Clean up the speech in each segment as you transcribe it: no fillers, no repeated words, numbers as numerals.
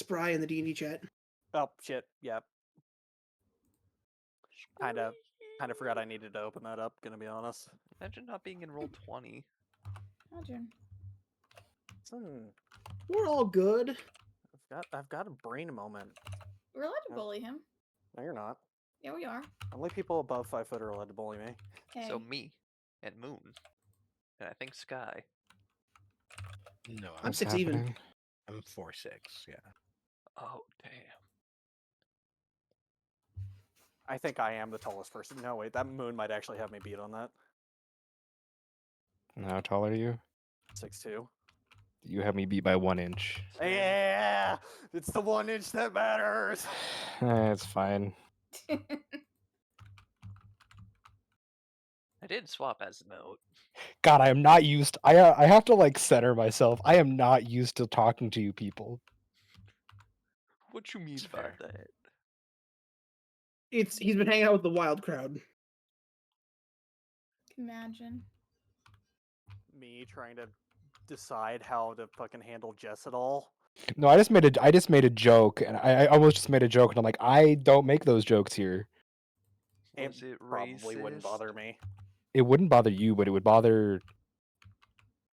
Spry in the D&D chat. Oh shit! Yep. Kind of forgot I needed to open that up. Gonna be honest. Imagine not being in roll 20. Imagine. We're all good. I've got a brain moment. We're allowed to bully him. No, you're not. Yeah, we are. Only people above 5 foot are allowed to bully me. Hey. So me and Moon, and I think Sky. No, I'm I'm 6 even. I'm 4'6", yeah. Oh damn. I think I am the tallest person. No, wait, that Moon might actually have me beat on that. And how tall are you? 6'2". You have me beat by 1 inch. Yeah, it's the 1 inch that matters. It's fine. I did swap as a note. God, I am not used. I have to like center myself. I am not used to talking to you people. What you mean It's by fair. that? He's been hanging out with the wild crowd. Imagine. Me trying to decide how to fucking handle Jess at all. No, I just made a joke, and I almost just made a joke, and I'm like, I don't make those jokes here. Was it Probably wouldn't racist? bother me. It wouldn't bother you, but it would bother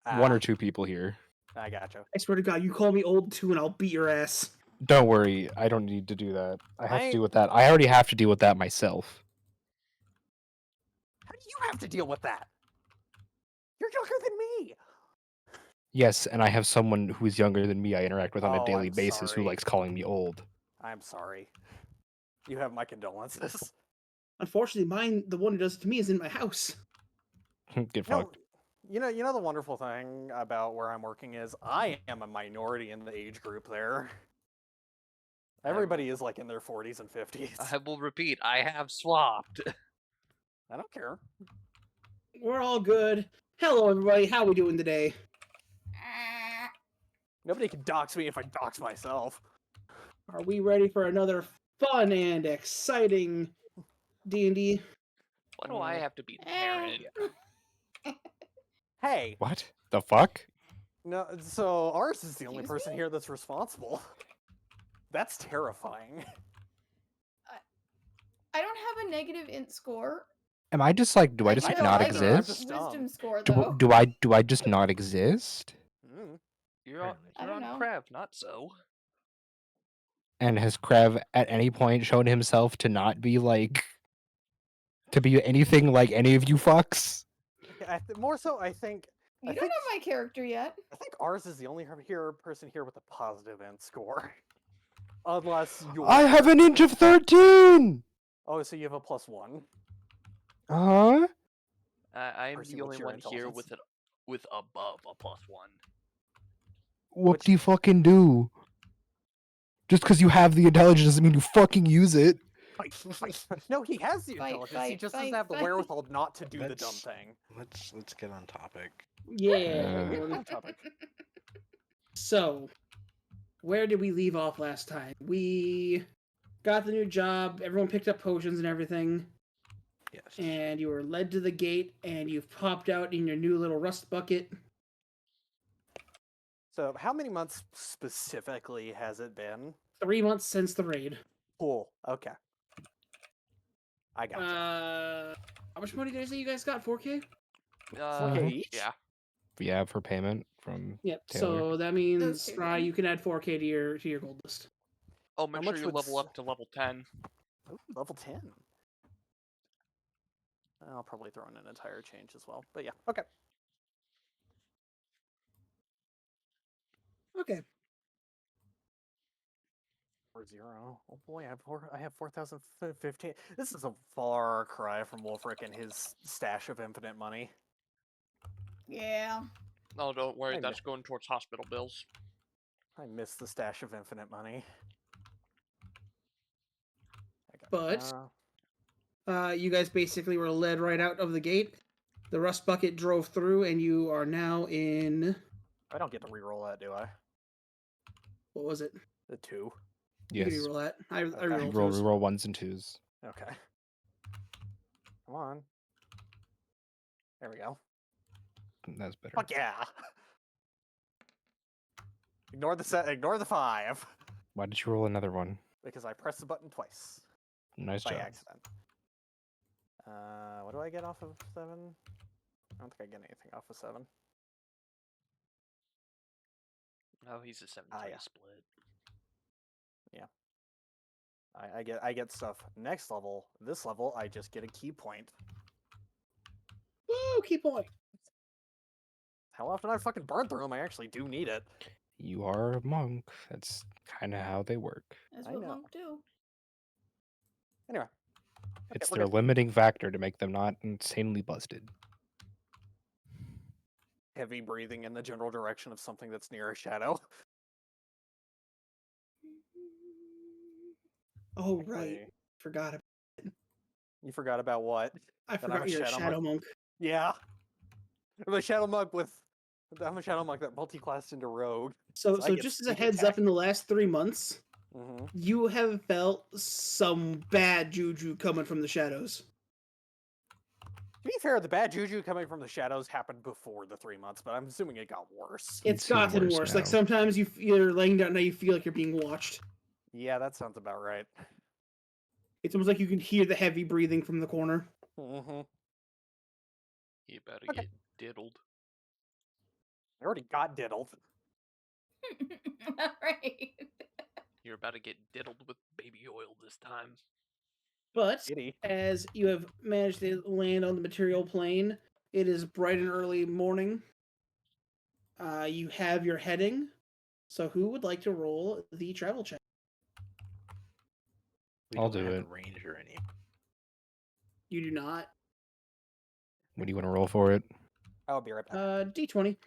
one Ah, or two people here. I gotcha. I swear to God, you call me old too, and I'll beat your ass. Don't worry, I don't need to do that. I have to I- deal with that. I already have to deal with that myself. How do you have to deal with that? You're younger than me. Yes, and I have someone who's younger than me I interact with on a Oh, daily I'm basis who sorry. likes calling me old. I'm sorry. You have my condolences. Unfortunately, the one who does it to me, is in my house. Get No, fucked. you know the wonderful thing about where I'm working is I am a minority in the age group there. Everybody is like in their 40s and 50s. I will repeat, I have swapped. I don't care. We're all good. Hello, everybody. How we doing today? Nobody can dox me if I dox myself. Are we ready for another fun and exciting D&D? Why do I have to be the parent? Hey, What the fuck? no. So ours is the only Excuse person me? here that's responsible. That's terrifying. I don't have a negative int score. Am I just like? Do I just do like have not a negative negative exist? dumb. wisdom score, Do, though. do I just not exist? Mm. You're on, I you're don't on know. Krev, not so. And has Krev at any point shown himself to not be like to be anything like any of you fucks? More so, I think. You I don't think, have my character yet. I think ours is the only person here with a positive end score. Unless you're. I have an inch of 13. Oh, so you have a +1. Huh? I'm Percy, the what's only your one here intelligence? with above a +1. What Which- do you fucking do? Just because you have the intelligence doesn't mean you fucking use it. No, he has the Fight, intelligence. He fight, just fight, doesn't have the fight. wherewithal not to do the dumb Let's- thing. Let's get on topic. Yeah. We we're- have topic. So, where did we leave off last time? We got the new job, everyone picked up potions and everything, Yes. and you were led to the gate, and you've popped out in your new little rust bucket. So, how many months specifically has it been? 3 months since the raid. Cool. Okay. I got How much money did I say you guys got? 4K? 4K each? Yeah. Yeah, for payment from Yep. Taylor. So that Those means, two, Spry, yeah. you can add 4K to your gold list. Oh, make How sure much you would level s- up to level 10. Ooh, level 10. I'll probably throw in an entire change as well. But yeah, okay. Okay. 4-0. Oh boy, I have 4,015. This is a far cry from Wolfric and his stash of infinite money. Yeah. No, don't worry, I that's going towards hospital bills. I miss the stash of infinite money. Okay. But you guys basically were led right out of the gate. The rust bucket drove through, and you are now in. I don't get to reroll that, do I? What was it? The 2. You can Yes. reroll that. I Okay. rerolled Roll, those. reroll ones and twos. Okay. Come on. There we go. That's better. Fuck yeah! Ignore the 5. Why did you roll another one? because I pressed the button twice Nice by job. accident. What do I get off of 7? I don't think I get anything off of 7. Oh, he's a 7-3 yeah. split. I get stuff. Next level, this level, I just get a key point. Woo, key point. How often I fucking burn through them, I actually do need it. You are a monk. That's kind of how they work. That's I what know. monk do. Anyway. It's we're their good. limiting factor to make them not insanely busted. Heavy breathing in the general direction of something that's near a shadow. Oh, right. Actually, Forgot. you forgot about what? I That I'm forgot a you're a shadow shadow monk. Yeah. I'm a shadow monk I'm a shadow monk that multi-classed into rogue. So, I so get just as a sneak heads attack. up, in the last 3 months, Mm-hmm. you have felt some bad juju coming from the shadows. To be fair, the bad juju coming from the shadows happened before the 3 months, but I'm assuming it got worse. It's even gotten worse worse. now. Like sometimes you're laying down and you feel like you're being watched. Yeah, that sounds about right. It's almost like you can hear the heavy breathing from the corner. Mm-hmm. He about to Okay. get diddled. I already got diddled. Alright. You're about to get diddled with baby oil this time. But Giddy. as you have managed to land on the material plane, it is bright and early morning. You have your heading. So who would like to roll the travel check? We I'll don't do have it. a range or any. You do not. What do you want to roll for it? I'll be right back. D20.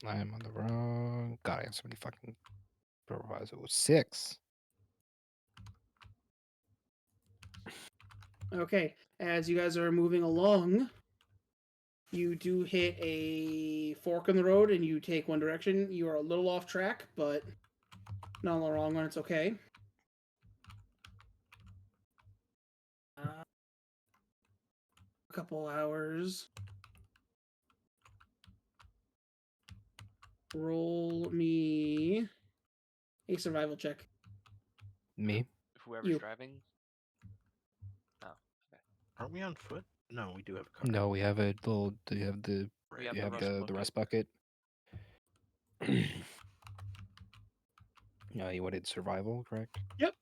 I am on the wrong. God, I have so many fucking provisos. 6. Okay, as you guys are moving along, you do hit a fork in the road and you take one direction. You are a little off track, but not on the wrong one. It's okay. A couple hours. Roll me a survival check. Me? Whoever's You. driving. Oh, okay. Aren't we on foot? No, we do have a car. No, we have a little. Do you have the? We Right. have You the have rest the rest bucket. No, you wanted survival, correct? Yep.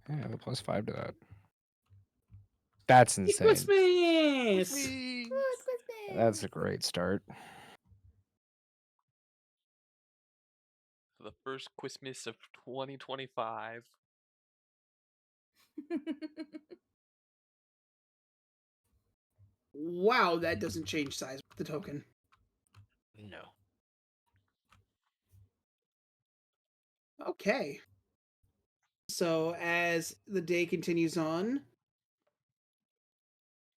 Yeah, I have a +5 to that. That's insane. Christmas! Good Christmas. That's a great start. For the first Christmas of 2025. Wow, that doesn't change size with the token. No. Okay. So as the day continues on,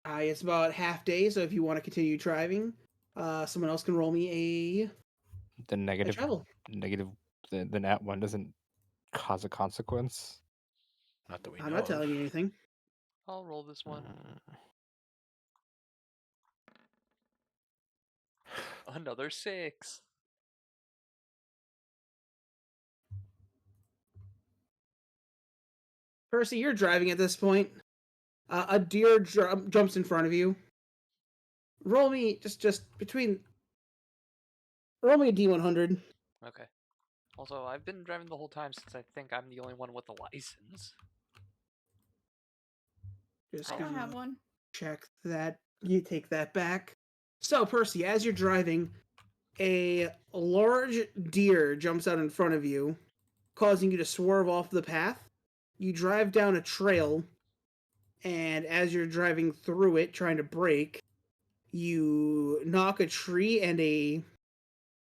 it's about half day. So if you want to continue driving, someone else can roll me The a negative, travel. the nat one doesn't cause a consequence. Not that we I'm know not telling of. you anything. I'll roll this one. Another 6. Percy, you're driving at this point. A deer jumps in front of you. Roll me just between. Roll me a D100. Okay. Also, I've been driving the whole time since I think I'm the only one with a license. Just I don't gonna have one. check that. You take that back. So Percy, as you're driving, a large deer jumps out in front of you, causing you to swerve off the path. You drive down a trail, and as you're driving through it, trying to brake, you knock a tree and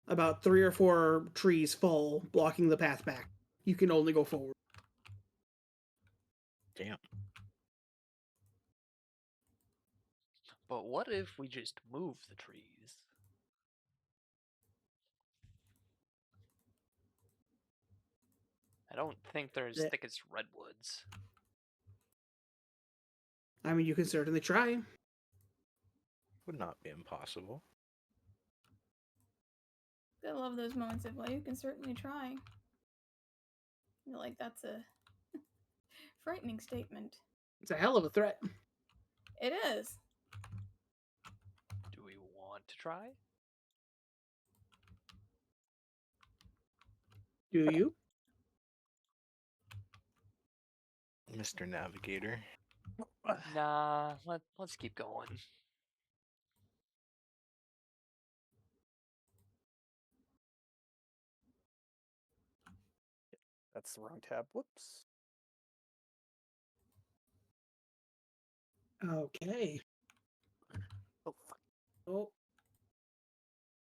about 3 or 4 trees fall, blocking the path back. You can only go forward. Damn. But what if we just move the trees? I don't think they're as That- thick as redwoods. I mean, you can certainly try. Would not be impossible. I love those moments of, well, you can certainly try. I feel like that's a frightening statement. It's a hell of a threat. It is. Do we want to try? Do you? Mr. Navigator. Nah, let's keep going. That's the wrong tab. Whoops. Okay. Oh, fuck. Oh.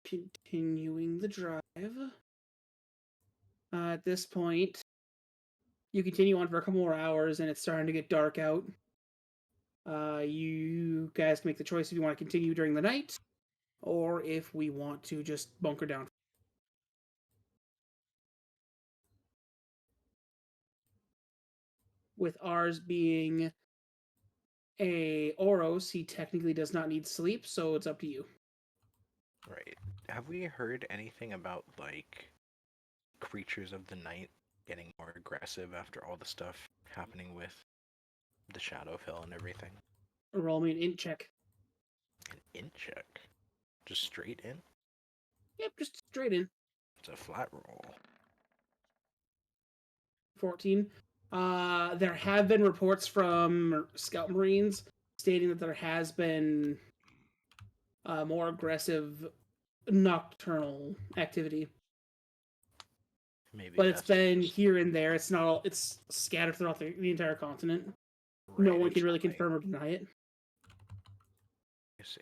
Continuing the drive. At this point, you continue on for a couple more hours, and it's starting to get dark out. You guys can make the choice if you want to continue during the night, or if we want to just bunker down. With ours being a Oros, he technically does not need sleep, so it's up to you. Right. Have we heard anything about, like, creatures of the night getting more aggressive after all the stuff happening with the Shadowfell and everything? Roll me an int check. An int check? Just straight in? Yep, just straight in. It's a flat roll. 14. There have been reports from Scout Marines stating that there has been more aggressive nocturnal activity. Maybe But it's that's been just here and there. It's not all. It's scattered throughout the entire continent. No right, one it's can really not like- confirm or deny it. I see.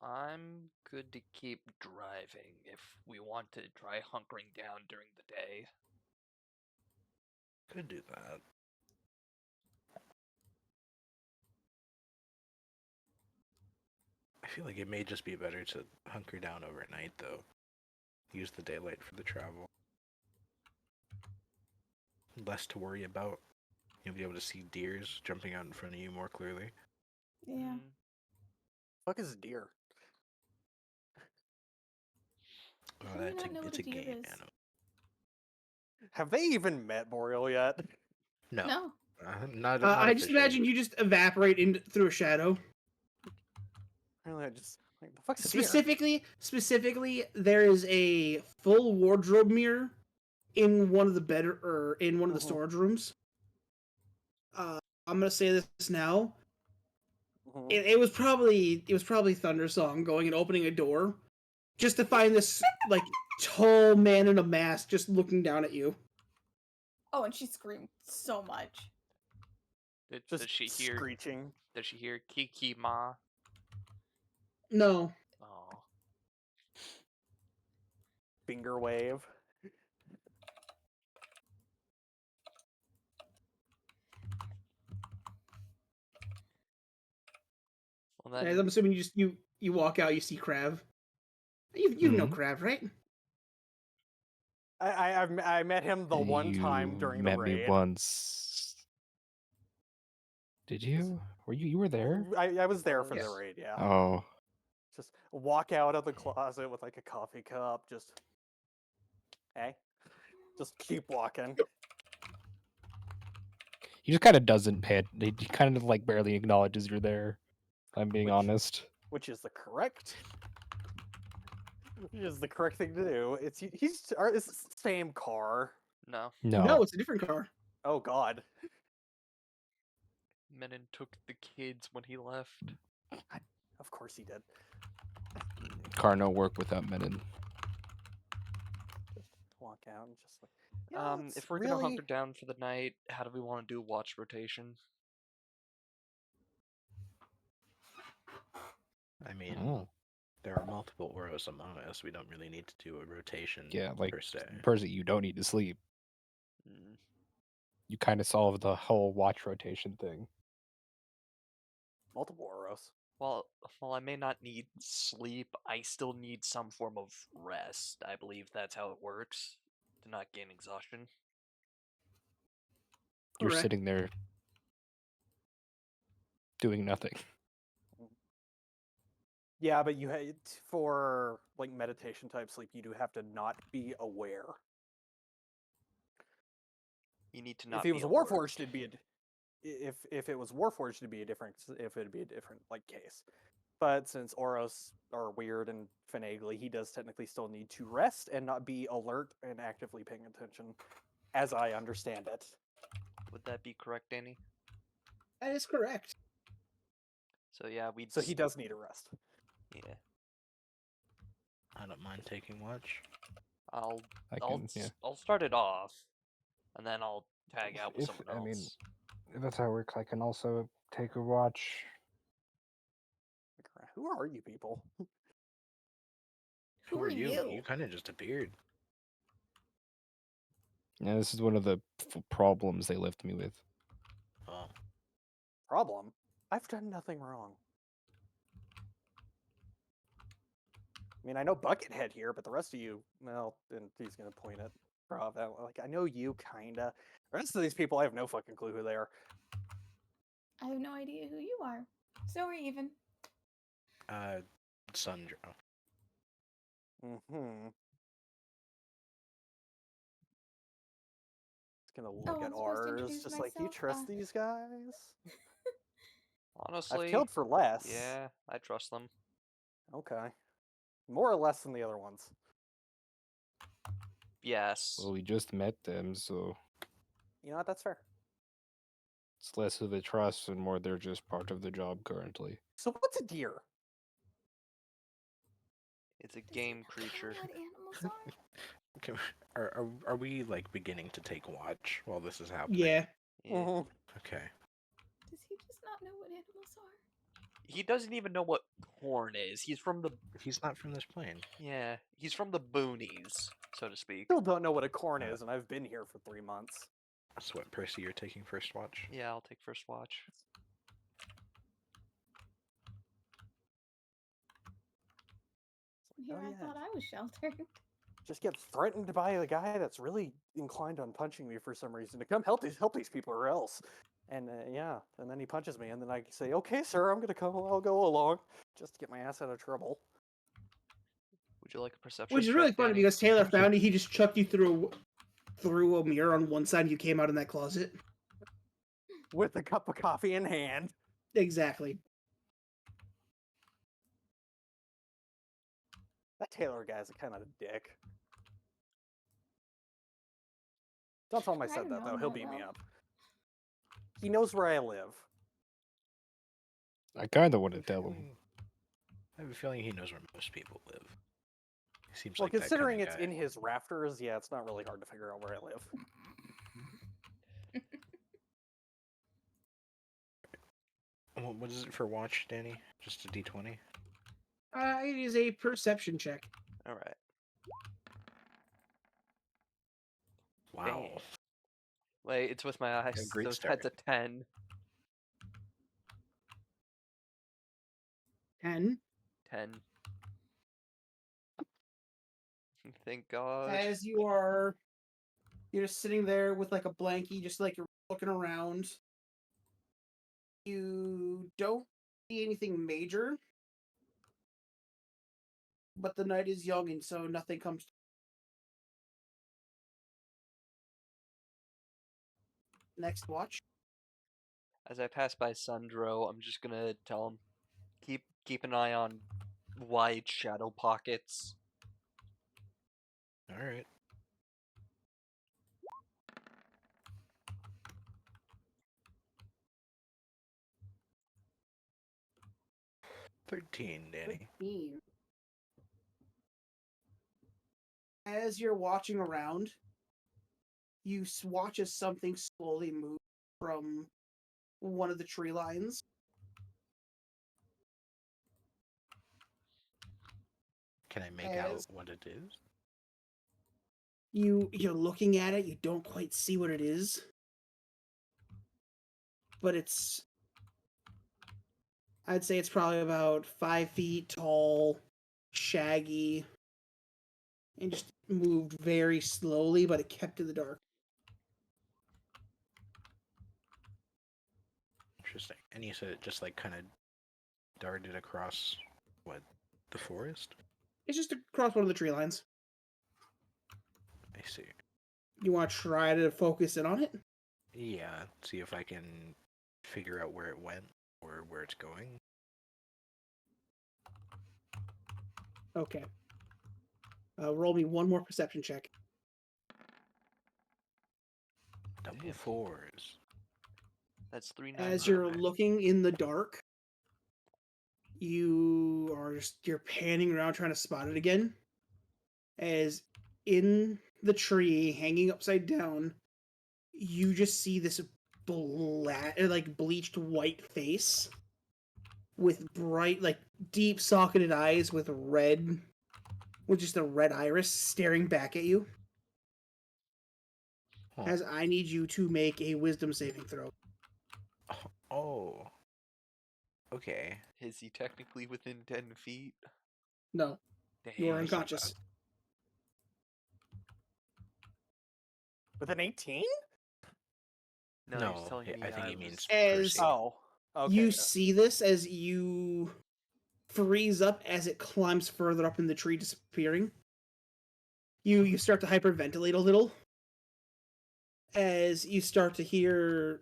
I'm good to keep driving if we want to try hunkering down during the day. Could do that. I feel like it may just be better to hunker down overnight, though. Use the daylight for the travel. Less to worry about. You'll be able to see deers jumping out in front of you more clearly. Yeah. Fuck is a deer? How do you not know what It's a a deer game is? animal. Have they even met Boreal yet? No, No. not I just officially. imagine you just evaporate through a shadow. Really, I just like the fuck's a deer? Specifically, there is a full wardrobe mirror in one of the in one of the Mhm. storage rooms. I'm gonna say this now. Mhm. It was probably Thundersong going and opening a door just to find this like tall man in a mask just looking down at you. Oh, and she screamed so much. Just Does she hear? screeching. Does she hear Kiki Ma? No, Oh, Finger wave. well I'm then. assuming you walk out, you see Krav. You know Krav, right? I met him the one time You during the met me raid. once. Did you? You were there? I was there for Yes. the raid, yeah. Oh. Just walk out of the closet with like a coffee cup, just hey. Just keep walking. He just kind of doesn't pay it. He kind of like barely acknowledges you're there. If I'm being Which- honest. Which is the correct thing to do. It's the same car. No, No, it's a different car. Oh god. Menon took the kids when he left. Of course he did. Car no work without Menon. Just walk out and just like yeah, If we're gonna hunker down for the night, how do we want to do watch rotation? I mean, Oh. there are multiple Oros among us. We don't really need to do a rotation Yeah, like per se. Percy, you don't need to sleep. Mm, You kind of solved the whole watch rotation thing. multiple Oros. while I may not need sleep, I still need some form of rest. I believe that's how it works to not gain exhaustion. You're Correct. sitting there doing nothing. Yeah, but for like meditation type sleep, you do have to not be aware. You need to If not it be was alert. Warforged, it'd be if it was Warforged, it'd be a different like case. But since Oros are weird and finagly, he does technically still need to rest and not be alert and actively paying attention, as I understand it. Would that be correct, Danny? That is correct. So yeah, So he does need a rest. Yeah. I don't mind taking watch. I'll I I'll can, yeah. I'll start it off, and then I'll tag out with If someone I else. mean, if that's how it works, I can also take a watch. Who are you people? Who are You you? kind of just appeared. Yeah, this is one of the problems they left me with. Oh, Problem? I've done nothing wrong. I mean, I know Buckethead here, but the rest of you, well, and he's gonna point at Rob. Like, I know you, kinda. The rest of these people, I have no fucking clue who they are. I have no idea who you are. So we're even. Sundro. Mm-hmm. It's gonna look Oh, at I'm supposed to ours, introduce just like, do you myself? trust these guys? Honestly, I've killed for less. Yeah, I trust them. Okay. More or less than the other ones. Yes. Well, we just met them, so You know what? That's fair. it's less of a trust and more they're just part of the job currently. So what's a deer? It's a Does game he not creature. know what animals are? Can, are we like beginning to take watch while this is happening? Yeah. Yeah. Mhm. Okay. Does he just not know what animals are? He doesn't even know what corn is. He's from the He's not from this plane. he's from the boonies, so to speak. Still don't know what a corn Uh, is, and I've been here for 3 months. So what, Percy, you're taking first watch? Yeah, I'll take first watch. Here I thought I was sheltered. Just get threatened by a guy that's really inclined on punching me for some reason to come help these people or else. And yeah, and then he punches me, and then I say, "Okay, sir, I'm gonna come. I'll go along, just to get my ass out of trouble." Would you like a perception Which is check, really funny Danny? because Taylor found it. He just chucked you through a mirror on one side. And you came out in that closet. With a cup of coffee in hand. Exactly. That Taylor guy's a kind of a dick. Don't tell him I I said don't that know though. him He'll that beat me well. up. He knows where I live. I kind of want I to have a tell him. feeling- I have a feeling he knows where most people live. He seems Well, like that considering kind of it's guy. in his rafters, yeah, it's not really hard to figure out where I live. What is it for watch, Danny? Just a D20? It is a perception check. All right. Wow. Dang. Wait, it's with my eyes. great So that's a 10. 10. 10. Thank God. As you're just sitting there with like a blankie, just like you're looking around. You don't see anything major, but the night is young, and so nothing comes. Next watch. As I pass by Sundro, I'm just gonna tell him, keep an eye on wide shadow pockets. Alright. $13, Danny. 15. As you're watching around, you watch as something slowly move from one of the tree lines. Can I make out what it is? You're looking at it, you don't quite see what it is. But I'd say it's probably about 5 feet tall, shaggy, and just moved very slowly, but it kept in the dark. Interesting. And you said it just like kind of darted across What? The forest? It's just across one of the tree lines. I see. You want to try to focus in on it? Yeah, see if I can figure out where it went or where it's going. Okay. Roll me one more perception check. Double Damn. fours. That's 3 As 9s. you're Okay. looking in the dark, you're panning around trying to spot it again. As in the tree, hanging upside down, you just see this bleached white face with bright, like deep socketed eyes with just a red iris staring back at you. Huh. As I need you to make a wisdom saving throw. Oh. Okay. Is he technically within 10 feet? No, Damn. you are That's not unconscious. With an 18? No, No, he's telling me I think he I means was... As Percy. Oh, okay. you see this, as you freeze up as it climbs further up in the tree, disappearing. You start to hyperventilate a little as you just start to hear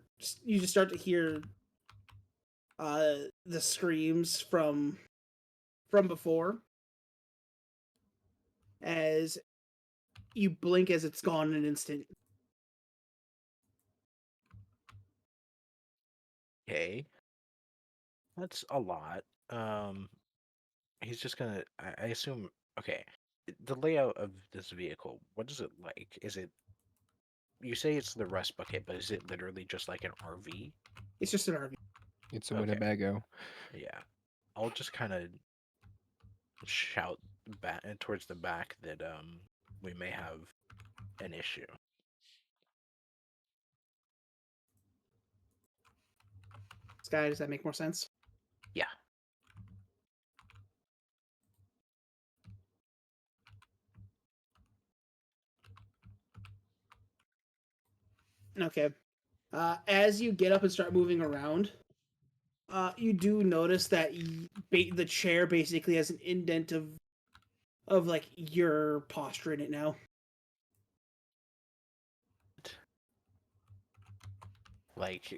the screams from before, as you blink as it's gone in an instant. Okay. That's a lot. He's just gonna. I assume. Okay. The layout of this vehicle. What is it like? Is it? You say it's the rust bucket, but is it literally just like an RV? It's just an RV. It's a Okay. Winnebago. Yeah. I'll just kind of shout back towards the back that we may have an issue. Sky, does that make more sense? Yeah. Okay. As you get up and start moving around, you do notice that the chair basically has an indent of like your posture in it now. Like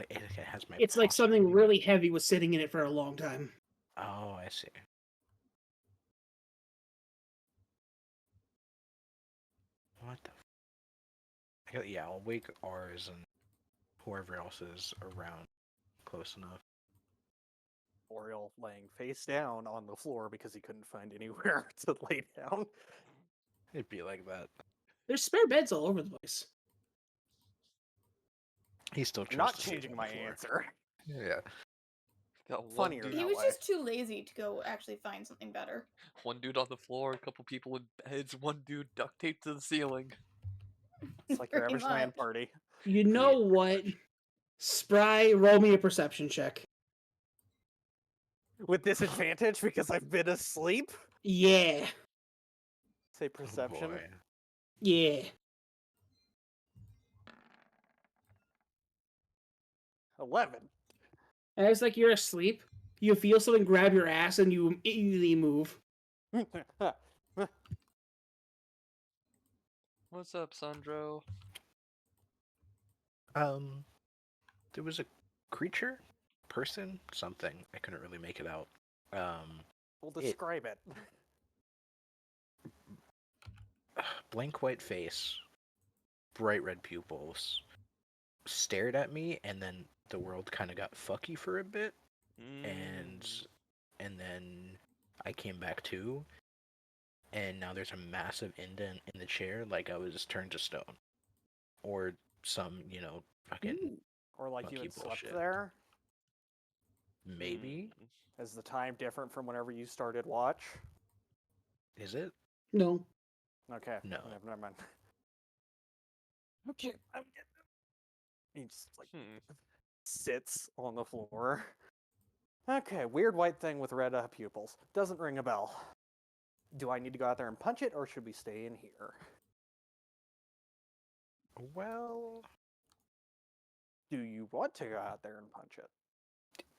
it has my. It's like posture. something really heavy was sitting in it for a long time. Oh, I see. What the? Yeah, I'll wake ours and whoever else is around close enough. Oriole laying face down on the floor because he couldn't find anywhere to lay down. It'd be like that. There's spare beds all over the place. He still I'm chose not to sleep changing on my the floor. answer. Yeah. Got one Funnier dude, He that was way. just too lazy to go actually find something better. one dude on the floor, a couple people in beds, one dude duct taped to the ceiling. It's like your Pretty average LAN much. party. You know what? Spry, roll me a perception check. With disadvantage because I've been asleep? Yeah. Say Oh perception. boy. Yeah. 11. As like you're asleep, you feel something grab your ass and you immediately move. What's up, Sandro? There was a creature, person, something. I couldn't really make it out. We'll It- describe it. Blank white face, bright red pupils, stared at me, and then the world kind of got fucky for a bit, and then I came back to, and now there's a massive indent in the chair, like I was turned to stone, or some fucking Or like you Monkey had slept bullshit. there. maybe. Is the time different from whenever you started watch? Is it? No. Okay. No. Never mind. Okay. He just like sits on the floor. Okay, weird white thing with red pupils. Doesn't ring a bell. Do I need to go out there and punch it, or should we stay in here? Well, Do you want to go out there and punch it?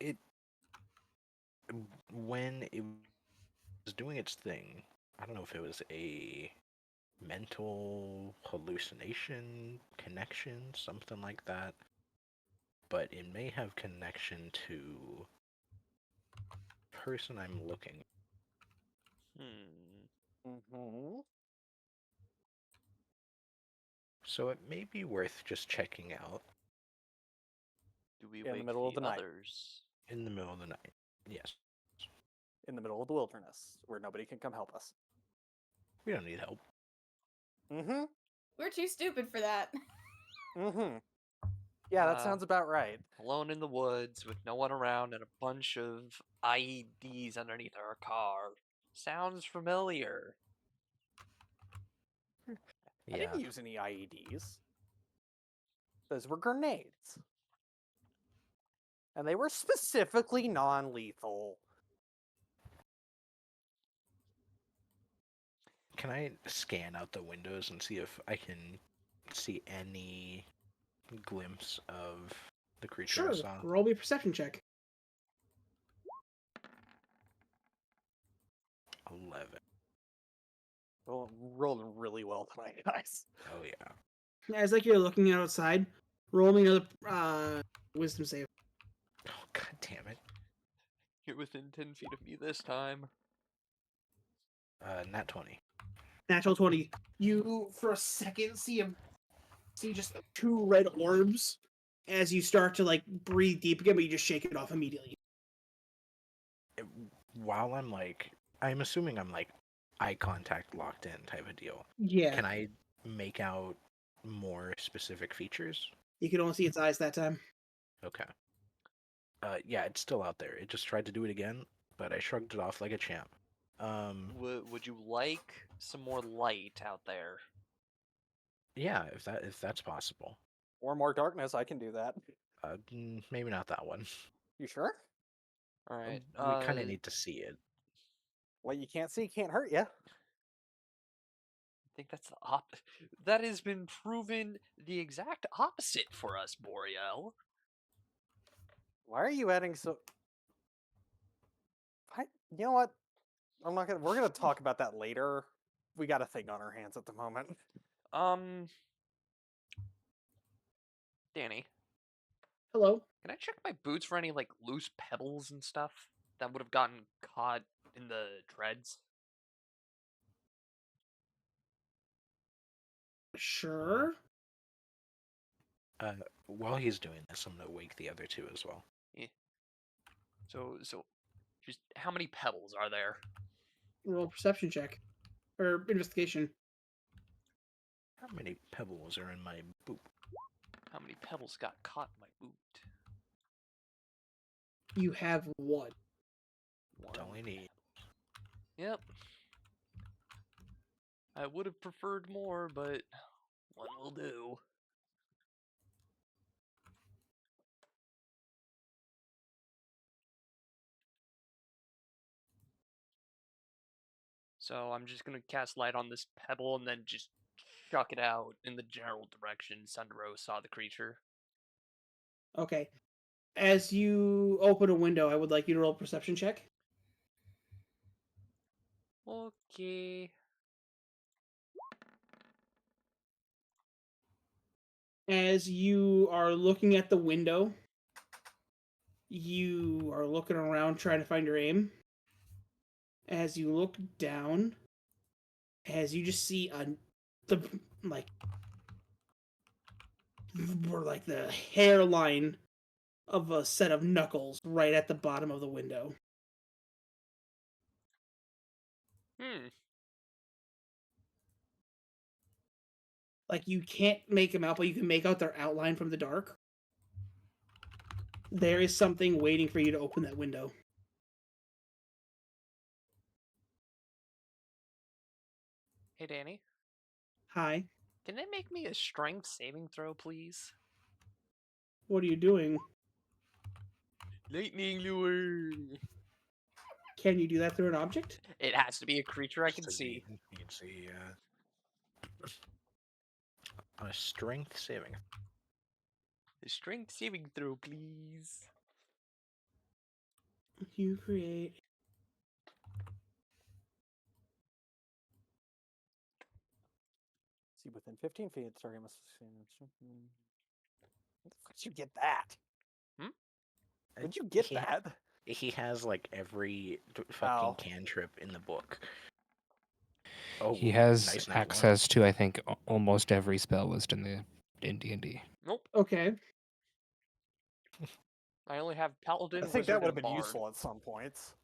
it when it was doing its thing, I don't know if it was a mental hallucination connection, something like that, but it may have connection to person I'm looking. Mm-hmm. So it may be worth just checking out Do we In the wake middle of the night. others? in the middle of the night. Yes. In the middle of the wilderness, where nobody can come help us. We don't need help. Mm-hmm. We're too stupid for that. Mm-hmm. Yeah, that sounds about right. Alone in the woods with no one around and a bunch of IEDs underneath our car. Sounds familiar. I Yeah. didn't use any IEDs. Those were grenades. And they were specifically non-lethal. Can I scan out the windows and see if I can see any glimpse of the creature I Sure. saw? Roll me a perception check. 11. Well, rolling really well tonight, guys. Oh yeah. As like you're looking outside, roll me another wisdom save. Oh god damn it. You're within 10 feet of me this time. Nat 20. Natural 20. You for a second see just two red orbs as you start to like breathe deep again, but you just shake it off immediately. While I'm assuming I'm like eye contact locked in type of deal. Yeah. Can I make out more specific features? You can only see its eyes that time. Okay. Yeah, it's still out there. It just tried to do it again, but I shrugged it off like a champ. Would you like some more light out there? Yeah, if that's possible. Or more darkness, I can do that. Maybe not that one. You sure? All right. We kind of need to see it. What you can't see can't hurt you. I think that's the That has been proven the exact opposite for us, Boreal. Why are you adding so... You know what? We're gonna talk about that later. We got a thing on our hands at the moment. Danny, Hello. can I check my boots for any like loose pebbles and stuff that would have gotten caught in the treads? Sure. While he's doing this, I'm gonna wake the other two as well. So just how many pebbles are there? Roll a perception check. Or investigation. How many pebbles are in my boot? How many pebbles got caught in my boot? You have one. One. That's all I need. Yep. I would have preferred more, but one will do. So I'm just gonna cast light on this pebble and then just chuck it out in the general direction Sundero saw the creature. Okay. As you open a window, I would like you to roll a perception check. Okay. As you are looking at the window, you are looking around trying to find your aim. As you look down, as you just see the like the hairline of a set of knuckles right at the bottom of the window. Like you can't make them out, but you can make out their outline from the dark. There is something waiting for you to open that window. Hey, Danny. Hi. Can they make me a strength saving throw, please? What are you doing? Lightning lure. Can you do that through an object? It has to be a creature I can Just see. You can see, a strength saving. A strength saving throw, please. You create. See, within 15 feet, the target must. Where the fuck did you get that? Where'd you get that? He has like every fucking Oh. cantrip in the book. Oh, He has nice one. access to, I think, almost every spell list in D&D. Nope. Okay. I only have Paladin, I think Wizard, that would have and been Bard. useful at some points.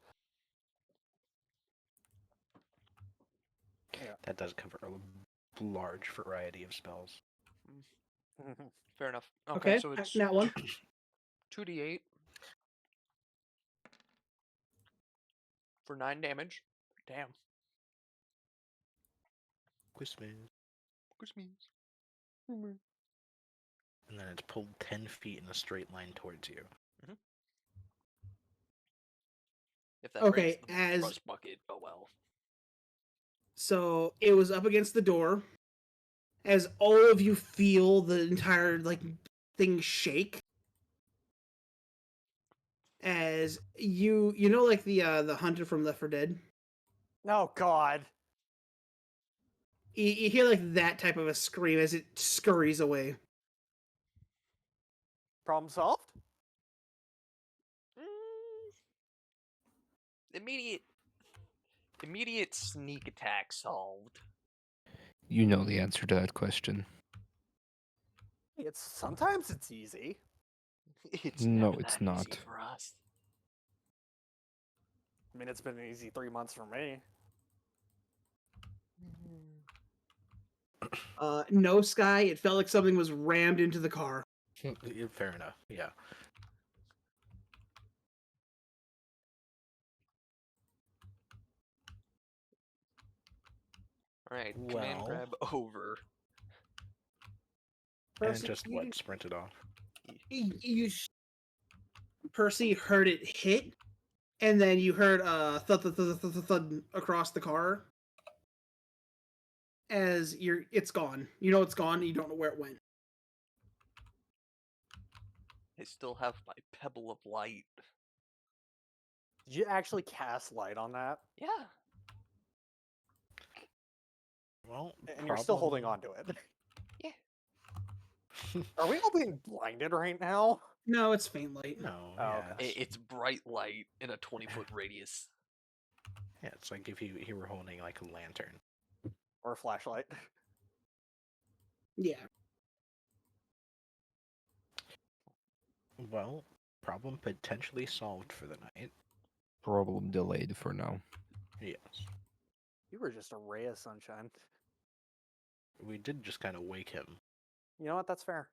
Yeah. That does cover a large variety of spells. Fair enough. Okay. So it's That one. 2d8 for 9 damage. Damn. Christmas. Christmas. And then it's pulled 10 feet in a straight line towards you. If that Okay, breaks the as- rust bucket, oh well. So it was up against the door. As all of you feel the entire like thing shake. As you know like the hunter from Left 4 Dead. Oh God. You hear like that type of a scream as it scurries away. Problem solved? Immediate sneak attack solved. You know the answer to that question. Sometimes it's easy. It's No, never it's that easy not. for us. I mean, it's been an easy 3 months for me. No, Sky. It felt like something was rammed into the car. Fair enough, yeah. Alright, command Well. grab over. And Percy, just what? Sprinted off. Percy heard it hit, and then you heard thud, thud, thud, thud, thud, thud across the car. As it's gone. You know it's gone. And you don't know where it went. I still have my pebble of light. Did you actually cast light on that? Yeah. Well, And you're still holding on to it. Yeah. Are we all being blinded right now? No, it's faint light. No, Oh, yeah. okay. It's bright light in a 20-foot radius. Yeah, it's like if you were holding like a lantern. Or a flashlight? Yeah. Well, problem potentially solved for the night. Problem delayed for now. Yes. You were just a ray of sunshine. We did just kind of wake him. You know what? That's fair.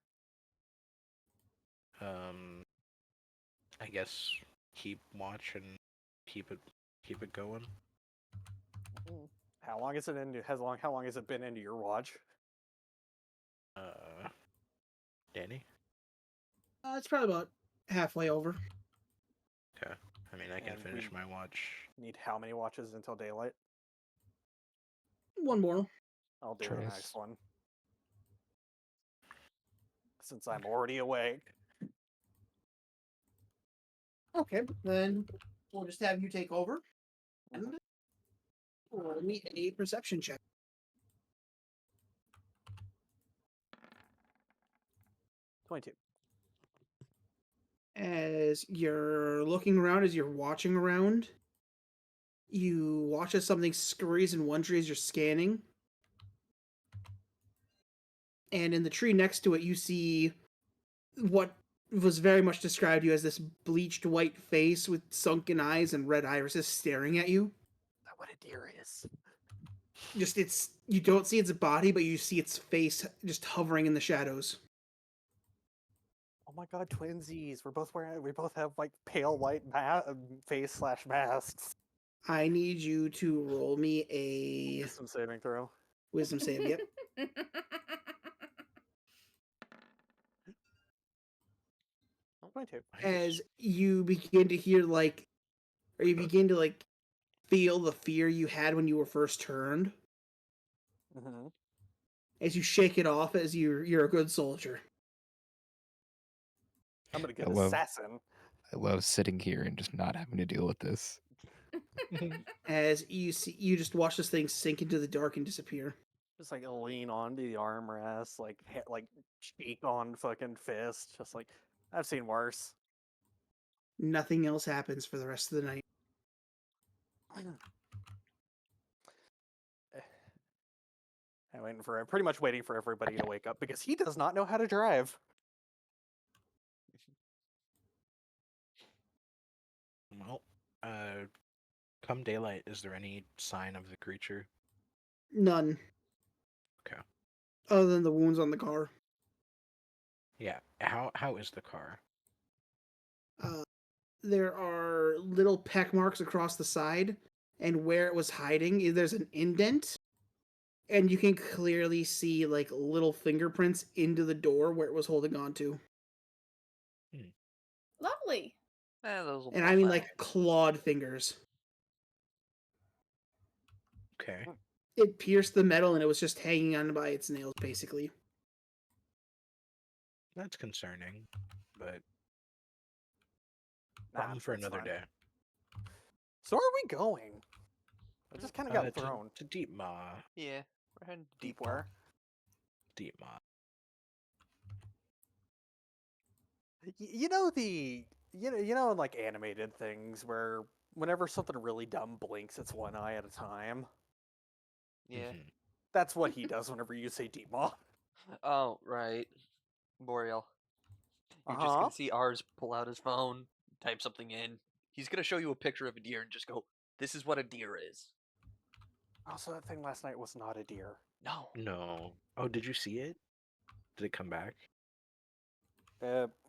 I guess keep watch and keep it going. How long is it into? How long has it been into your watch? Danny? It's probably about halfway over. Okay. I mean, I can And finish we- my watch. Need how many watches until daylight? One more. I'll do the Trace. next one. Since I'm already awake. Okay, then we'll just have you take over. And roll me a perception check. 22. As you're looking around, as you're watching around, you watch as something scurries in one tree as you're scanning. And in the tree next to it, you see what was very much described to you as this bleached white face with sunken eyes and red irises staring at you. Is that what a deer is? Just you don't see its body, but you see its face just hovering in the shadows. Oh my god, twinsies! We both have like pale white face / masks. I need you to roll me a Some saving throw. wisdom save. Yep. 22. As you begin to hear or you begin to feel the fear you had when you were first turned, Mm-hmm. as you shake it off, as you're a good soldier. I'm gonna get I love- assassin. I love sitting here and just not having to deal with this. As you see, you just watch this thing sink into the dark and disappear. Just like lean onto the armrest, like like cheek on fucking fist. Just like I've seen worse. Nothing else happens for the rest of the night. I'm pretty much waiting for everybody to wake up because he does not know how to drive. Well, come daylight, is there any sign of the creature? None. Okay. Other than the wounds on the car. Yeah. How is the car? Uh, there are little peck marks across the side, and where it was hiding, there's an indent, and you can clearly see like little fingerprints into the door where it was holding on to. Lovely. Those will And I mean buff like out. clawed fingers. Okay. It pierced the metal and it was just hanging on by its nails, basically. That's concerning, but Nah, problem for it's another fine. day. So where are we going? I just kind of got thrown. To Deep Maw. Yeah, we're heading Deep deep where? Deep Maw. You know you know in like animated things where whenever something really dumb blinks, it's one eye at a time. Yeah. Mhm. That's what he does whenever you say deep maw. Oh, right. Boreal. You're just Uh-huh. gonna see ours pull out his phone, type something in. He's gonna show you a picture of a deer and just go, "This is what a deer is." Also, that thing last night was not a deer. No. No. Oh, did you see it? Did it come back?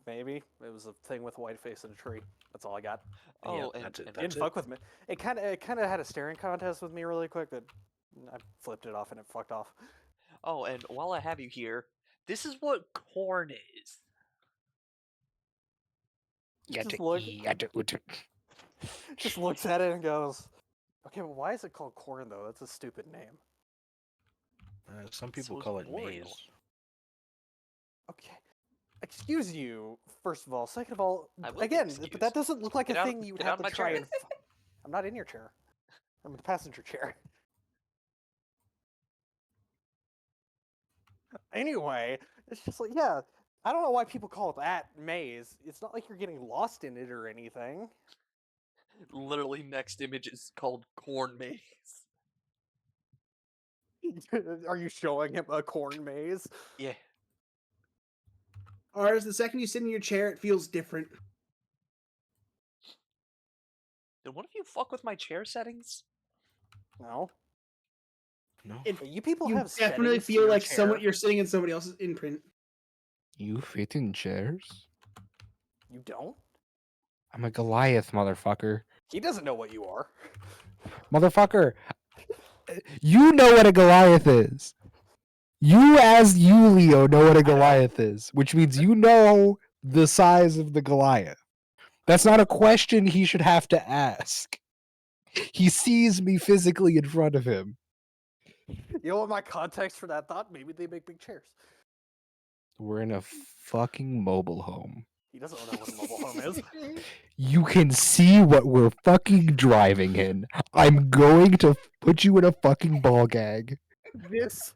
Maybe it was a thing with a white face in a tree. That's all I got. Oh, Yep, and, that's it. and Didn't fuck with me. It kind of had a staring contest with me really quick, but I flipped it off and it fucked off. oh, and while I have you here, this is what corn is. Just look, just looks at it and goes, "Okay, well, why is it called corn though? That's a stupid name." Some people So is call it Boreal. maze. Okay. Excuse you, first of all. Second of all, I will be again, but excused. that doesn't look like Get a out- thing you would get have out to of my try chair. and. I'm not in your chair. I'm in the passenger chair. Anyway, it's just like, yeah, I don't know why people call that maze. It's not like you're getting lost in it or anything. Literally, next image is called corn maze. Are you showing him a corn maze? Yeah. Ours, the second you sit in your chair, it feels different. Did one of you fuck with my chair settings? No. No. It, You people you have definitely settings to feel your like chair. you're sitting in somebody else's imprint. You fit in chairs? You don't? I'm a Goliath, motherfucker. He doesn't know what you are. Motherfucker, you know what a Goliath is. You, as you, Leo, know what a Goliath is, which means you know the size of the Goliath. That's not a question he should have to ask. He sees me physically in front of him. You know what my context for that thought? Maybe they make big chairs. We're in a fucking mobile home. He doesn't know what a mobile home is. You can see what we're fucking driving in. I'm going to put you in a fucking ball gag. This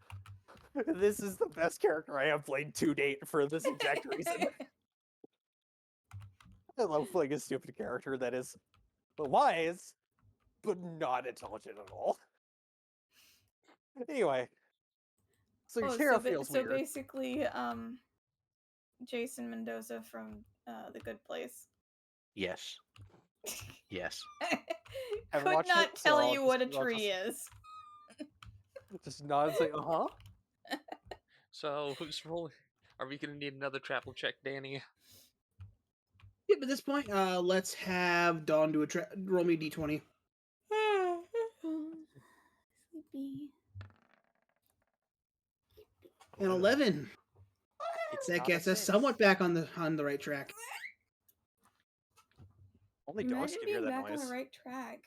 is the best character I have played to date for this exact reason. I love playing a stupid character that is wise, but not intelligent at all. Anyway, so your Oh, chair so, feels so weird. basically, Jason Mendoza from The Good Place. Yes. Yes. Haven't Could watched not it, so tell I'll you just- what a I'll tree is. Just nod and say, uh-huh. So who's rolling? Are we gonna need another travel check, Danny? Yep, at this point, let's have Dawn do roll me a d20. Sleepy. An 11. It's That not a gets us 6. somewhat back on the right track. Only dogs Imagine can hear being that back on noise. the right track.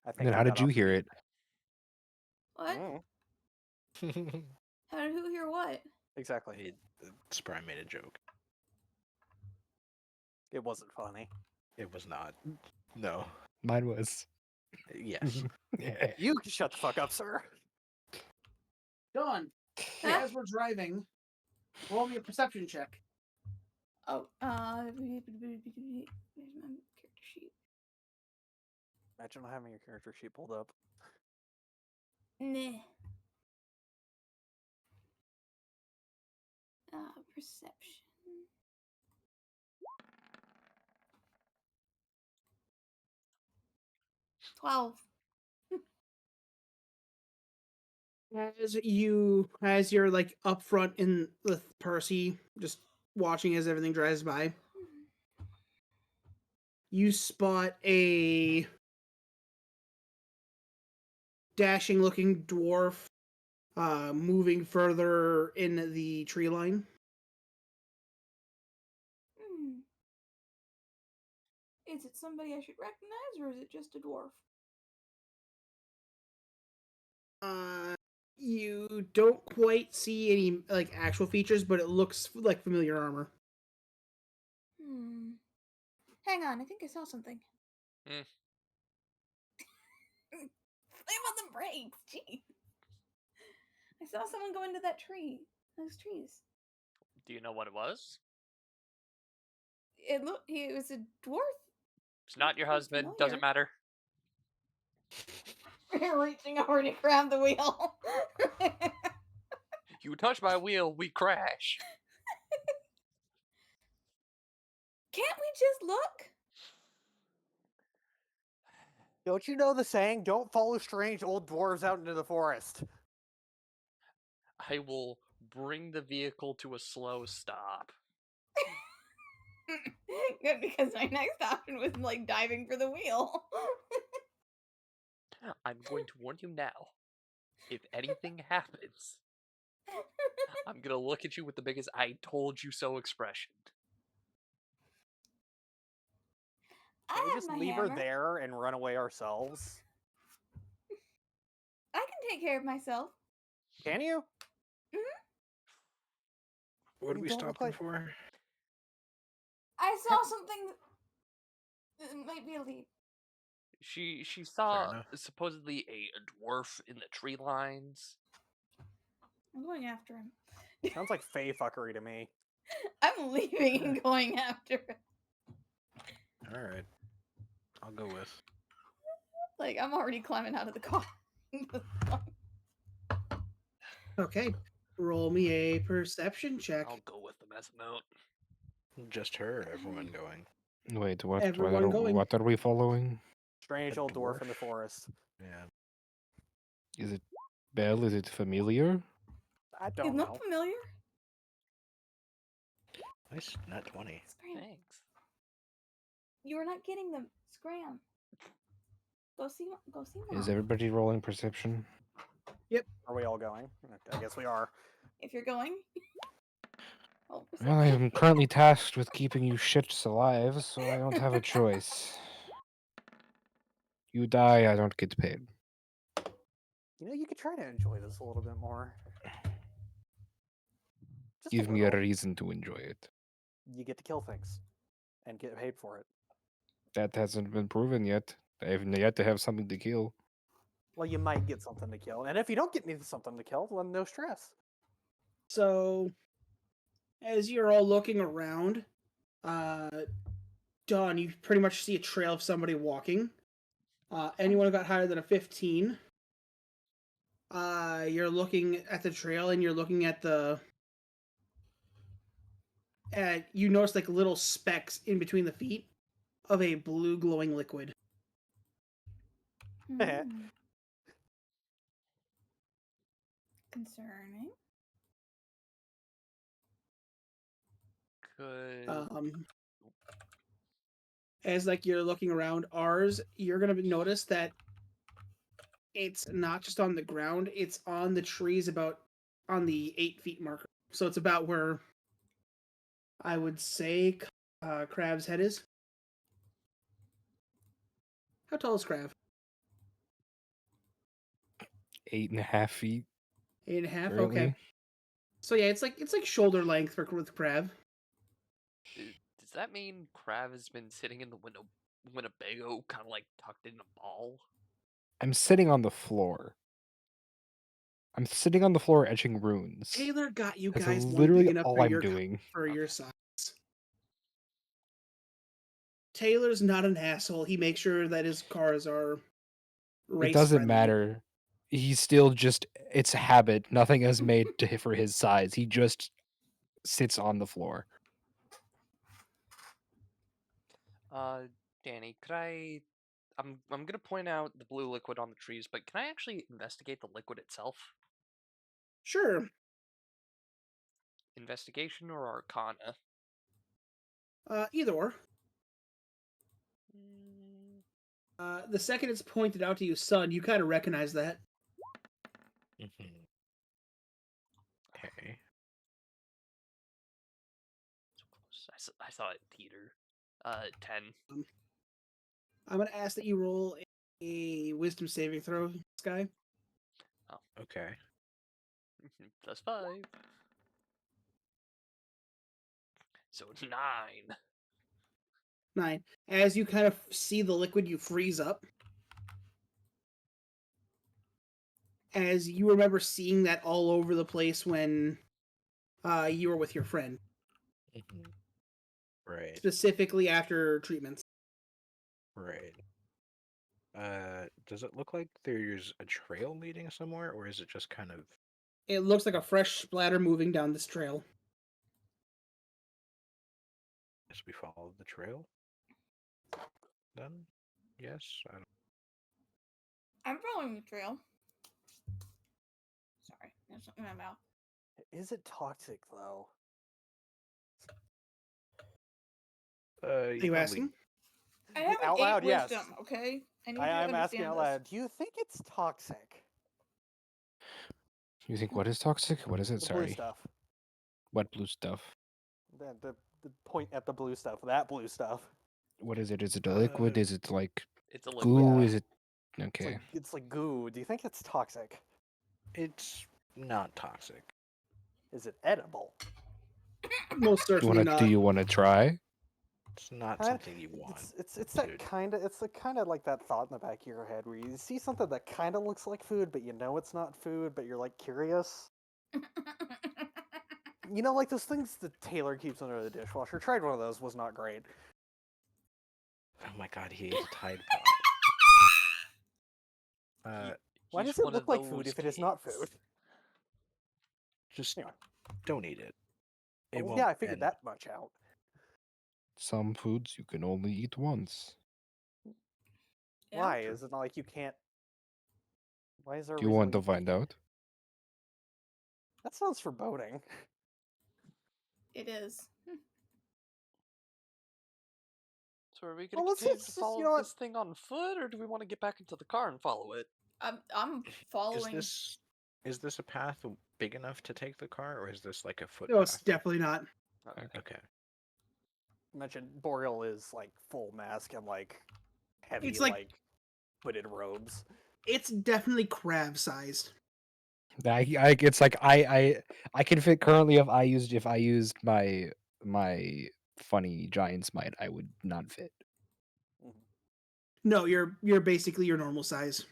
I think Then I how got did you off hear beat. it? What? Mm, How did who hear what? exactly. Spry made a joke. It wasn't funny. It was not. No. Mine was. Yes. You can shut the fuck up, sir. Dawn, Huh? as we're driving, roll me a perception check. Oh, where's my character sheet? Imagine not having your character sheet pulled up. Nah. Perception. 12. As you're like up front in with Percy, just watching as everything drives by, you spot a dashing looking dwarf moving further in the tree line. Hmm. Is it somebody I should recognize, or is it just a dwarf? You don't quite see any like actual features, but it looks like familiar armor. Hmm. Hang on, I think I saw something. Hmm. Slam on the brakes, jeez. I saw someone go into that tree. Those trees. Do you know what it was? It looked. He was a dwarf. It's not your Looked husband. familiar. Doesn't matter. Reaching over to grab the wheel. You touch my wheel, we crash. Can't we just look? Don't you know the saying, don't follow strange old dwarves out into the forest? I will bring the vehicle to a slow stop. Good, because my next option was like diving for the wheel. I'm going to warn you now. If anything happens, I'm gonna look at you with the biggest "I told you so" expression. I Can we have just my leave hammer. her there and run away ourselves? I can take care of myself. Can you? What did You we don't stop look them like- for? I saw something that might be a lead. She saw enough. supposedly a dwarf in the tree lines. I'm going after him. Sounds like fey fuckery to me. I'm leaving and going after him. All right. I'll go with. Like, I'm already climbing out of the car. Okay, roll me a perception check. I'll go with them as a note. Just her or everyone going? Wait, what? Everyone going. What are we following? Strange A old dwarf in the dwarf? forest. Yeah. Is it Belle? Is it familiar? I You don't look know. familiar? Nice. Not 20. Scram. Thanks. You are not getting them. Scram. Go see Mom. Is everybody rolling perception? Are we all going? I guess we are. If you're going. Oh, Well, I am currently tasked with keeping you shits alive, so I don't have a choice. You die, I don't get paid. You know, you could try to enjoy this a little bit more. Just Give me a little. reason to enjoy it. You get to kill things and get paid for it. That hasn't been proven yet. I have yet to have something to kill. Well, you might get something to kill, and if you don't get something to kill, then no stress. So, as you're all looking around, Dawn, you pretty much see a trail of somebody walking. Anyone who got higher than a 15, you're looking at the trail and you're looking at you notice like little specks in between the feet of a blue glowing liquid. Hmm. Concerning. Could As like you're looking around ours, you're gonna notice that it's not just on the ground; it's on the trees about on the 8 feet marker. So it's about where I would say Crab's head is. How tall is Crab? 8.5 feet. 8.5. Currently. Okay. So yeah, it's like shoulder length with Crab. does that mean Krav has been sitting in the Winnebago, kind of like tucked in a ball? I'm sitting on the floor. I'm sitting on the floor etching runes. Taylor got you That's guys one literally big enough all for I'm your doing. for your Okay. size. Taylor's not an asshole. He makes sure that his cars are race It doesn't friendly. matter. He's still just, it's a habit. Nothing is made for his size. He just sits on the floor. Danny, could I'm gonna point out the blue liquid on the trees, but can I actually investigate the liquid itself? Sure. Investigation or Arcana? Either or. Mm, The second it's pointed out to you, son, you kind of recognize that. Mhm. Okay. so close. I saw it teeter. 10. I'm gonna ask that you roll a wisdom saving throw, Sky. Okay. Plus 5. So 9. 9. As you kind of see the liquid, you freeze up. As you remember seeing that all over the place when you were with your friend, Mhm. Right. specifically after treatments. Right. Does it look like there's a trail leading somewhere, or is it just kind of? It looks like a fresh splatter moving down this trail. Guess we follow the trail. Then, yes. I don't... I'm following the trail. Sorry, there's something in my mouth. Is it toxic though? Are you probably- asking? I have an Out 8 loud, yes. wisdom, okay? I need I'm to asking understand out this. loud. Do you think it's toxic? You think what is toxic? What is it? The Sorry. blue stuff. What blue stuff? The point at the blue stuff. That blue stuff. What is it? Is it a liquid? Is it like It's a liquid. goo? Yeah. Is it It's okay? like, it's like goo. Do you think it's toxic? It's not toxic. Is it edible? Most certainly not. Do you want to try? It's not Kinda- something you want. It's that dude. kind of like that thought in the back of your head where you see something that kind of looks like food, but you know it's not food, but you're like curious. You know, like those things that Taylor keeps under the dishwasher. Tried one of those, was not great. Oh my god, he ate a Tide Pod. Why He's does it one look of like food those if it is not kids. food? Just Anyway. don't eat it. It Well, won't yeah, I figured end. that much out. Some foods you can only eat once. Yeah. Why? Is it not like you can't? Why is there a Do you reason want why to find out? That sounds foreboding. It is. So are we gonna Well, let's continue just- to you follow know what? this thing on foot, or do we want to get back into the car and follow it? I'm following. Is this a path big enough to take the car, or is this like a No, it's footpath? definitely not. Okay. Okay. Mentioned Boreal is like full mask and like heavy It's like- like hooded robes. It's definitely crab sized. It's like I can fit currently if I used my funny giant smite, I would not fit. No, you're basically your normal size.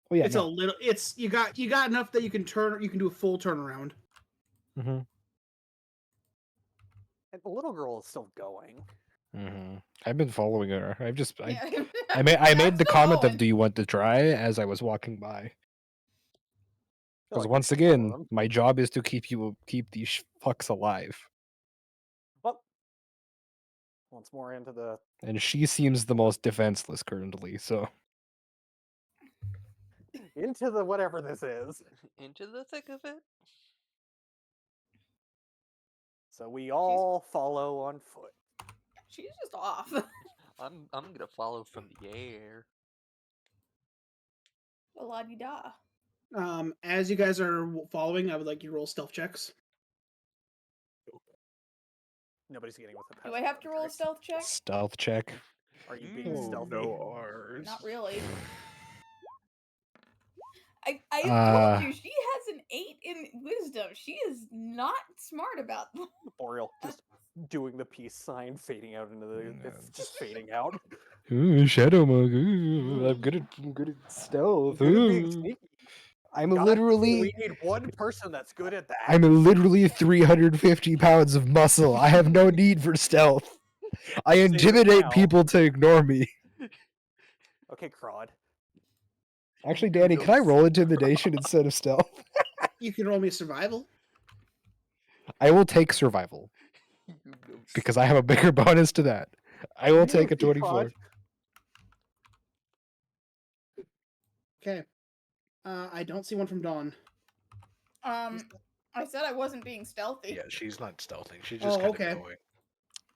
Oh yeah, It's a little. It's you got enough that you can do a full turnaround. mm-hmm. And the little girl is still going. Mm-hmm. I've been following her. Yeah. I made the still comment going. of "Do you want to try?" as I was walking by. I feel Because like once we should follow again, them. my job is to keep these fucks alive, Well, once more into the and she seems the most defenseless currently. So whatever this is. Into the thick of it. So we all follow on foot. She's just off. I'm gonna follow from the air. La di da. As you guys are following, I would like you to roll stealth checks. Nobody's getting with the Do I have to roll a stealth check? stealth check. Are you being Mm. stealthy? ours. Not really. I Uh, told you she has an 8 in wisdom. She is not smart about that. Boreal, just doing the peace sign, fading out into the it's just fading out. Ooh, Shadow Monk. Ooh, I'm good at stealth. Good at being Ooh. sneaky. I'm God, literally we need one person that's good at that. I'm literally 350 pounds of muscle. I have no need for stealth. I Save it intimidate now. people to ignore me. Okay, Crod. Actually, You Danny, know can I roll s- intimidation instead of stealth? You can roll me a survival. I will take survival You know because I have a bigger bonus to that. I will take a 24. Okay. I don't see one from Dawn. I said I wasn't being stealthy. Yeah, she's not stealthing. She's just Oh, kind okay. of going.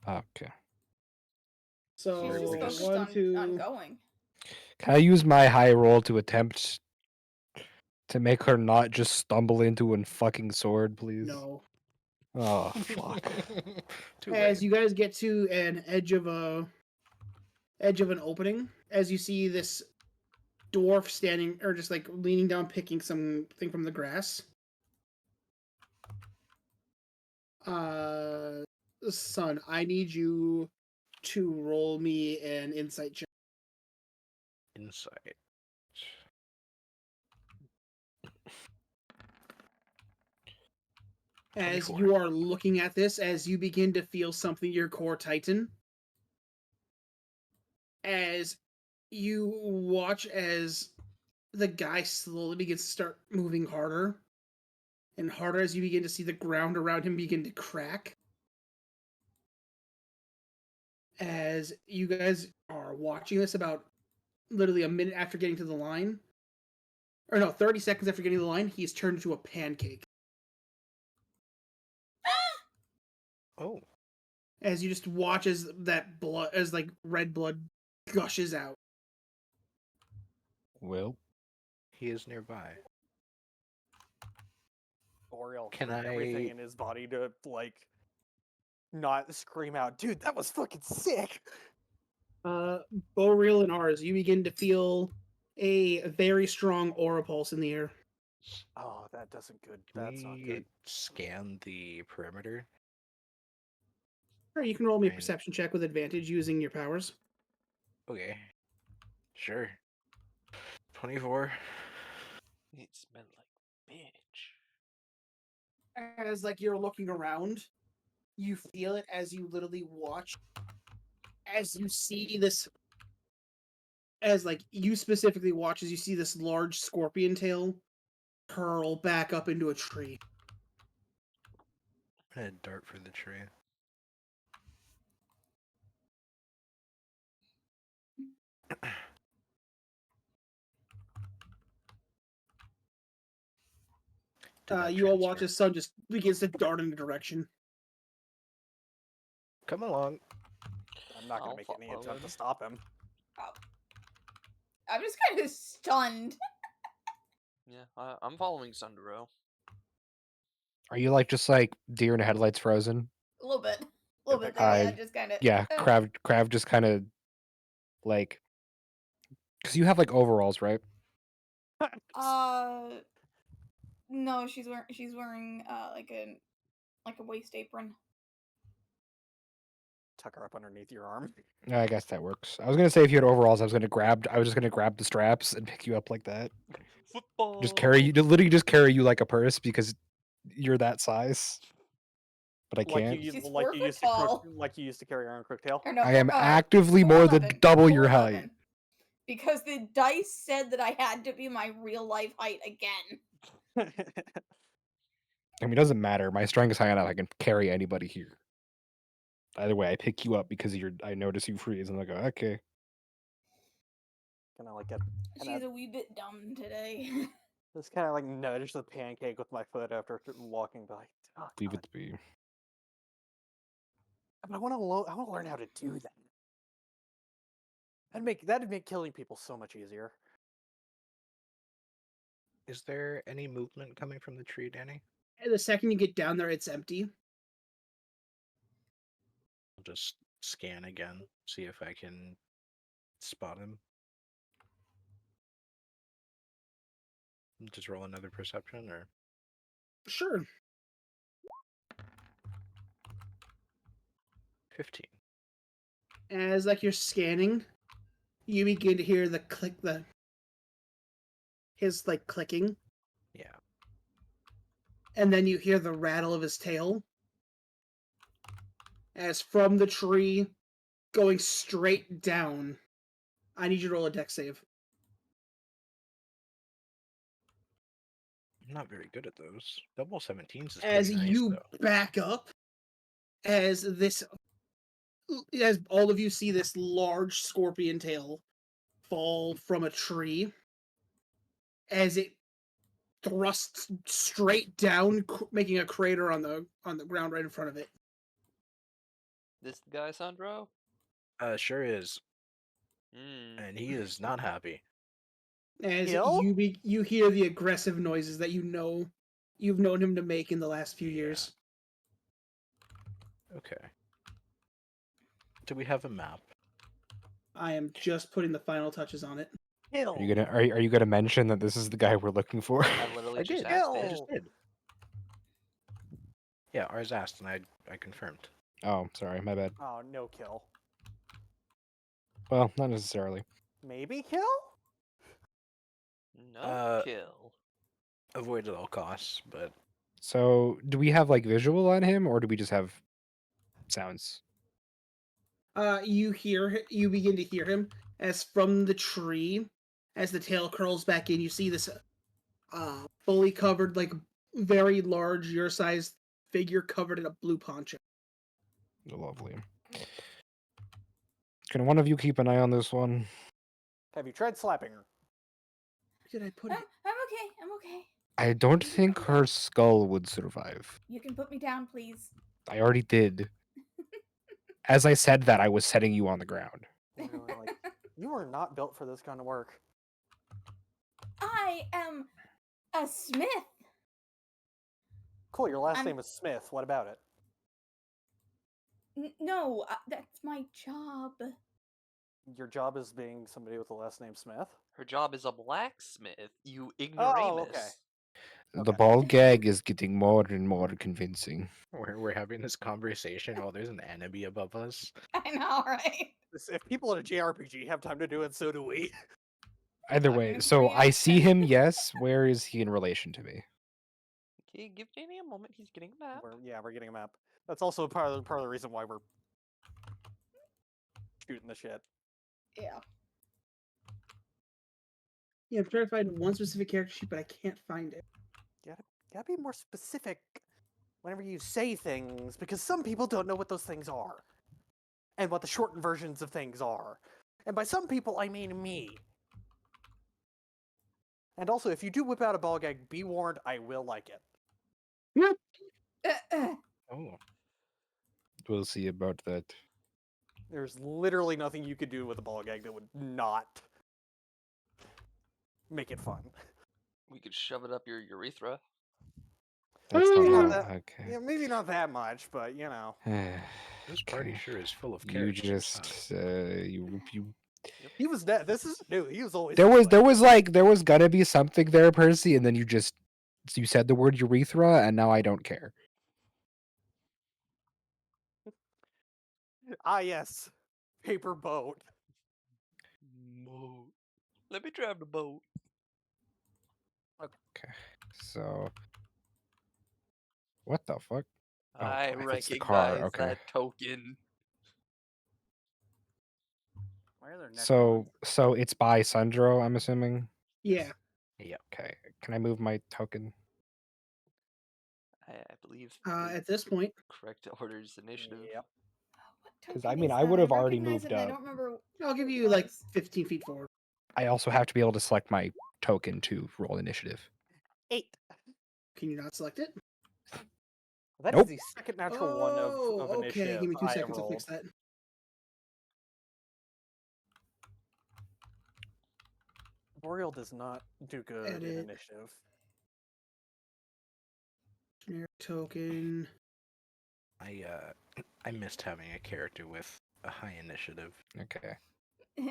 Okay. So She's just Really focused just- on going. Can I use my high roll to attempt to make her not just stumble into a fucking sword, please? No. Oh, fuck. Too As late. you guys get to an edge of an opening, as you see this dwarf standing or just like leaning down picking something from the grass. Son, I need you to roll me an insight check. Insight. As 24. you are looking at this, as you begin to feel something your core tighten, as you watch as the guy slowly begins to start moving harder and harder as you begin to see the ground around him begin to crack. As you guys are watching this about literally a minute after getting to the line, or no, 30 seconds after getting to the line, he's turned into a pancake. Oh, As you just watch as that blood, as like red blood gushes out. Well, he is nearby. Oriel Can has everything I- in his body to like not scream out, dude, that was fucking sick. Boreal and ours, you begin to feel a very strong aura pulse in the air. Oh, that doesn't good. Can That's not we good. scan the perimeter? Or you can roll me a Fine. perception check with advantage using your powers. Okay. Sure. 24. It smelled like bitch. As like you're looking around, you feel it as you literally watch, as you see this, as like you specifically watch as you see this large scorpion tail curl back up into a tree. I'm gonna dart for the tree. Did that You all watch transfer? as sun just begins to dart in the direction. Come along. I'm not gonna I'll make any follow attempt to him. stop him. I'm just kind of stunned. Yeah, I'm following Sundero. are you like just like deer in headlights frozen? A little bit. A little bit there, yeah. Just kind of. Yeah, Krav just kind of like because you have like overalls, right? No, she's wearing like a waist apron. Tuck her up underneath your arm. I guess that works. I was gonna say if you had overalls, I was just gonna grab the straps and pick you up like that. Football. Just carry you, literally just carry you like a purse because you're that size. But I Like can't. you, She's like 4 you foot used to crook, tall. like you used to carry around Crooktail. Or no, I am four- actively more than 4'11", double your height. 4'11", because the dice said that I had to be my real life height again. I mean, it doesn't matter. My strength is high enough. I can carry anybody here. Either way, I pick you up because you're. I notice you freeze, and I go, okay. Kind of like get, She's a wee bit dumb today. just kind of like nudge the pancake with my foot after walking by. Oh, Leave God. it to be. But I want to. I want to learn how to do that. That'd make killing people so much easier. Is there any movement coming from the tree, Danny? And the second you get down there, it's empty. I'll just scan again, see if I can spot him. Just roll another perception, or Sure. 15. As like you're scanning, you begin to hear the his like clicking, Yeah. and then you hear the rattle of his tail as from the tree going straight down. I need you to roll a dex save. I'm not very good at those. Double 17s is As pretty nice, you though. back up, as all of you see this large scorpion tail fall from a tree, as it thrusts straight down, making a crater on the ground right in front of it. This the guy, Sandro? Sure is. Hmm. And he is not happy. As Kill? you hear the aggressive noises that you've known him to make in the last few Yeah. years. Okay. Do we have a map? I am just putting the final touches on it. Kill. Are you gonna mention that this is the guy we're looking for? I literally I just did. asked I it. just did. Yeah, ours asked, and I confirmed. Oh, sorry, my bad. Oh, no kill. Well, not necessarily. Maybe kill? No kill. Avoid at all costs, but So, do we have like visual on him, or do we just have sounds? You begin to hear him as from the tree, as the tail curls back in. You see this fully covered, like very large, your size figure covered in a blue poncho. Lovely. Can one of you keep an eye on this one? Have you tried slapping her? Where did I put I'm it? okay. I'm okay. I don't think her skull would survive. You can put me down, please. I already did. As I said that, I was setting you on the ground. Literally, like, you are not built for this kind of work. I am a smith. Cool, your last I'm- name is Smith. What about it? No, that's my job. Your job is being somebody with the last name Smith? Her job is a blacksmith, you Oh, ignoramus. okay. The Okay. ball gag is getting more and more convincing. we're having this conversation while there's an enemy above us. I know, right? If people in a JRPG have time to do it, so do we. Either I'm way, gonna so free I up. see him, yes. Where is he in relation to me? Okay, give Danny a moment. He's getting a map. We're getting a map. That's also part of the reason why we're shooting the shit. Yeah. Yeah, I'm trying to find one specific character sheet, but I can't find it. Gotta be more specific whenever you say things, because some people don't know what those things are. And what the shortened versions of things are. And by some people, I mean me. And also, if you do whip out a ball gag, be warned, I will like it. Oh, We'll see about that. There's literally nothing you could do with a ball gag that would not make it fun. We could shove it up your urethra. That's Maybe not not how- okay. Yeah, maybe not that much, but you know. this party Okay. sure is full of You characters. huh? just you He was dead. This is new. He was always. there this was way. there was gonna be something there, Percy, and then you said the word urethra, and now I don't care. Ah, yes. Paper boat. Boat. Let me drive the boat. Okay, so what the fuck? Oh, I it's the car. recognize Okay, that token. Why are there neck so it's by Sandro, I'm assuming. Yeah. Yeah. Okay, can I move my token? I believe At this point, correct order's initiative. Yep. What 'Cause, token I mean, is I that? would've already recognize moved it, and I up. don't remember. I'll give who it you like was. 15 feet forward. I also have to be able to select my token to roll initiative. 8. Can you not select it? That is Nope. the second natural one of okay. initiative Give me 2 I have seconds. I'll rolled. fix that. Boreal does not do good in Edit. initiative. Generic token. I missed having a character with a high initiative. Okay,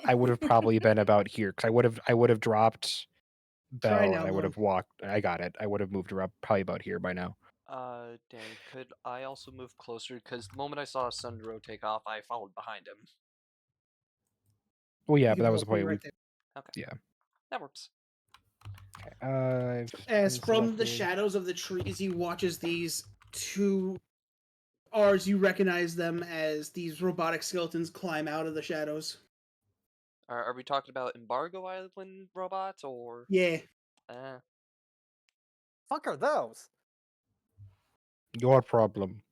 I would have probably been about here because I would have dropped Bell Try and now, I would though. have walked. I got it. I would have moved her up probably about here by now. Danny, could I also move closer? Because the moment I saw Sundro take off, I followed behind him. Well, yeah, You but that was both the be point. right there. Okay. Yeah. That works. I've As been from the selected. shadows of the trees, he watches these two R's. You recognize them as these robotic skeletons climb out of the shadows. Are we talking about Embargo Island robots or? Yeah. Fuck are those? Your problem.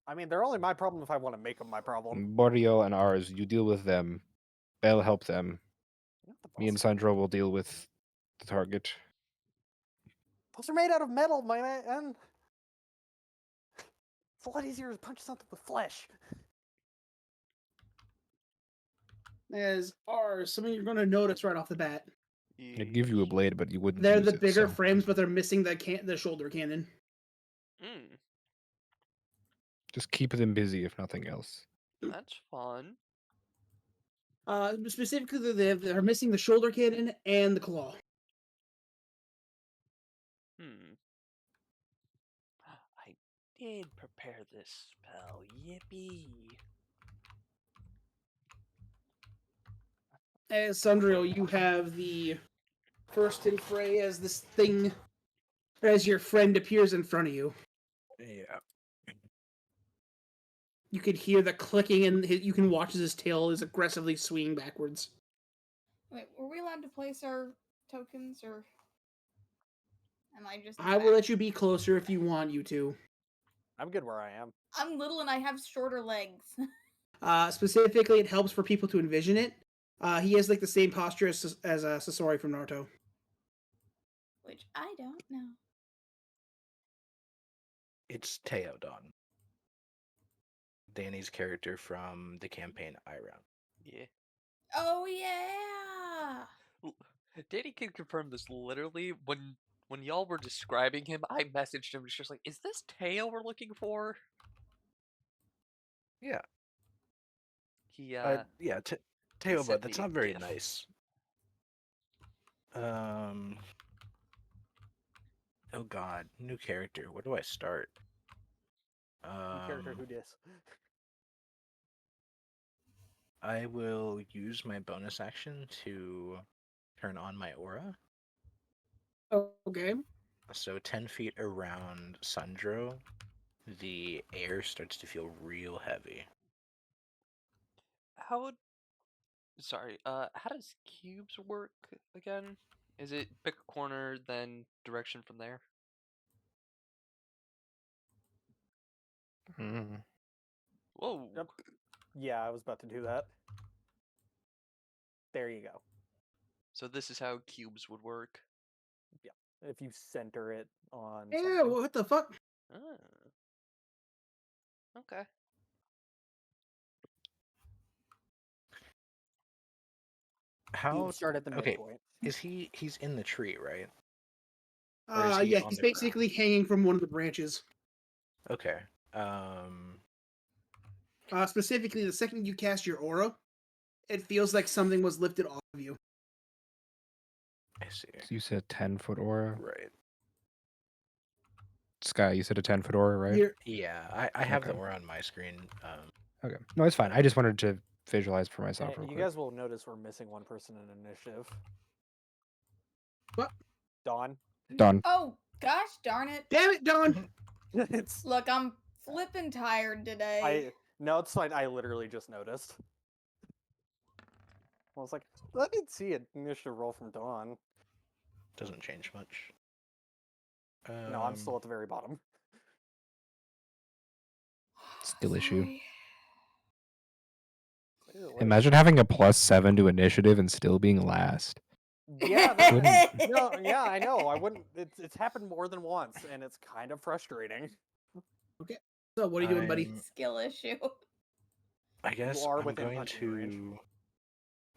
I mean, they're only my problem if I want to make them my problem. Borio and ours, you deal with them. I'll help them. What the Me and balls? Sandro will deal with the target. Those are made out of metal, my man. It's a lot easier to punch something with flesh. As R's, something you're going to notice right off the bat. I'd give you a blade, but you wouldn't They're use the it, bigger so- frames, but they're missing the shoulder cannon. Hmm. Just keep them busy, if nothing else. That's fun. Specifically, they're missing the shoulder cannon and the claw. Hmm. I did prepare this spell. Yippee. As Sundrio, you have the first in fray as this thing, as your friend appears in front of you. Yeah. You could hear the clicking, and you can watch as his tail is aggressively swinging backwards. Wait, were we allowed to place our tokens, or am I just? I will let you be closer if you want you to. I'm good where I am. I'm little and I have shorter legs. Specifically, it helps for people to envision it. He has like the same posture as Sasori from Naruto. Which I don't know. It's Teodon. Danny's character from the campaign I Ran. Yeah. Oh yeah. Danny can confirm this literally. When y'all were describing him, I messaged him just like, "Is this Teo we're looking for?" Yeah. He Yeah, he Teoba, sent that's me a not very GIF. nice. Oh god, new character. Where do I start? Character who dis. I will use my bonus action to turn on my aura. Okay. So 10 feet around Sundro, the air starts to feel real heavy. How does cubes work again? Is it pick a corner, then direction from there? Whoa. Yep. Yeah, I was about to do that. There you go. So this is how cubes would work. If you center it on Yeah, something. what the fuck? Ah. Okay. How? You start at the Okay, midpoint. he's in the tree, right? Or is he Yeah, on he's the basically hanging from one of the branches. Okay. Specifically, the second you cast your aura, it feels like something was lifted off of you. I see. So you said 10-foot aura? Right. Sky, you said a 10-foot aura, right? You're, Yeah, I have the Okay. aura on my screen. Okay. No, it's fine. I just wanted to visualize for myself real You quick. guys will notice we're missing one person in initiative. What? Dawn. Done. Oh gosh darn it. damn it, Don! It's Look, I'm flipping tired today. no, it's fine. I literally just noticed. I was like, I didn't see an initiative roll from Dawn. Doesn't change much. No, I'm still at the very bottom. Skill issue. Sorry. Clearly. Imagine having a +7 to initiative and still being last. Yeah, Wouldn't- no, yeah, I know. I wouldn't. It's happened more than once, and it's kind of frustrating. So, what are you doing, buddy? Skill issue. I guess are I'm within going punching range. to.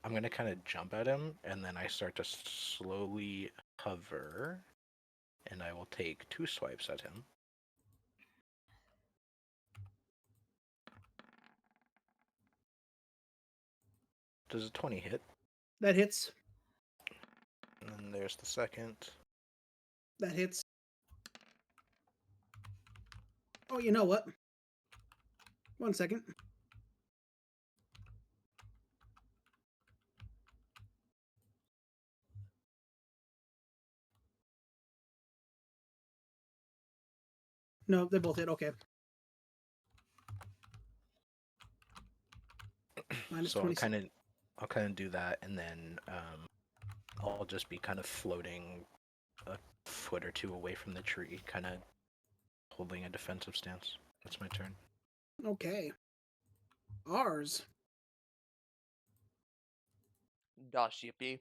I'm gonna kind of jump at him, and then I start to slowly hover, and I will take 2 swipes at him. Does a 20 hit? That hits. And then there's the second. That hits. Oh, you know what? 1 second. No, they both hit. Okay. Minus So 26. I'll kind of do that, and then I'll just be kind of floating a foot or two away from the tree, kind of holding a defensive stance. That's my turn. Okay. Ours. Dash yippee.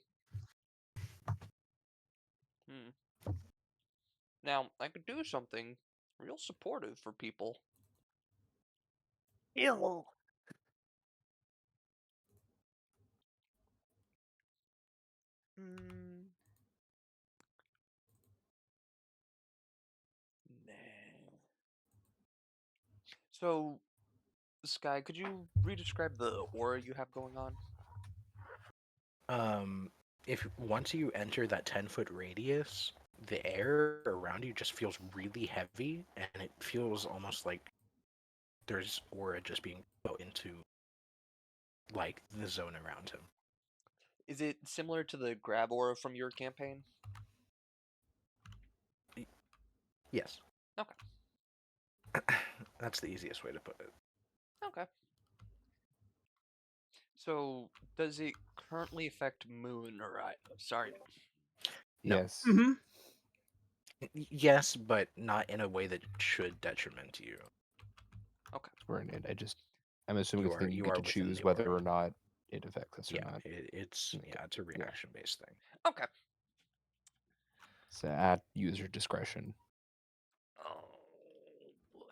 Now, I could do something real supportive for people. Ew. Hmm. Nah. So, Sky, could you re-describe the aura you have going on? If once you enter that 10-foot radius, the air around you just feels really heavy, and it feels almost like there's aura just being put into like the zone around him. Is it similar to the grab aura from your campaign? Yes. Okay. That's the easiest way to put it. Okay. So, does it currently affect Moon or sorry? No. Yes. Mm-hmm. Yes, but not in a way that should detriment you. Granted, I'm assuming it's a thing you You get are to within choose the whether aura. or not it affects us or Yeah, not. it's Okay. a reaction based thing. Okay. So at user discretion. Oh boy.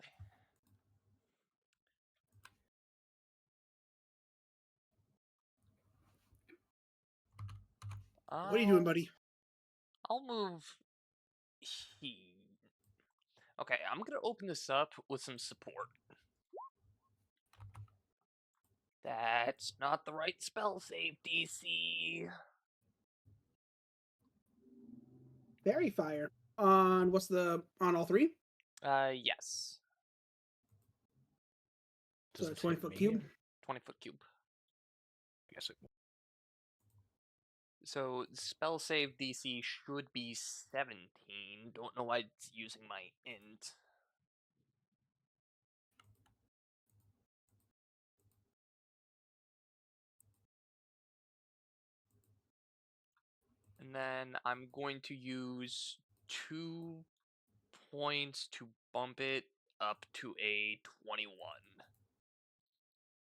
What are you doing, buddy? I'll move. Okay, I'm gonna open this up with some support. That's not the right spell save DC. Fairy fire. On what's the on all three? Yes. Does So this 20 hit foot me? cube. 20-foot cube. I guess it. So spell save DC should be 17. Don't know why it's using my int. And then I'm going to use 2 points to bump it up to a 21.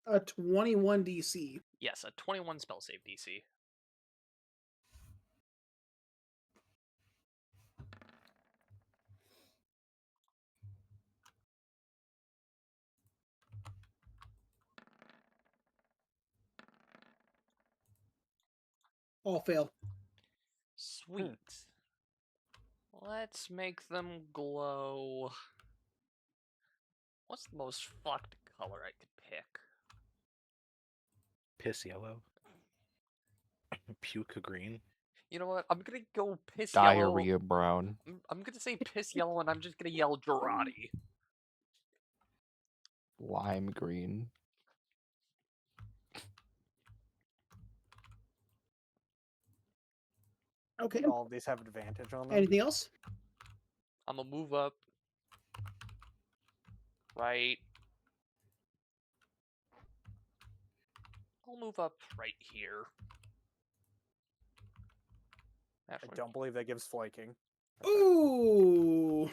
A 21 DC. Yes, a 21 spell save DC. All fail. Sweet. Let's make them glow. What's the most fucked color I could pick? Piss yellow. Puke green. You know what? I'm gonna go piss yellow. Diarrhea brown. I'm gonna say piss yellow, and I'm just gonna yell Girardi. Lime green. Okay. All of these have advantage on them. Anything else? I'm gonna move up. Right. I'll move up right here. I Actually, don't believe that gives flanking. Ooh.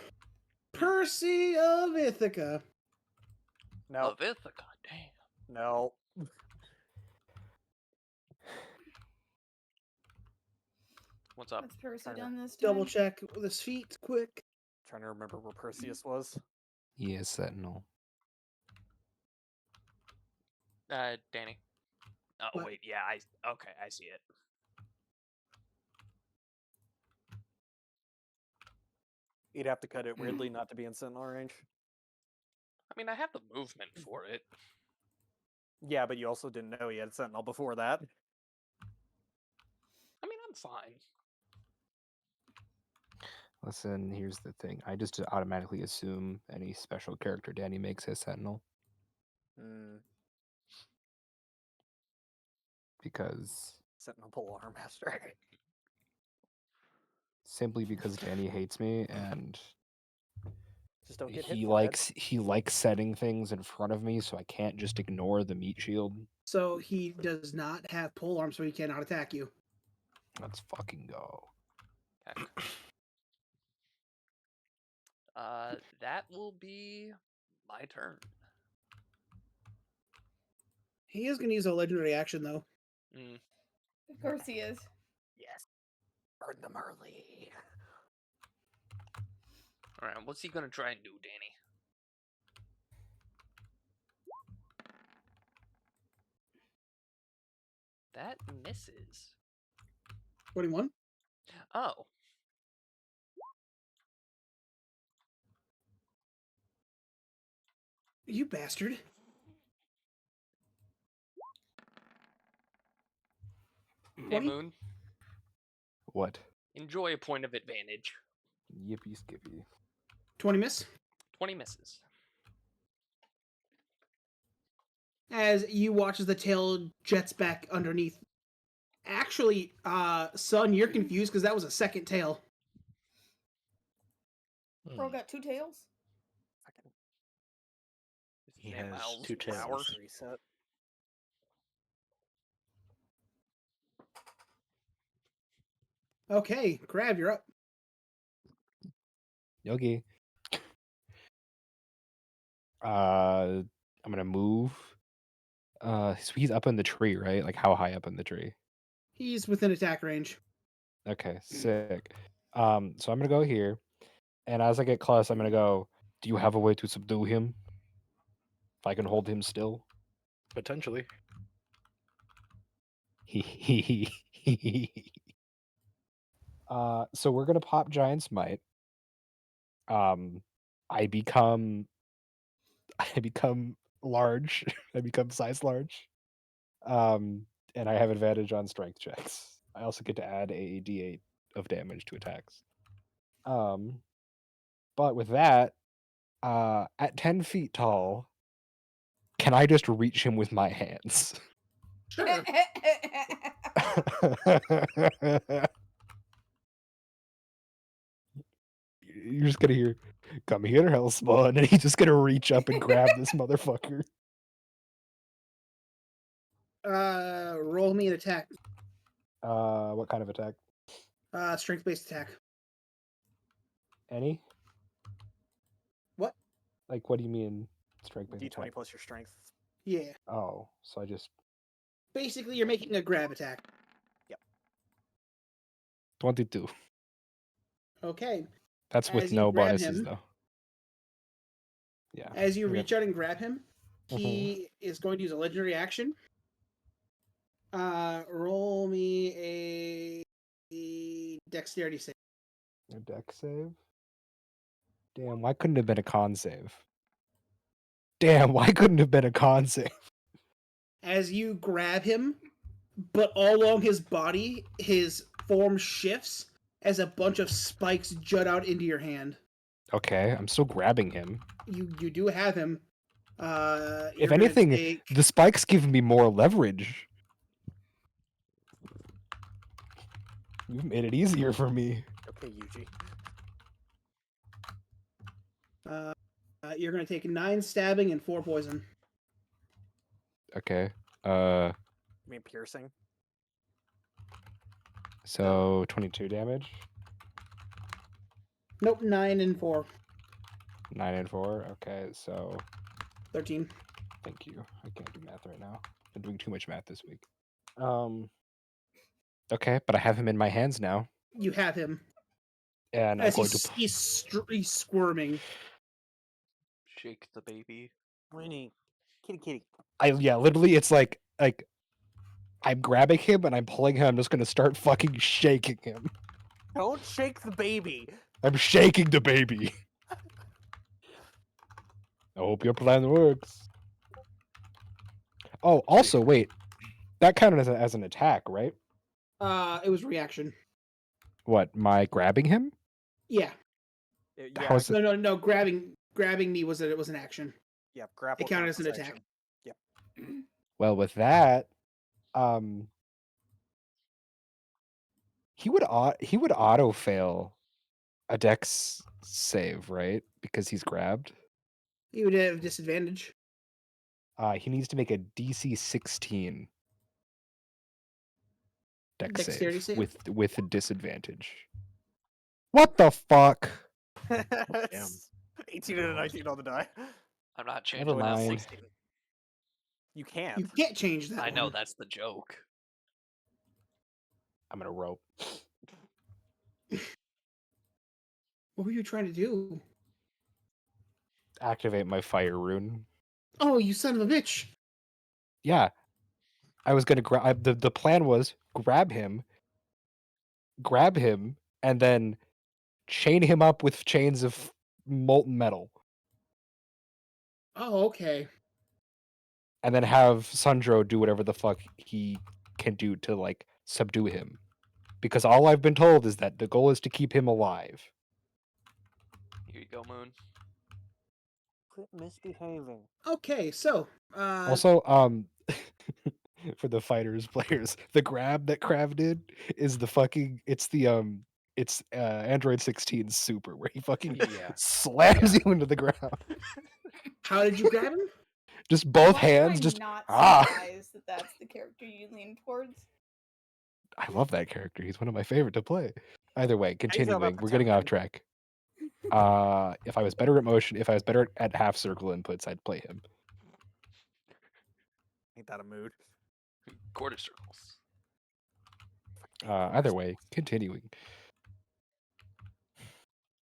Percy of Ithaca. No, of Ithaca, damn. no. What's up? What's Percy Trying to done this Double time? check with his feet, quick. Trying to remember where Perseus was. He is Sentinel. Danny. Oh What? wait, yeah, okay, I see it. You'd have to cut it weirdly not to be in sentinel range. I mean, I have the movement for it. Yeah, but you also didn't know he had sentinel before that. I mean, I'm fine. Listen, here's the thing. I just automatically assume any special character Danny makes as Sentinel Mm, because Sentinel Polar Master. simply because Danny hates me and Just don't get hit he for it. likes setting things in front of me so I can't just ignore the meat shield. So he does not have pole arm, so he cannot attack you. Let's fucking go. Heck. That will be my turn. He is going to use a legendary action, though. Mm. Of course he is. Yes. Burn them early. All right, what's he gonna try and do, Danny? That misses. 21. Oh, You bastard. hey 20? Moon, What? enjoy a point of advantage. Yippee skippy. 20 miss. 20 misses. As you watch as the tail jets back underneath. Actually, son, you're confused because that was a second tail. Crow got 2 tails. Fucking Is his He name has Owl's 2 tails. Flower? reset. Okay, Crab, you're up. Yogi. I'm gonna move. So he's up in the tree, right? Like how high up in the tree? He's within attack range. Okay, sick. So I'm gonna go here, and as I get close, I'm gonna go. Do you have a way to subdue him? If I can hold him still. Potentially. So we're gonna pop Giant Smite. I become large. I become size large. And I have advantage on strength checks. I also get to add a d8 of damage to attacks. But with that, at 10 feet tall, can I just reach him with my hands? Sure. You're just gonna hear, "Come here, Hellspawn," and he's just gonna reach up and grab this motherfucker. Roll me an attack. What kind of attack? Strength-based attack. Any? What? Like, what do you mean, strength-based D20 attack? plus your strength. Yeah. Oh, so I just Basically, you're making a grab attack. 22. Okay. That's with As you no grab bonuses, him- though. Yeah. As you Okay. reach out and grab him, he is going to use a legendary action. Roll me a dexterity save. A deck save? Damn, why couldn't it have been a con save? Damn, why couldn't it have been a con save? As you grab him, but all along his body, his form shifts as a bunch of spikes jut out into your hand. Okay, I'm still grabbing him. You do have him. If You're gonna anything, take- the spikes give me more leverage. You've made it easier for me. Okay, Yuji. You're gonna take 9 stabbing and 4 poison. Okay. You mean piercing? So 22 damage. Nope, 9 and 4. 9 and 4. Okay, so 13. thank you. I can't do math right now. Been doing too much math this week. Okay, but I have him in my hands now, You have him. and I'm As going to. he's squirming. Shake the baby. Winnie. Kitty. Literally, it's like I'm grabbing him and I'm pulling him. I'm just gonna start fucking shaking him. Don't shake the baby. I'm shaking the baby. I hope your plan works. Oh, also, wait. That counted as an attack, right? It was reaction. What, my grabbing him? Yeah. How is it? No. Grabbing me was an action. Yeah, grapple. It counted counts as an as attack. action. Well, with that, he would auto fail a dex save, right? Because he's grabbed. He would have disadvantage. He needs to make a DC 16 dex Dexterity save save? with a disadvantage. What the fuck? It's 18 and a 19 on the die. I'm not changing Never that mind. 16. You can't. You can't change that. I know one. that's the joke. I'm gonna rope. What were you trying to do? Activate my fire rune. Oh, you son of a bitch! Yeah, I was gonna grab. The plan was grab him, and then chain him up with chains of molten metal, Oh, okay. and then have Sundro do whatever the fuck he can do to like subdue him. Because all I've been told is that the goal is to keep him alive. Here you go, Moon. Quit misbehaving. Okay, so Also, for the fighters players, the grab that Krav did is it's Android 16 super where he fucking Yeah. slams you into the ground. how did you grab him? Just both Why hands, am I just not ah. surprised that that's the character you lean towards? I love that character. He's one of my favorite to play. Either way, about continuing, we're getting off pretending. track. If I was better at motion, if I was better at half circle inputs, I'd play him. Ain't that a mood? Quarter circles. Either way, continuing.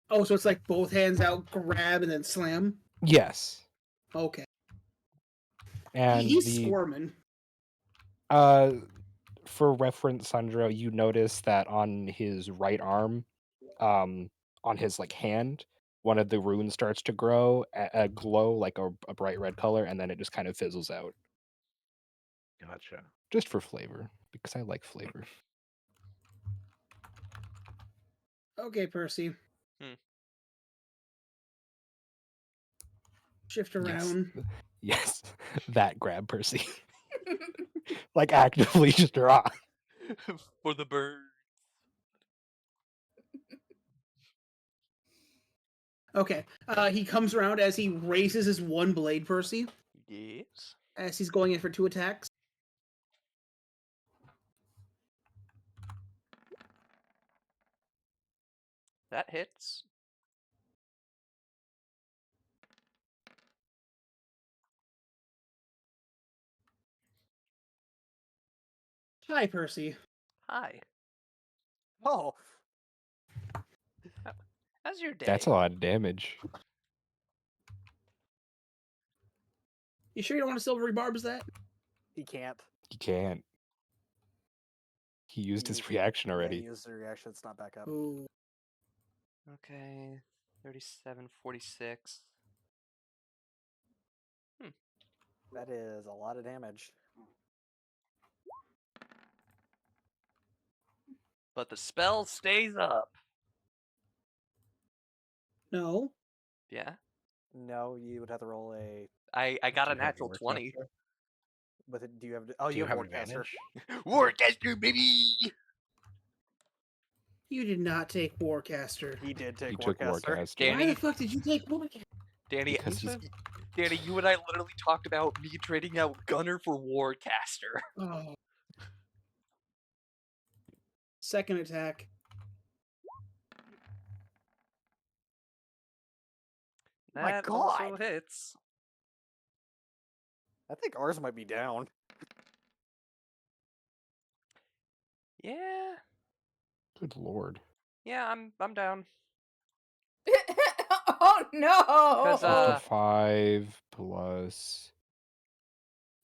Oh, so it's like both hands out, grab, and then slam. Yes, Okay. and He's squirming. for reference, Sandro, you notice that on his right arm, on his like hand, one of the runes starts to grow, a glow like a bright red color, and then it just kind of fizzles out, Gotcha. just for flavor, because I like flavor. Okay, Percy. Hmm. Shift Yes. around. Yes, that grab, Percy. Like actively just draw. For the bird. Okay. He comes around as he raises his one blade, Percy, Yes. as he's going in for 2 attacks. That hits. Hi, Percy. Hi. Oh, How's your day? That's a lot of damage. You sure you don't want to silvery barbs that? he can't. He can't. He used his He- reaction Yeah, already. he used the reaction. It's not back up. Ooh. Okay. 37, 46. That is a lot of damage. But the spell stays up. No. Yeah. No, you would have to roll a. I got Do a you have natural Warcaster? 20. With it, do you have? Oh, Do you you have have Wardcaster. advantage? Warcaster, baby! You did not take Warcaster. He did take He took Wardcaster. Warcaster. Danny, Why the fuck did you take Warcaster? Danny, Because he's Danny, you and I literally talked about me trading out Gunner for Warcaster. Oh. Second attack. My That also God. hits. I think ours might be down. Yeah. good lord. Yeah, I'm down. Oh no! 'Cause, 55 plus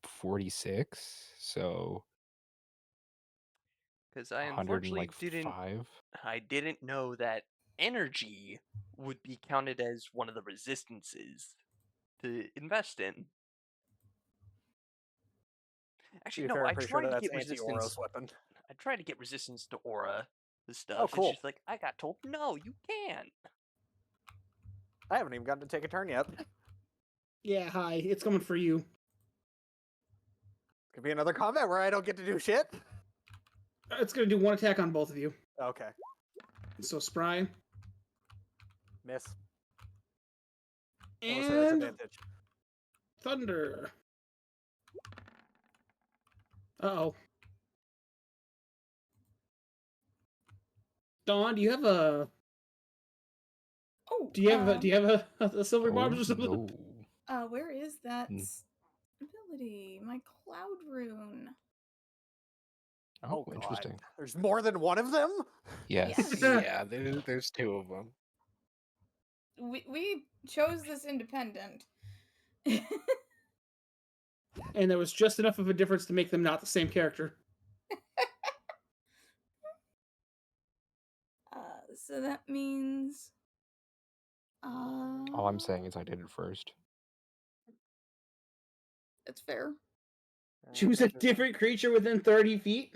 46, so Because I 100 and unfortunately like didn't 5. I didn't know that energy would be counted as one of the resistances to invest in. To Actually, be no, fair, I I'm pretty sure tried to that's get resistance. anti-Oros weapon. I tried to get resistance to aura the stuff. cool. And she's like, I got told no, you can't. I haven't even gotten to take a turn yet. Yeah, hi. It's coming for you. Could be another combat where I don't get to do shit. It's gonna do one attack on both of you. Okay. So Spry Miss. Unless it has and advantage. Thunder. Uh-oh. Dawn, do you have a Oh, a silver barb or something? no. where is that Mm. ability? My cloud rune. Oh, God. interesting. There's more than one of them? Yes. Yes. Yeah, there's two of them. We chose this independent. And there was just enough of a difference to make them not the same character. So that means. All I'm saying is I did it first. It's fair. Choose a different creature within 30 feet.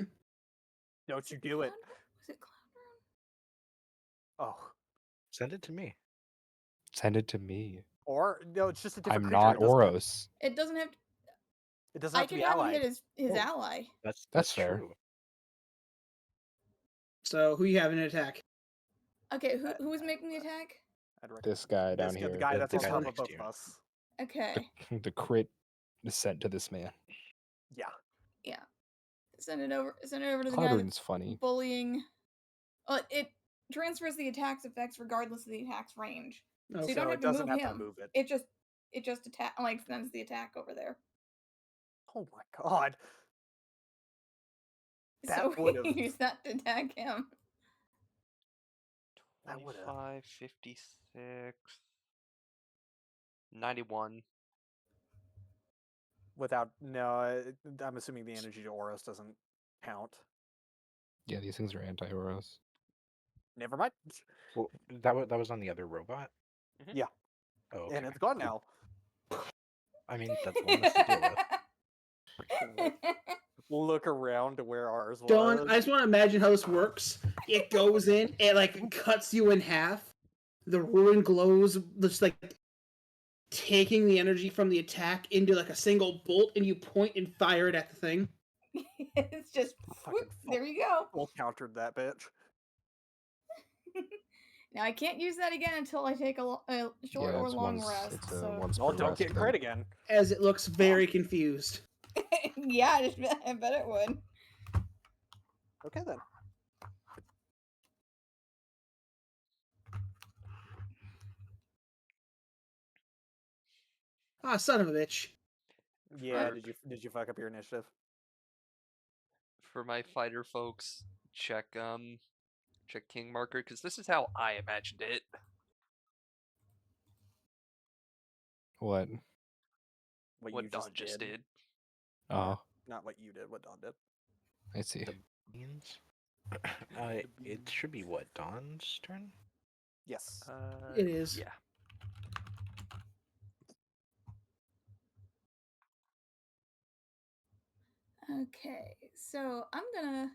Don't you do it. Was it cloud rune? Oh. Send it to me. Send it to me. Or, no, it's just a different I'm creature. not It doesn't have- Oros. It doesn't have. It doesn't I have to can be have him allied. hit his Oh. ally. That's fair. true. So who you have in an attack? Okay, who was making the attack? I'd recommend This guy this down guy, here. the guy that's this on guy top of next both to of you. us. Okay, the crit is sent to this man. Yeah. yeah. Send it over to the Cloud guy rune's that's funny. bullying. It transfers the attack's effects regardless of the attack's range. So Okay. you don't So have it to doesn't move have to him. move it. It just extends the attack over there. Oh my god. That So would've- we use that to attack him. That would've- 25, 56, 91. Without, no, I'm assuming the energy to Oros doesn't count. Yeah, these things are anti-Oros. Never mind. Well, that was on the other robot. Yeah. Oh, okay. And it's gone now. I mean, that's one less to deal with. Look around to where ours was. Dawn, I just want to imagine how this works. It goes in, it like cuts you in half. The ruin glows, just like taking the energy from the attack into like a single bolt, and you point and fire it at the thing. It's just Fucking whoop, there you go. full countered that bitch. Now I can't use that again until I take a short Yeah, or it's long once- rest. it's a So once- Well, per don't rest get thing. crit again. As it looks very confused. yeah, I bet it would. Okay then. Ah, son of a bitch. Yeah, For- did you fuck up your initiative? For my fighter folks, check King marker, because this is how I imagined it. What? What you Dawn just did. Oh, Not what you did, what Dawn did. I see. The beans. It should be what, Dawn's turn? Yes. It is. Yeah. Okay, so I'm gonna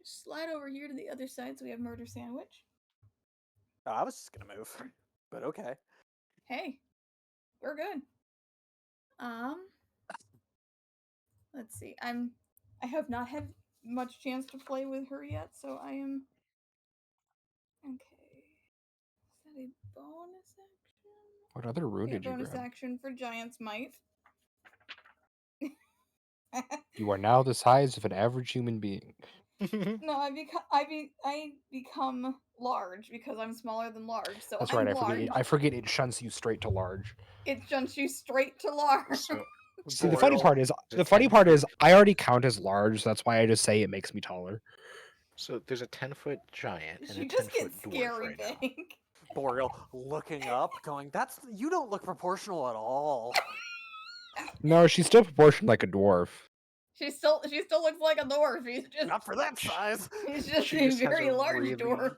slide over here to the other side so we have murder sandwich. Oh, I was just gonna move. But okay. Hey, we're good. Let's see. I have not had much chance to play with her yet, so I am. Okay. Is that a bonus action? What other rune Okay, did you bonus grab? action for Giant's Might. You are now the size of an average human being. No, I become large because I'm smaller than large. So That's I'm right. I large. forget. I forget it shunts you straight to large. It jumps you straight to large. So See, the funny Boreal. part is, I already count as large. So that's why I just say it makes me taller. So there's a 10-foot giant and She a just 10-foot gets dwarf scary right now. big. Boreal looking up, going, you don't look proportional at all. No, she's still proportioned like a dwarf. She still looks like a dwarf. She's just Not for that size. She's just She a just has very a large really- dwarf.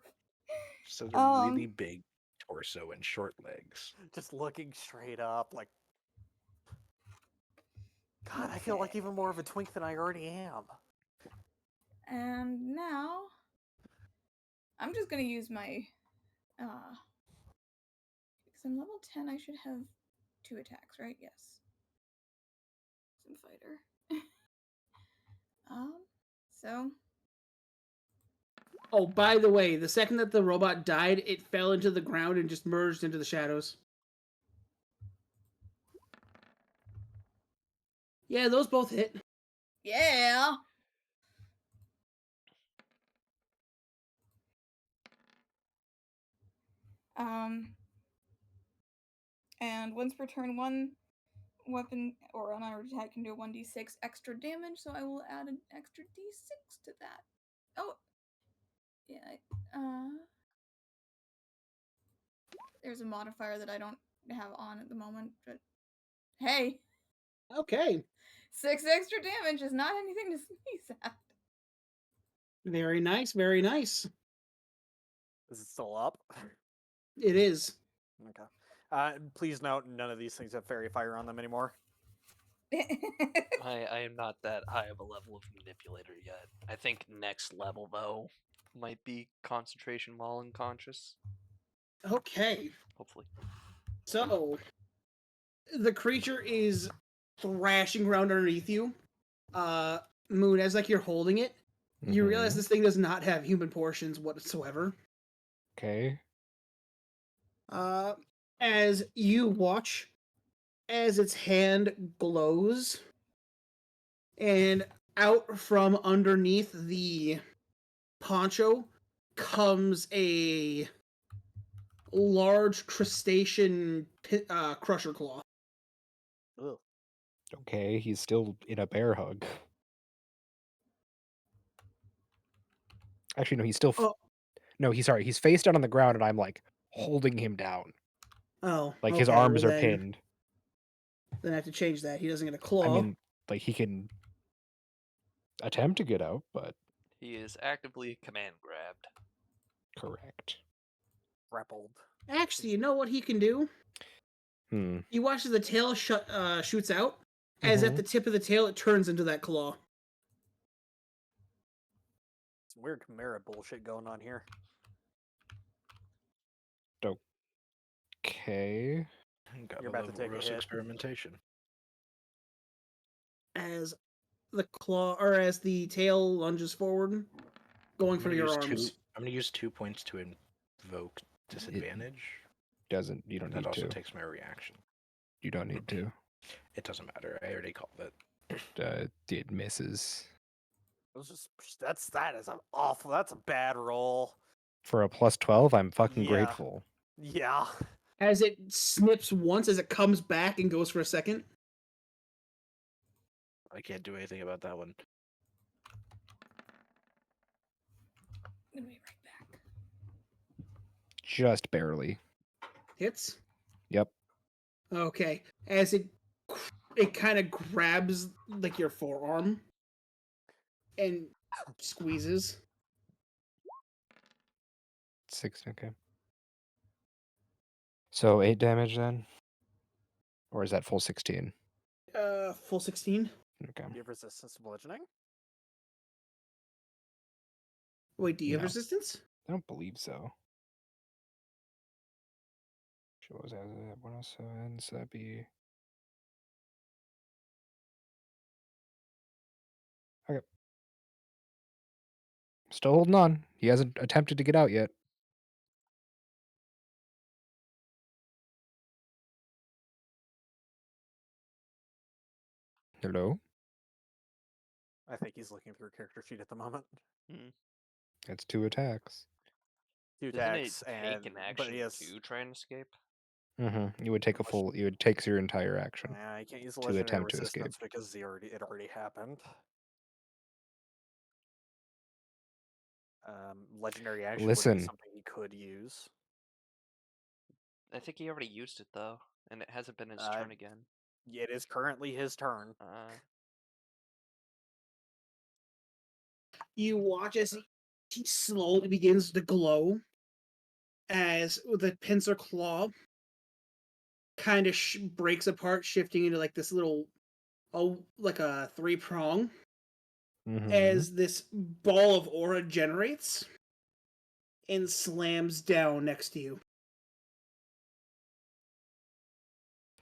Just has a really big torso and short legs. Just looking straight up, like, God, I feel like even more of a twink than I already am. And now I'm just gonna use my because I'm level 10, I should have 2 attacks, right? Yes. Some fighter. So Oh, by the way, the second that the robot died, it fell into the ground and just merged into the shadows. Yeah, those both hit. yeah. And once per turn, one weapon or another attack can do a 1d6 extra damage, so I will add an extra d6 to that. Oh, yeah. There's a modifier that I don't have on at the moment, but hey, Okay. 6 extra damage is not anything to sneeze at. Very nice, very nice. Is it still up? It is. Okay. Please note, none of these things have fairy fire on them anymore. I am not that high of a level of manipulator yet. I think next level though might be concentration while unconscious. Okay. Hopefully. So, the creature is thrashing around underneath you. Moon, as like you're holding it, you realize Mhm. this thing does not have human portions whatsoever. Okay. As you watch as its hand glows, and out from underneath the poncho comes a large crustacean crusher claw. Ugh. Okay, he's still in a bear hug. Actually, no, he's still. Oh, No, he's sorry. He's face down on the ground, and I'm like holding him down. oh, Like okay. his arms well, are pinned. Then I have to change that. He doesn't get a I claw. mean, like he can attempt to get out, but He is actively command grabbed. correct. Grappled. Actually, you know what he can do? Hmm. He watches the tail shoots out. As at the tip of the tail, it turns into that claw. Some weird Chimera bullshit going on here. Okay. Got You're the about to level take a Rose hit. experimentation. As the claw, or as the tail lunges forward, going for your arms. I'm gonna use 2 points to invoke disadvantage. You don't And that need also to. takes my reaction. You don't need to. It doesn't matter. I already called it. It misses. It was just that is an awful. That's a bad roll. For a plus 12, I'm fucking Yeah. grateful. Yeah. As it snips once, as it comes back and goes for a second. I can't do anything about that one. I'm gonna be right back. Just barely. Hits. Yep. Okay. As it kind of grabs like your forearm and squeezes. 6, okay. So 8 damage then? Or is that full 16? Full 16. Okay. Do you have resistance to bludgeoning? Wait, do you have No. resistance? I don't believe so. What was that? 107, so that'd be... Okay. Still holding on. He hasn't attempted to get out yet. Hello? I think he's looking through character sheet at the moment. That's 2 attacks. 2 Doesn't it attacks, take and an but action he has. to try and escape? Mm-hmm. You would take a Push- full... You would take your entire action. Yeah, he can't use to legendary attempt to escape. resistance because it already happened. Legendary action would be Listen. something he could use. I think he already used it though, and it hasn't been his Uh, turn again. It is currently his turn. You watch as he slowly begins to glow as the pincer claw kind of breaks apart, shifting into like this little, like a 3-prong. Mm-hmm. As this ball of aura generates, and slams down next to you.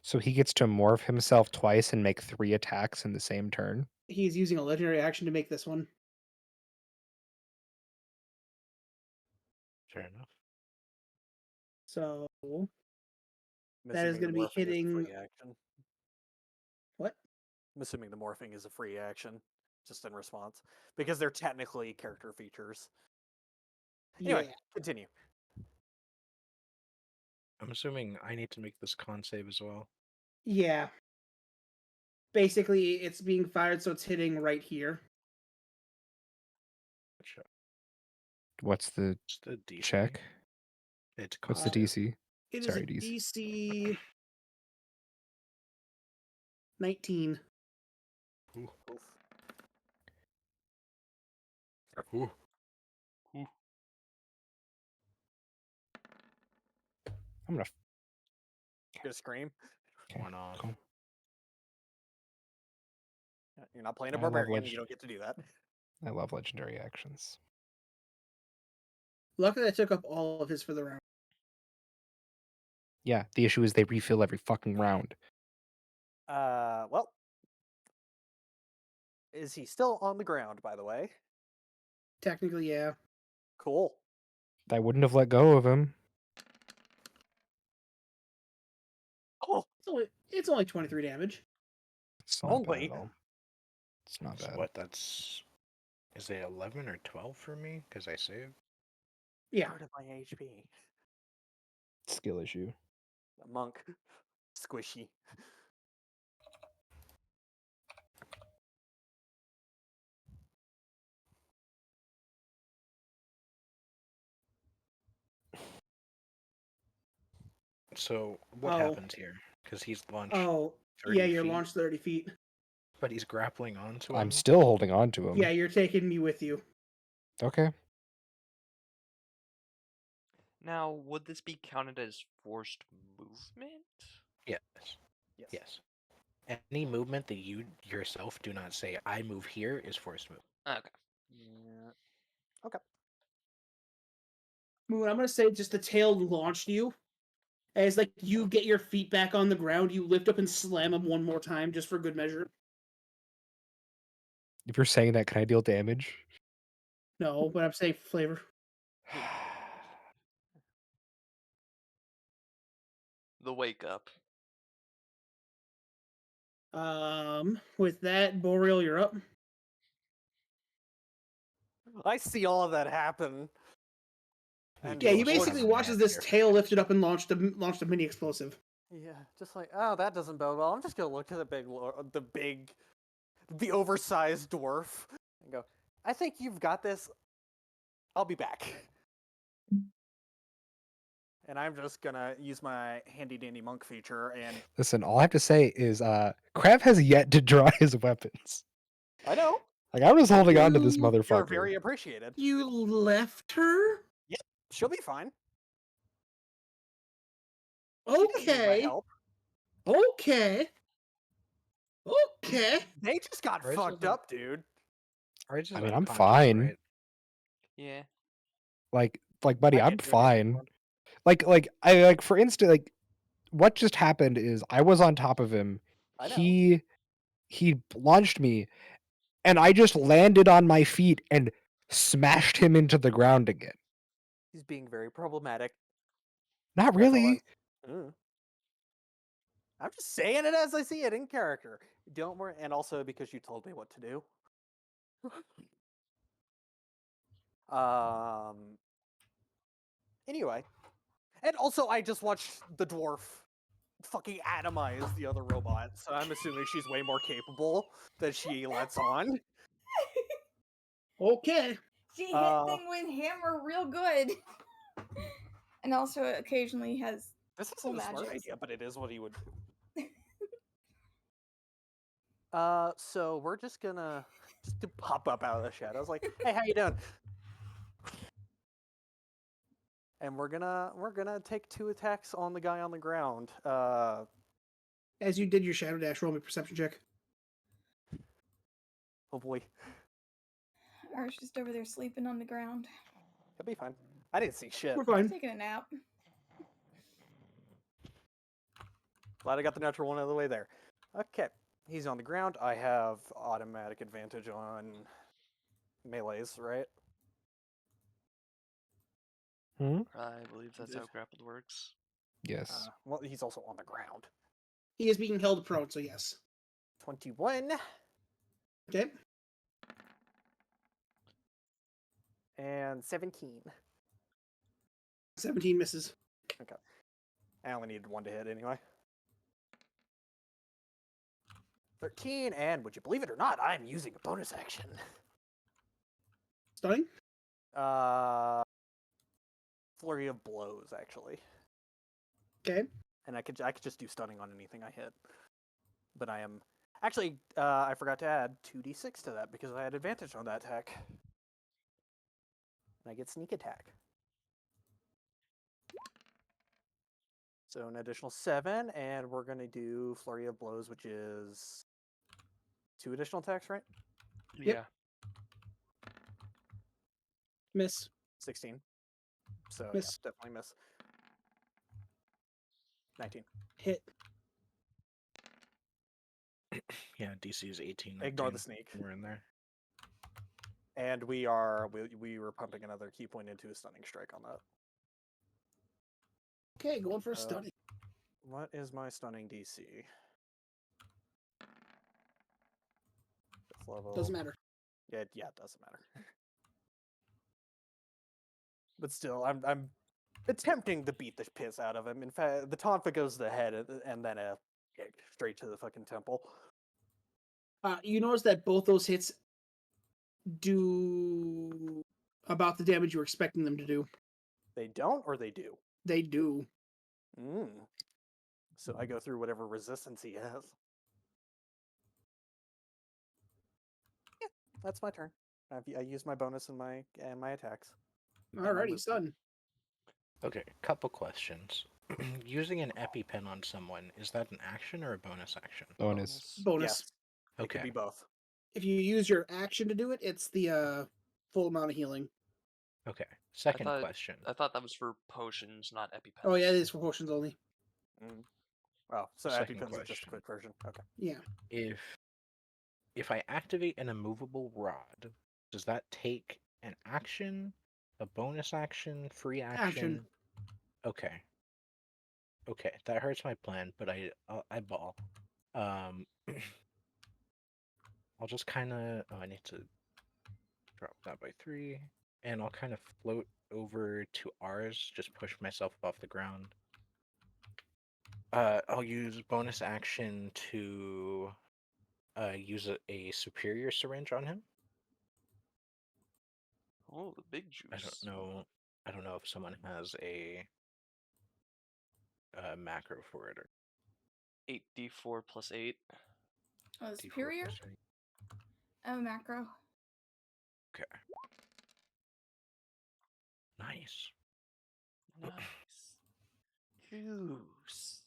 So he gets to morph himself twice and make 3 attacks in the same turn. He's using a legendary action to make this one. Fair enough. So I'm that is assuming going to the be morphing is a hitting. free action. What? I'm assuming the morphing is a free action, just in response, because they're technically character features. Anyway, Yeah. continue. I'm assuming I need to make this con save as well. Yeah. Basically, it's being fired, so it's hitting right here. Gotcha. What's the What's the DC? check? It's con What's the save. DC? It is Sorry, a DC. DC 19. Ooh. Oof. Ooh. I'm gonna. You're gonna scream. Okay, One off. cool. You're not playing a I love barbarian. legend- You don't get to do that. I love legendary actions. Luckily, I took up all of his for the round. Yeah, the issue is they refill every fucking round. Well, is he still on the ground? By the way, Technically, yeah. cool. I wouldn't have let go of him. Oh, It's only 23 damage. It's not bad Only. at all. It's not So bad. what? That's. Is it 11 or 12 for me? Because I saved? Yeah. part of my HP. Skill issue. A monk, squishy. So what Oh. happens here? Because he's launched Oh, 30 yeah, you're feet, launched 30 feet. but he's grappling onto him. I'm still holding on to him. Yeah, you're taking me with you. Okay. Now, would this be counted as forced movement? Yes. Yes. Yes. Any movement that you yourself do not say, I move here, is forced movement. Okay. Yeah. Okay. Moon, I'm going to say just the tail launched you. As like you get your feet back on the ground, you lift up and slam him one more time just for good measure. If you're saying that, can I deal damage? No, but I'm saying flavor. The wake up. With that, Boreal, you're up. I see all of that happen. And Yeah, You you also have basically a watch man as this here. tail lifted up and launched a mini explosive. Yeah, just like, oh, that doesn't bode well. I'm just gonna look at the oversized dwarf and go, I think you've got this. I'll be back. And I'm just gonna use my handy dandy monk feature, and Listen, all I have to say is Crab has yet to draw his weapons. I know Like I was holding on to this You- you're motherfucker. very appreciated. You left her? She'll be fine. She doesn't need my Okay. help. Okay. Okay. They just got Ours fucked isn't- up, dude. Ours is I mean, I'm unconscious, fine. right? Yeah. Like buddy, I I'm can't do anything fine. Like I like for instance, like what just happened is I was on top of him. I know. He launched me, and I just landed on my feet and smashed him into the ground again. He's being very problematic. Not That's all really. I'm just saying it as I see it in character. Don't worry, and also because you told me what to do. Anyway, and also I just watched the dwarf fucking atomize the other robot, so I'm assuming she's way more capable than she lets on. Okay. She hit Uh, thing with hammer real good. And also occasionally has This cool isn't a smart magics. idea, but it is what he would do. So we're just gonna to pop up out of the shadows, like, hey, how you doing? And we're gonna take 2 attacks on the guy on the ground. As you did your shadow dash, roll me a perception check. Hopefully Ar's just over there sleeping on the ground. he'll be fine. I didn't see shit. We're fine. Taking a nap. Glad I got the natural one out of the way there. Okay, he's on the ground. I have automatic advantage on melees, right? I believe that's how Did- grappled works. Yes. Well, he's also on the ground. He is being held prone, so yes. 21 Okay. and 17. 17 misses. I only needed one to hit anyway. 13, and would you believe it or not, I'm using a bonus action. Stunning. Flurry of blows, actually. Okay. And I could just do stunning on anything I hit. But I am actually I forgot to add 2d6 to that because I had advantage on that attack. And I get sneak attack. So an additional 7, and we're gonna do flurry of blows, which is 2 additional attacks, right? Yep. Yeah. Miss. 16. So Miss. yeah, definitely miss. 19. Hit. Yeah, DC is 18. Ignore 19. the sneak. We're in there. And we were pumping another key point into a stunning strike on that. Okay, going for a Uh, stunning. What is my stunning DC? 5th level. Doesn't matter. Yeah, it doesn't matter. But still, I'm attempting to beat the piss out of him. In fact, the tonfa goes to the head and then a kick straight to the fucking temple. You notice that both those hits do about the damage you were expecting them to do. They don't, or they do. They do. So I go through whatever resistance he has. Yeah, that's my turn. I use my bonus and my attacks. my Alrighty, movement. son. Okay, couple questions. Using an EpiPen on someone, is that an action or a bonus action? Bonus. Bonus. Yes, it Okay. could be both. If you use your action to do it, it's the full amount of healing. Okay. Second thought- question. I thought that was for potions, not EpiPens. Oh yeah, it is for potions only. Oh, so Second EpiPens is just a question. quick version. Okay. Yeah. If I activate an immovable rod, does that take an action, a bonus action, free action? Okay. Okay, that hurts my plan, but I ball. I'll just kind of. Oh, I need to drop that by 3, and I'll kind of float over to ours. Just push myself off the ground. I'll use bonus action to use a superior syringe on him. Oh, the big juice. I don't know. I don't know if someone has a macro for it or 8d4 plus 8. Oh, the D4 superior? plus 8. Oh, macro. Okay. Nice. Nice. Juice.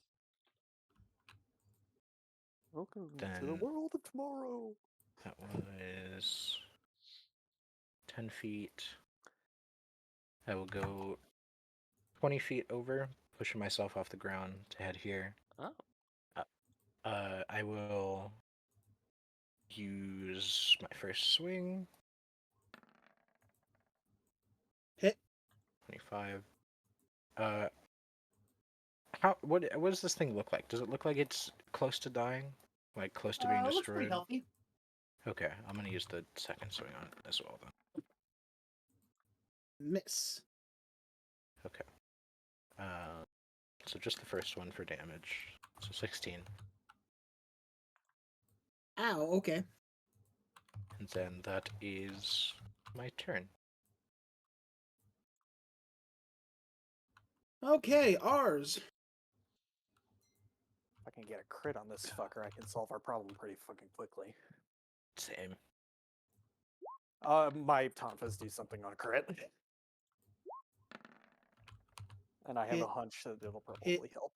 Welcome to the Then- world of tomorrow. That was 10 feet. I will go 20 feet over, pushing myself off the ground to head here. Oh. I will use my first swing. Hit. 25. What does this thing look like? Does it look like it's close to dying? Like close to being It looks pretty destroyed? healthy. Okay, I'm gonna use the second swing on it as well then. Miss. Okay. So just the first one for damage. So 16. Ow. Okay. And then that is my turn. Okay. Ours. If I can get a crit on this fucker, I can solve our problem pretty fucking quickly. Same. My tonfas do something on a crit. And I have Hit. a hunch that it'll probably help.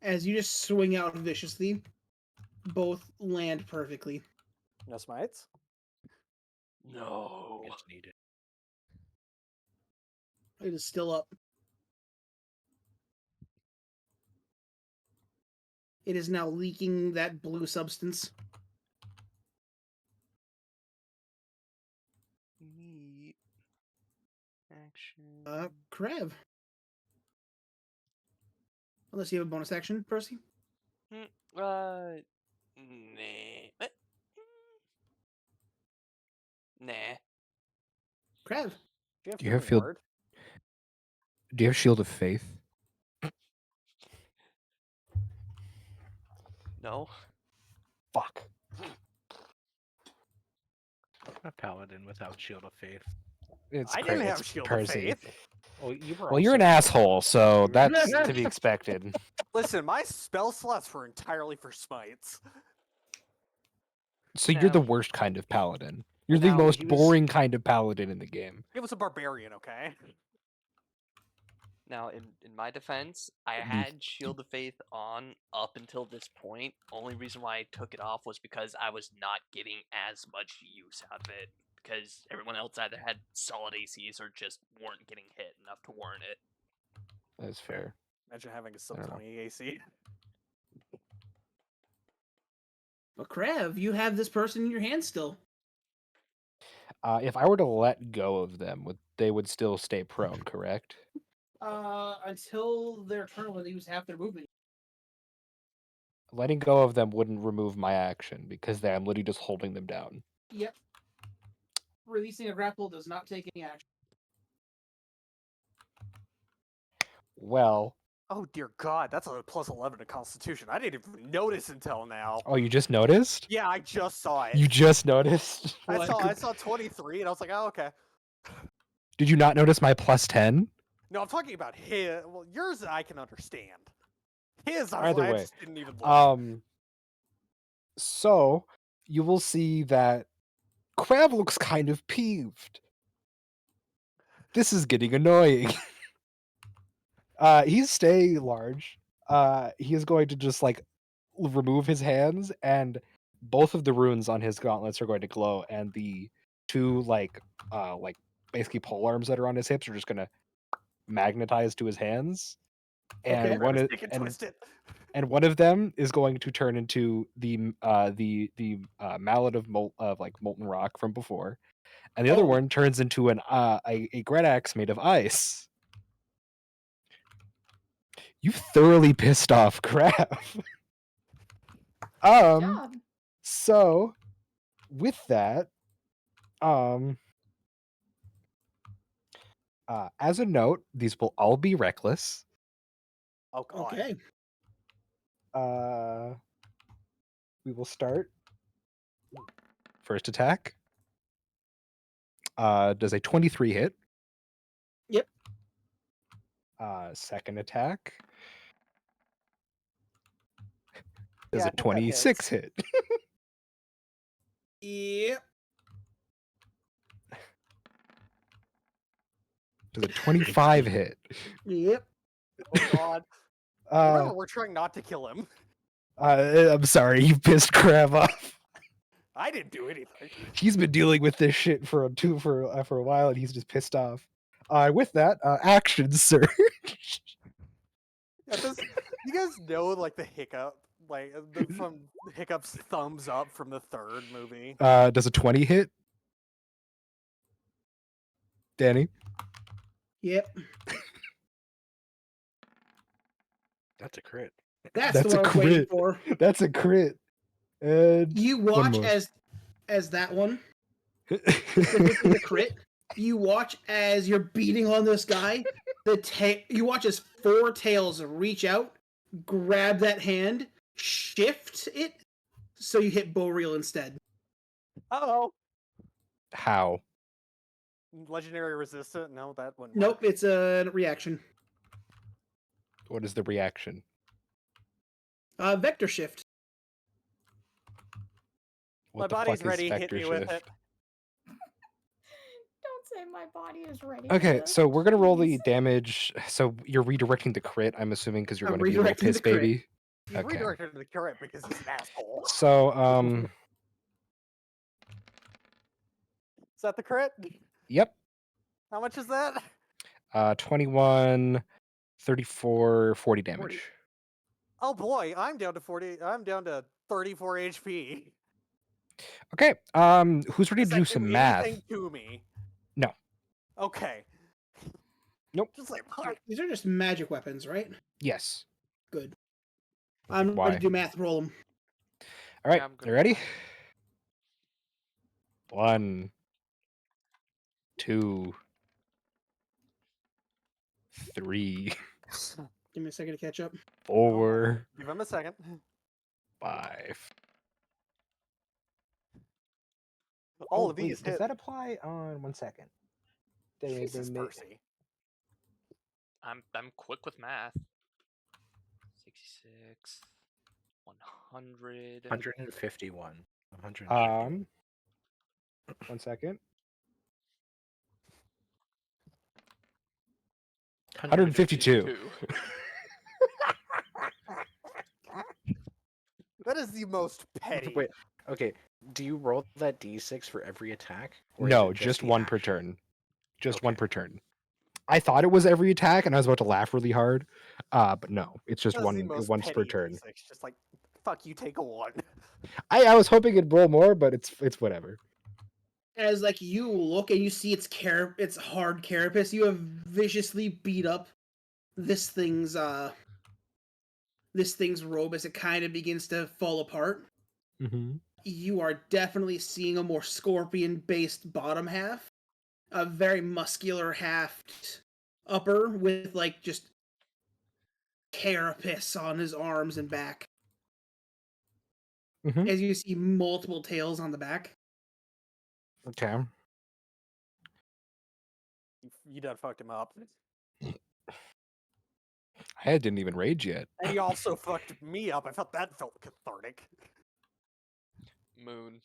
As you just swing out viciously, both land perfectly. No smites? No. It's needed. It is still up. It is now leaking that blue substance. Neat. Action. Krev. Unless you have a bonus action, Percy. Nah. Nah. Krev. Do you have Do you have healing field- word? Do you have Shield of Faith? No. Fuck. A paladin without shield of faith. It's I didn't have Shield of Percy. Faith. Well, you were. Well, you're an also- asshole, so You're- that's to be expected. Listen, my spell slots were entirely for smites. So you're the Now- worst kind of paladin. You're the now most he was- boring kind of paladin in the game. It was a barbarian, okay? Now, in my defense, I had Shield of Faith on up until this point. Only reason why I took it off was because I was not getting as much use out of it. Because everyone else either had solid ACs or just weren't getting hit enough to warrant it. That's fair. Imagine having a sub don't know. 20 AC. But Krev, you have this person in your hand still. If I were to let go of them, they would still stay prone, correct? Until their turn when they use half their movement. Letting go of them wouldn't remove my action because I'm literally just holding them down. Yep. Releasing a grapple does not take any action. Well, Oh dear God, that's a plus 11 to Constitution. I didn't even notice until now. oh, you just noticed? Yeah, I just saw it. You just noticed? I What? saw 23 and I was like, oh okay. Did you not notice my plus 10? No, I'm talking about his. Well, yours I can understand. His, I, was Either like, I way, just didn't even look. So you will see that Crab looks kind of peeved. This is getting annoying. He's staying large. He is going to just like remove his hands, and both of the runes on his gauntlets are going to glow, and the two like basically pole arms that are on his hips are just gonna magnetize to his hands. And Okay. Grab his one dick and twist it. and one of them is going to turn into the mallet of molten rock from before, and the other Oh. one turns into a great axe made of ice. You thoroughly pissed off Crab. Good job. So with that, as a note, these will all be reckless. Oh God. Okay. We will start. First attack. Does a 23 hit? Yep. Second attack. Does Yeah, I a think that 26 hit? Yep. Does a 25 hit? Yep. Oh God. Remember, Uh, we're trying not to kill him. I'm sorry, you pissed Crab off. I didn't do anything. He's been dealing with this shit for a while, and he's just pissed off. With that, action surge. Yeah, you guys know like the hiccup, like from Hiccup's thumbs up from the third movie. Does a 20 hit? Danny? Yep. That's a crit. That's That's the a one I was waiting crit. for. That's a crit. And You watch more. as that one, specifically the crit. You watch as you're beating on this guy. You watch as four tails reach out, grab that hand, shift it, so you hit Boreal instead. Oh, How? legendary resistant? No, that wouldn't. Nope, work. it's a reaction. What is the reaction? Vector shift. What My the body's fuck ready. is Hit vector me shift? with it. Don't say my body is ready. Okay, for so this. we're gonna roll the Jeez. damage. So you're redirecting the crit, I'm assuming, because you're I'm going to be a little redirecting piss the crit. baby. He's Okay. redirected to the current because he's an asshole. So Is that the crit? Yep. How much is that? 21, 34, 40 damage. Oh boy, I'm down to 40. I'm down to 34 HP. Okay. Who's ready Does to do that some do math? anything to me? No. Okay. Nope. Just like These are just magic weapons, right? Yes. Good. I'm Why? ready to do math. Roll them. All right. I'm good You with ready? that. 1, 2, 3, Give me a second to catch up. 4, give him a second. 5. All of these does hit. that apply on 1 second? Jesus, Percy. I'm quick with math. 66, 100. 151. 151. 1 second. 152. That is the most petty. Wait, okay. Do you roll that d6 for every attack? Or is No, it just the one per action? turn. Just one Okay. per turn. I thought it was every attack, and I was about to laugh really hard. But no, it's just That is the most once per petty turn. D6. Just like, fuck you, take a 1. I was hoping it'd roll more, but it's whatever. As like you look and you see its hard carapace, you have viciously beat up this thing's robe as it kind of begins to fall apart. Mm-hmm. You are definitely seeing a more scorpion-based bottom half, a very muscular haft upper with like just carapace on his arms and back. Mm-hmm. As you see multiple tails on the back. Okay. You done fucked him up. I didn't even rage yet. And he also fucked me up. I felt that felt cathartic. Moon.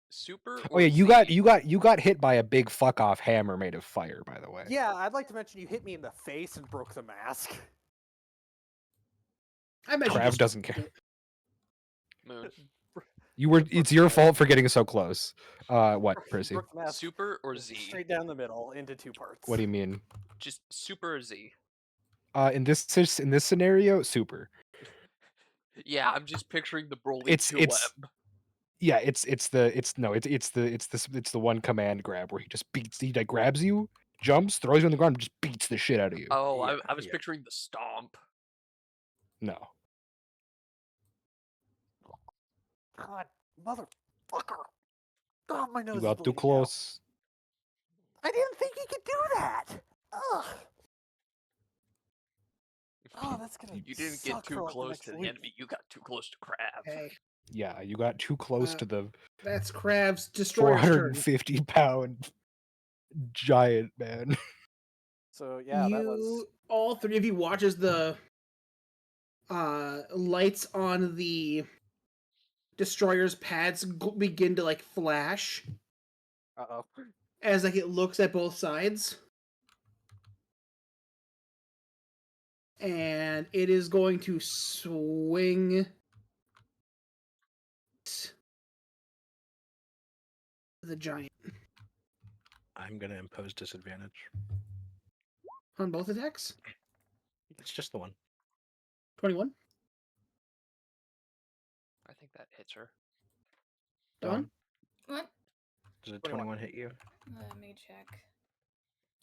Super. Oh yeah, or you got hit by a big fuck off hammer made of fire, by the way. Yeah, I'd like to mention you hit me in the face and broke the mask. I imagine Krav doesn't care. Moon. It's your fault for getting so close. What, Percy? Broke the mask Super or Z? straight down the middle into 2 parts. What do you mean? Just super or Z? In this scenario, super. Yeah, I'm just picturing the Broly It's 2 web. Yeah, it's the one command grab where he like grabs you, jumps, throws you on the ground, and just beats the shit out of you. Oh, Yeah, I was yeah. picturing the stomp. No. God, motherfucker. God, my nose You is got too bleeding now. close. I didn't think he could do that. Ugh. Oh, that's gonna You didn't get suck too for, like, the close next to the week. enemy. You got too close to Crab. Hey, Yeah, you got too close to the that's Krav's destroyer's turn. 450-pound giant man. So yeah, that was All three of you watch as the lights on the destroyer's pads begin to like flash uh-oh. as like it looks at both sides. And it is going to swing the giant I'm gonna impose disadvantage. on both attacks. It's just the one. 21. I think that hits her. Done. What? Does a 21. 21 hit you? Let me check.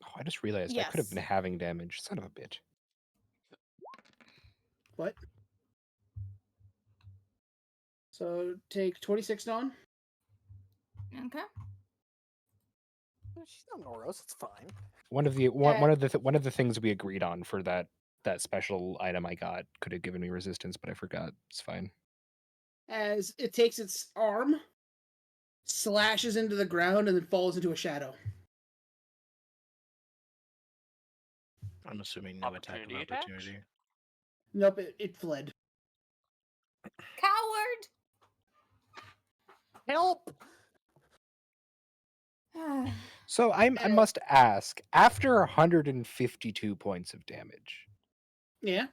Oh, I just realized I could have been Yes. having damage. Son of a bitch. What? So take 26 down. Okay. She's not Noros, it's fine. One of the things we agreed on for that special item I got could have given me resistance, but I forgot. It's fine. As it takes its arm, slashes into the ground, and then falls into a shadow. I'm assuming no attack of Opportunity attacks? opportunity. Nope, it fled. Coward! Help! So I must ask, after 152 points of damage, Yeah,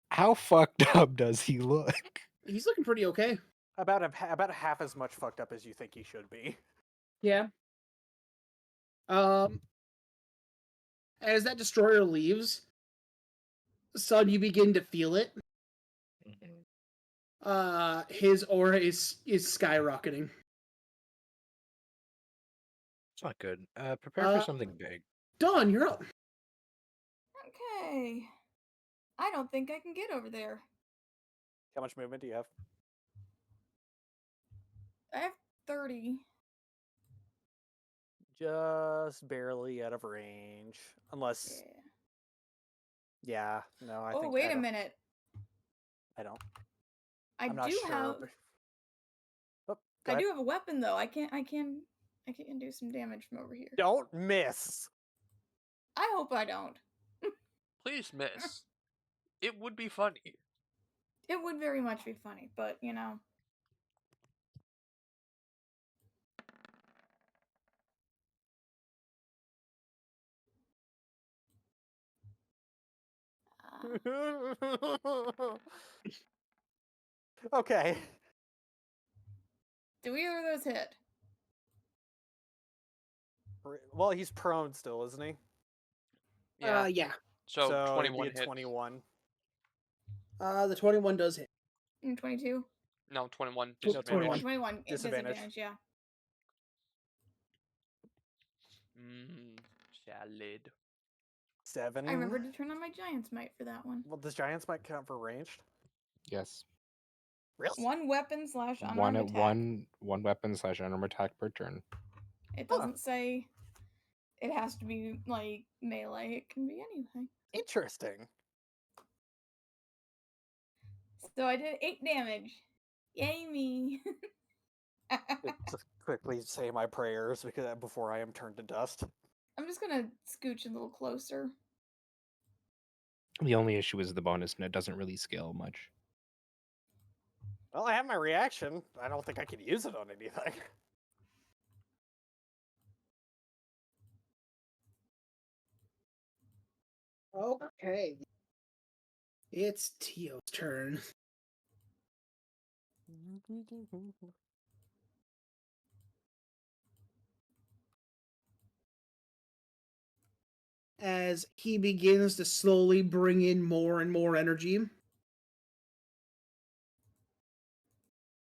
how fucked up does he look? he's looking pretty okay. About half as much fucked up as you think he should be. Yeah. As that destroyer leaves, Sun, you begin to feel it. His aura is skyrocketing. It's not good. Prepare for something big. Dawn, you're up. Okay. I don't think I can get over there. How much movement do you have? I have 30. Just barely out of range. Unless, Yeah. no, I Oh, think. wait a minute. I don't. I I'm not do sure. have. Oh, I do have a weapon though. I can do some damage from over here. Don't miss. I hope I don't. Please, miss. It would be funny. It would very much be funny, but you know. Okay. Do either of those hit? Well, he's prone still, isn't he? Yeah. Yeah. So it'd 21 be a hits. 21. The 21 does hit. 22? No, 21 No, disadvantage. 21. 21 Disadvantage. yeah. Salad. 7. I remembered to turn on my Giant's Might for that one. Well, does Giants might count for ranged? Yes. Really? One weapon / unarmed One attack. one weapon / unarmed attack per turn. It doesn't say it has to be like melee. It can be anything. Interesting. So I did 8 damage. Yay me! Just quickly say my prayers because before I am turned to dust. I'm just gonna scooch a little closer. The only issue is the bonus, and it doesn't really scale much. Well, I have my reaction. I don't think I can use it on anything. Okay. It's Tio's turn. As he begins to slowly bring in more and more energy,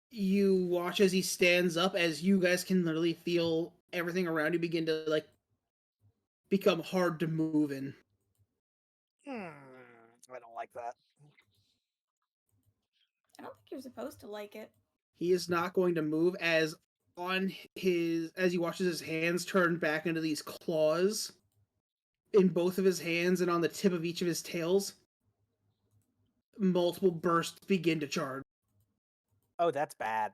you watch as he stands up, as you guys can literally feel everything around you begin to like become hard to move in. I don't like that. I don't think you're supposed to like it. He is not going to move as he watches his hands turn back into these claws in both of his hands and on the tip of each of his tails. Multiple bursts begin to charge. Oh, that's bad.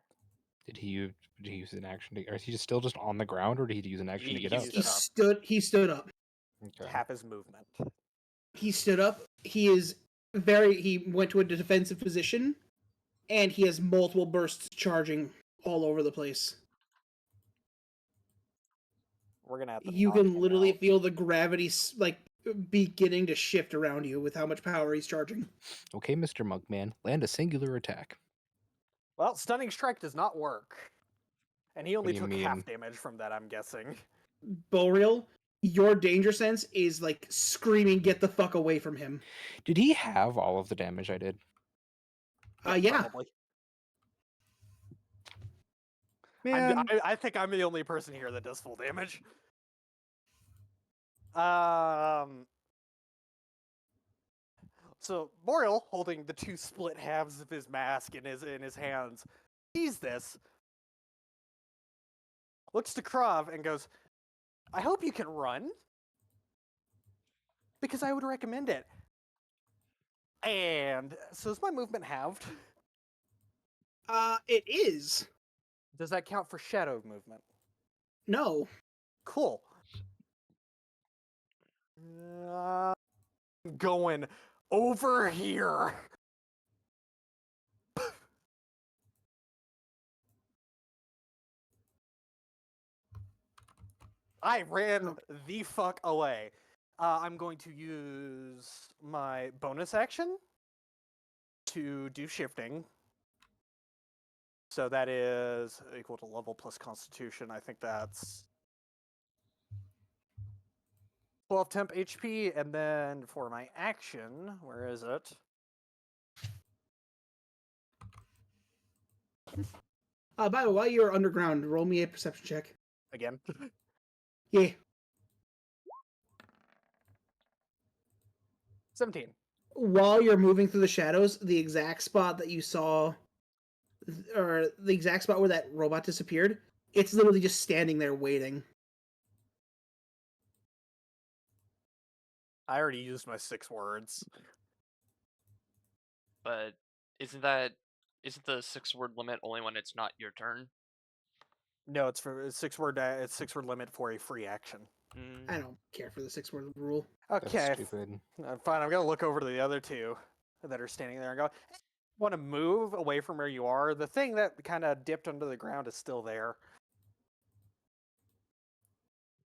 Did he use an action to, or is he still just on the ground, or did he use an action to get up? used He it up. stood up. Okay. Half his movement. He stood up. He went to a defensive position, and he has multiple bursts charging all over the place. We're gonna have to. You knock can him literally out. feel the gravity like beginning to shift around you with how much power he's charging. Okay, Mr. Monkman, land a singular attack. Well, stunning strike does not work, and he only do you took mean? half damage from that. I'm guessing. Boreal, your danger sense is like screaming, "Get the fuck away from him!" Did he have all of the damage I did? Yeah. Probably. Man, I think I'm the only person here that does full damage. So Boreal, holding the two split halves of his mask in his hands, sees this, looks to Krav and goes, "I hope you can run, because I would recommend it." And so is my movement halved? It is. Does that count for shadow movement? No. Cool. Going over here. I ran the fuck away. I'm going to use my bonus action to do shifting. So that is equal to level plus constitution. I think that's 12 temp HP. And then for my action, where is it? By the way, while you're underground, roll me a perception check. Again. Yeah. 17. While you're moving through the shadows, the exact spot that you saw, or the exact spot where that robot disappeared, it's literally just standing there waiting. I already used my 6 words. But isn't the 6-word limit only when it's not your turn? No, it's for it's 6-word. It's 6-word limit for a free action. Mm, I don't care for the 6-word rule. Okay, That's stupid. fine. I'm gonna look over to the other two that are standing there and go, want to move away from where you are. The thing that kind of dipped under the ground is still there.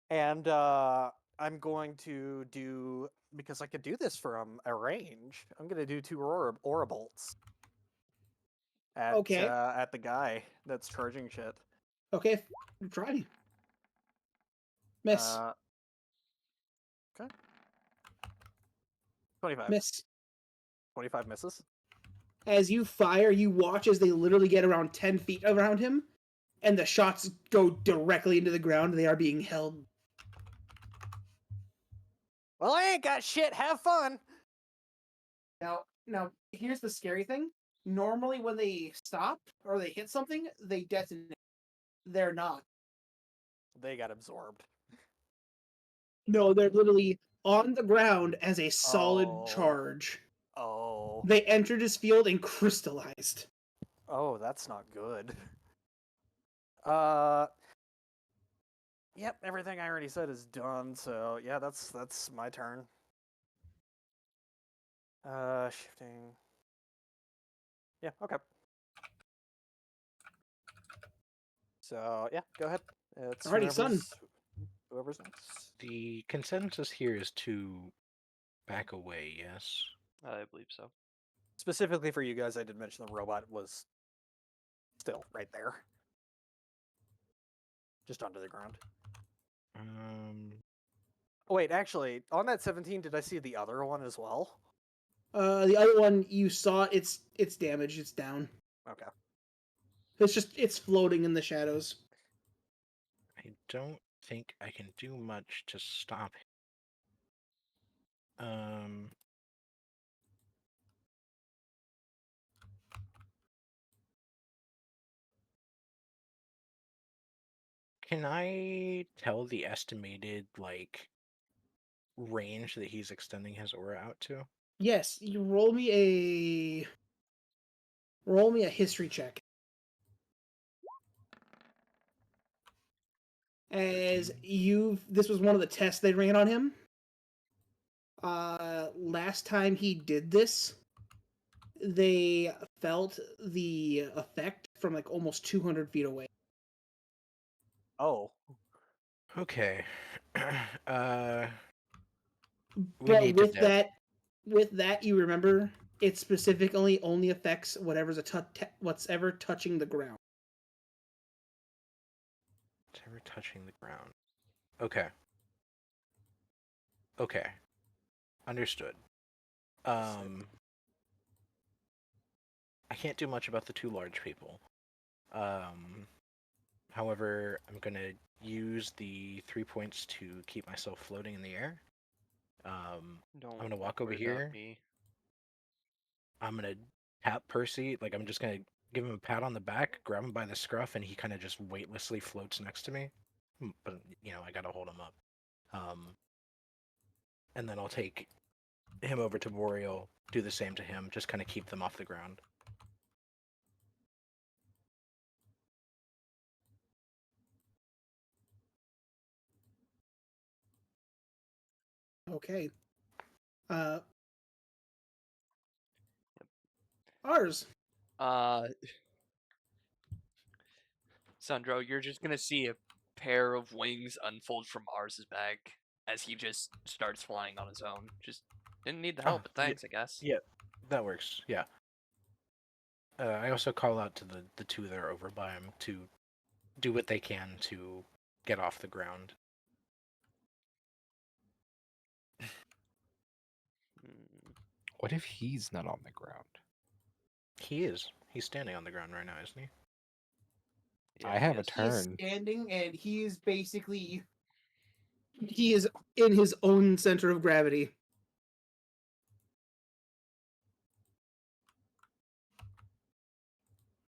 And I'm going to do, because I could do this from a range, I'm going to do 2 aura bolts Okay. at the guy that's charging shit. Okay, try. Miss. Okay. 25. Miss. 25 misses. As you fire, you watch as they literally get around 10 feet around him, and the shots go directly into the ground. They are being held. Well, I ain't got shit. Have fun. Now, here's the scary thing. Normally, when they stop or they hit something, they detonate. They're not. They got absorbed. No, they're literally on the ground as a solid Oh. charge. Oh. They entered his field and crystallized. Oh, that's not good. Yep, everything I already said is done, so yeah, that's my turn. Shifting. Yeah, okay. So yeah, go ahead. It's Alrighty, son. Whoever's next. The consensus here is to back away, yes? I believe so. Specifically for you guys, I did mention the robot was still right there. Just under the ground. Oh, wait, actually, on that 17, did I see the other one as well? The other one you saw, it's damaged. It's down. Okay. It's floating in the shadows. I don't think I can do much to stop him. Can I tell the estimated, like, range that he's extending his aura out to? Yes, you roll me a history check. As 13. this was one of the tests they ran on him. Last time he did this, they felt the effect from like almost 200 feet away. Oh. Okay. We But need to with that, you remember it specifically only affects whatever's what's ever touching the ground. It's ever touching the ground. Okay. Okay. Understood. I can't do much about the 2 large people. However, I'm gonna use the 3 points to keep myself floating in the air. I'm gonna walk over worry about here. me. I'm gonna tap Percy. Like, I'm just gonna give him a pat on the back, grab him by the scruff, and he kind of just weightlessly floats next to me. But I gotta hold him up. And then I'll take him over to Boreal, do the same to him, just kind of keep them off the ground. Okay. Ours. Sandro, you're just gonna see a pair of wings unfold from Ars's back as he just starts flying on his own. Just didn't need the help, but thanks, I guess. Yeah, that works. Yeah. I also call out to the two that are over by him to do what they can to get off the ground. Hmm, What if he's not on the ground? He is. He's standing on the ground right now, isn't he? I yeah, have a yes. He is turn. standing, and he is basically he is in his own center of gravity.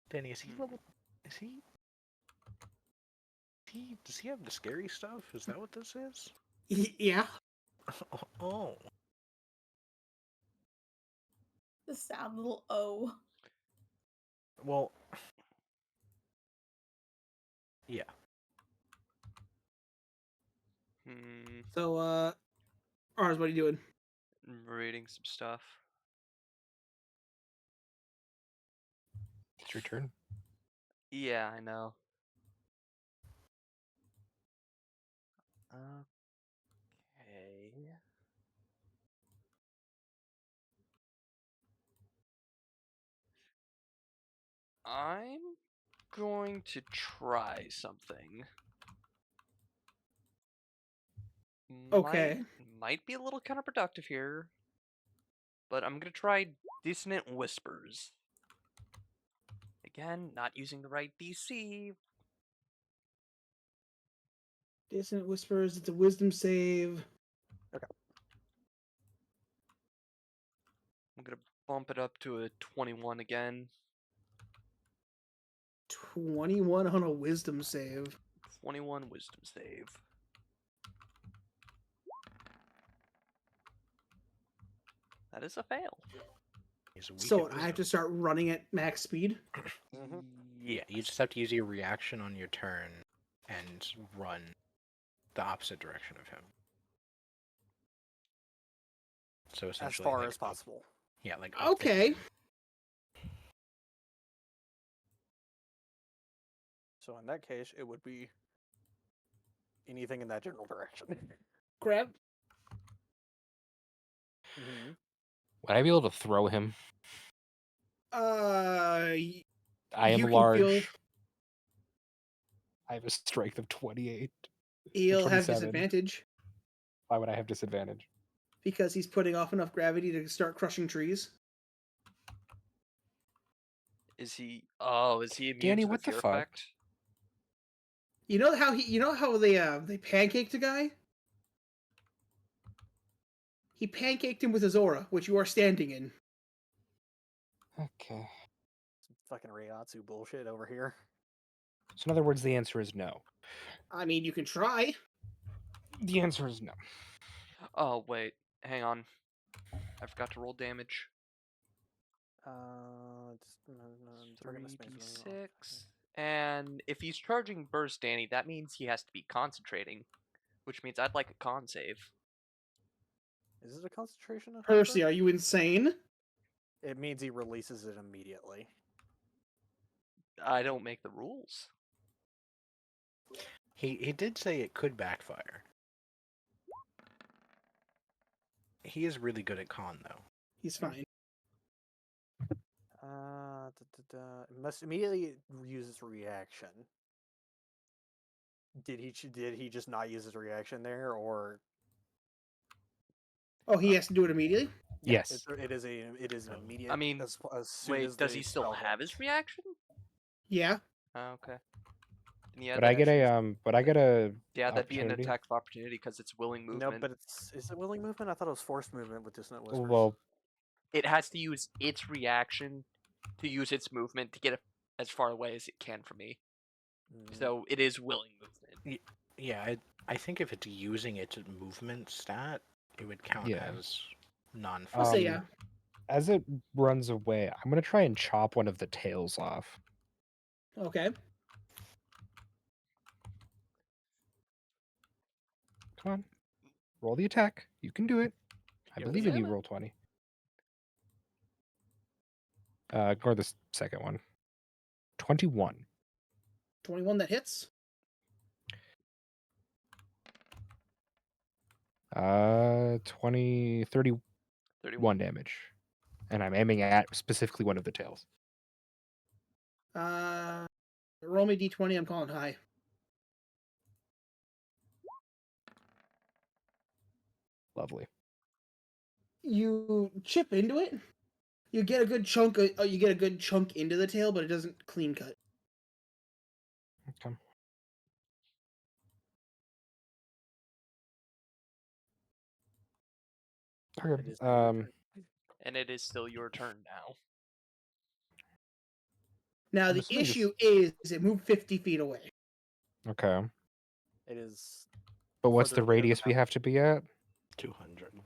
Danny, is he level? Is he? Does he have the scary stuff? Is that what this is? Yeah. Oh. The sad little O. Well. Yeah. Hmm, So, Ars, what are you doing? reading some stuff. It's your turn. Yeah, I know. Okay. I'm going to try something. Okay. Might be a little counterproductive here, but I'm gonna try Dissonant Whispers. Again, not using the right DC. Dissonant Whispers, it's a wisdom save. I'm gonna bump it up to a 21 again. 21 on a wisdom save. 21 wisdom save. That is a fail. He's weak So at I have wisdom. to start running at max speed. Yeah, you just have to use your reaction on your turn and run the opposite direction of him. So As essentially, far like, as possible. Yeah, like up the Okay. hill. So in that case, it would be anything in that general direction. Grab. Mm-hmm. Would I be able to throw him? Y- I am You can large. feel- I have a strength of 28. he'll have 27. disadvantage Why would I have disadvantage? because he's putting off enough gravity to start crushing trees. Is he? Oh, is he immune Danny, to the what the fear fuck? effect? You know how they pancaked a guy? He pancaked him with his aura, which you are standing in. Okay. Some fucking Reiatsu bullshit over here. So in other words, the answer is no. I mean, you can try. The answer is no. Oh wait, hang on. I forgot to roll damage. Target must be 3d6. And if he's charging burst Danny, that means he has to be concentrating, which means I'd like a con save. Is it a concentration? Percy, are you insane? It means he releases it immediately. I don't make the rules. He did say it could backfire. He is really good at con, though. He's fine. It must immediately use its reaction. Did he just not use his reaction there, or Oh, he has to do it immediately? yeah, Yes. it is an immediate. I mean, as soon Wait, as does the he still spell have hits. his reaction? Yeah. Oh, okay. Then yeah, But I get a yeah, that'd be an opportunity? attack of opportunity because it's willing No, movement. but is it willing movement? I thought it was forced movement with Dissonant Whispers. Well, It has to use its reaction to use its movement to get as far away as it can from me. So it is willing movement. Yeah, I think if it's using its movement stat, it would count Yeah. as non. I'll say yeah. as it runs away, I'm gonna try and chop one of the tails off. Okay. Come on. Roll the attack. You can do it. I Yeah, believe yeah, in you, man. roll 20. Ignore the second one. 21. 21 that hits. 31 31. damage. And I'm aiming at specifically one of the tails. Roll me d20. I'm calling high. Lovely. You chip into it. You get a good chunk. You get a good chunk into the tail, but it doesn't clean cut. Okay. It Okay. is now your turn. And it is still your turn now. Now I'm the assuming this- issue is it moved 50 feet away. Okay. It is But what's further the into the radius we map. have to be at? 200.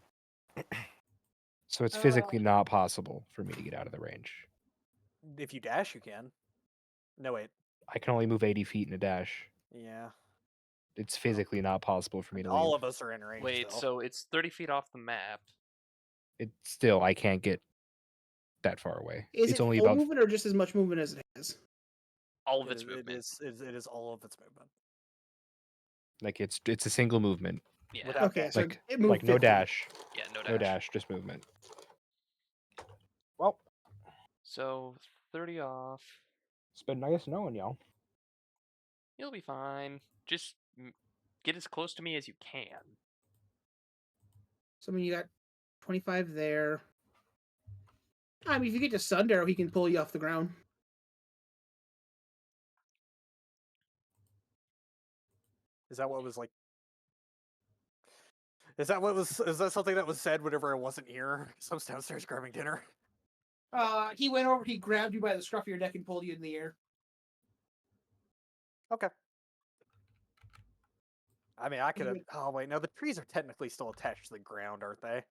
So it's Uh, physically not possible for me to get out of the range. If you dash, you can. No, wait. I can only move 80 feet in a dash. Yeah. It's physically not possible for me to All leave. of us are in range. Wait, still. so it's 30 feet off the map. It still, I can't get that far away. Is It's it only full about movement or just as much movement as it has? All of It its is, movement. it is all of its movement. like it's a single movement. Yeah. Without Okay, dash. so Like it moved like no 50. dash, Yeah, no dash. no dash, just movement. Well, So 30 off. it's been nice knowing y'all. You'll be fine. Just get as close to me as you can. So I mean, you got 25 there. I mean, if you get to Sundaro, he can pull you off the ground. Is that what was like? Is that what was? Is that something that was said whenever I wasn't here? So I was downstairs grabbing dinner. He went over, he grabbed you by the scruff of your neck and pulled you in the air. Okay. I mean, I could have. would- Oh wait, no. The trees are technically still attached to the ground, aren't they?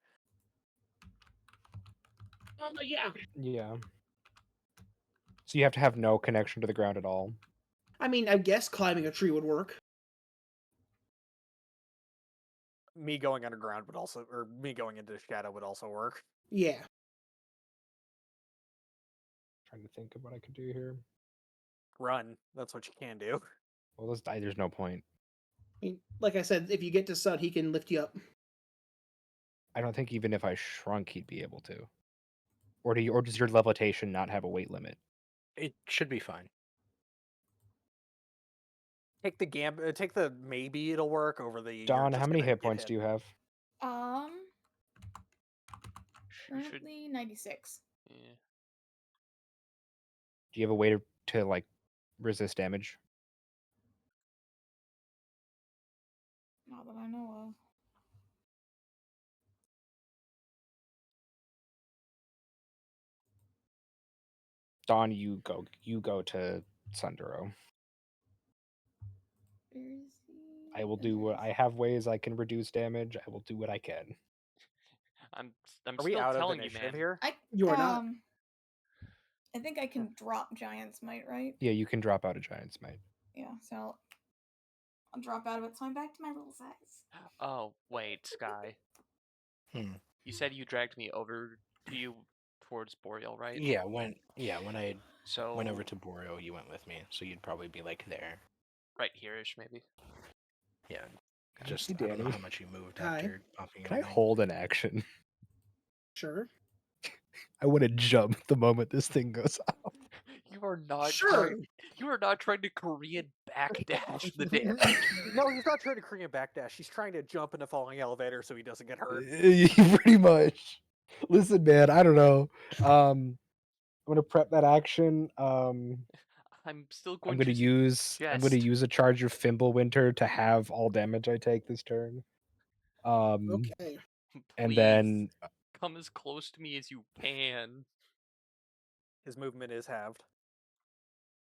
Yeah. Yeah. So you have to have no connection to the ground at all. I mean, I guess climbing a tree would work. Me going underground would also, or me going into the shadow would also work. Yeah. Trying to think of what I could do here. Run. That's what you can do. Well, there's no point. I mean, like I said, if you get to Sud, he can lift you up. I don't think even if I shrunk, he'd be able to. Or does your levitation not have a weight limit? It should be fine. Take the take the maybe it'll work over the. you're Don, just how many gonna hit get points hit. do you have? You should. Currently 96. Yeah. Do you have a way to like resist damage? Not that I know of. Don, you go to Sundero. Where is he? I will do what I have ways I can reduce damage. I will do what I can. I'm Are we still out of telling you, initiative man. here? You are not. I think I can drop Giant's Might, right? Yeah, you can drop out a Giant's Might. Yeah, so I'll drop out of it, so I'm back to my little size. Oh, wait, Sky. Hmm. You said you dragged me over to you towards Boreal, right? Yeah, when I So went over to Boreal, you went with me, so you'd probably be like there. right here-ish, maybe. Yeah. Can I Just see I don't know Danny? how much you moved Hi. after popping Can I everything. hold an action? Sure. I want to jump the moment this thing goes off. You are not Sure. you are not trying to Korean backdash the damage. No, he's not trying to Korean backdash. He's trying to jump in a falling elevator so he doesn't get hurt. Pretty much. Listen, man, I don't know. I'm gonna prep that action. I'm still I'm going gonna to use a charge of Fimbulwinter to have all damage I take this turn. Okay. And Please then come as close to me as you can. His movement is halved.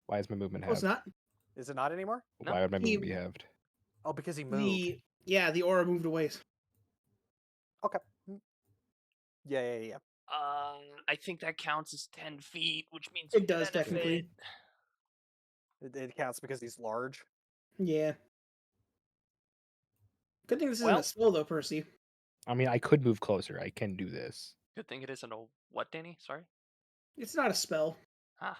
why is my movement Oh, it's halved? not. Is it not anymore? No. Why would my He- movement be halved? Oh, because he moved. The aura moved away. Okay. Yeah. I think that counts as 10 feet, which means It you does, benefit. technically. It counts because he's large. Yeah. Good thing this isn't Well- a spell, though, Percy. I mean, I could move closer. I can do this. Good thing it isn't a what, Danny? Sorry. It's not a spell. Ah,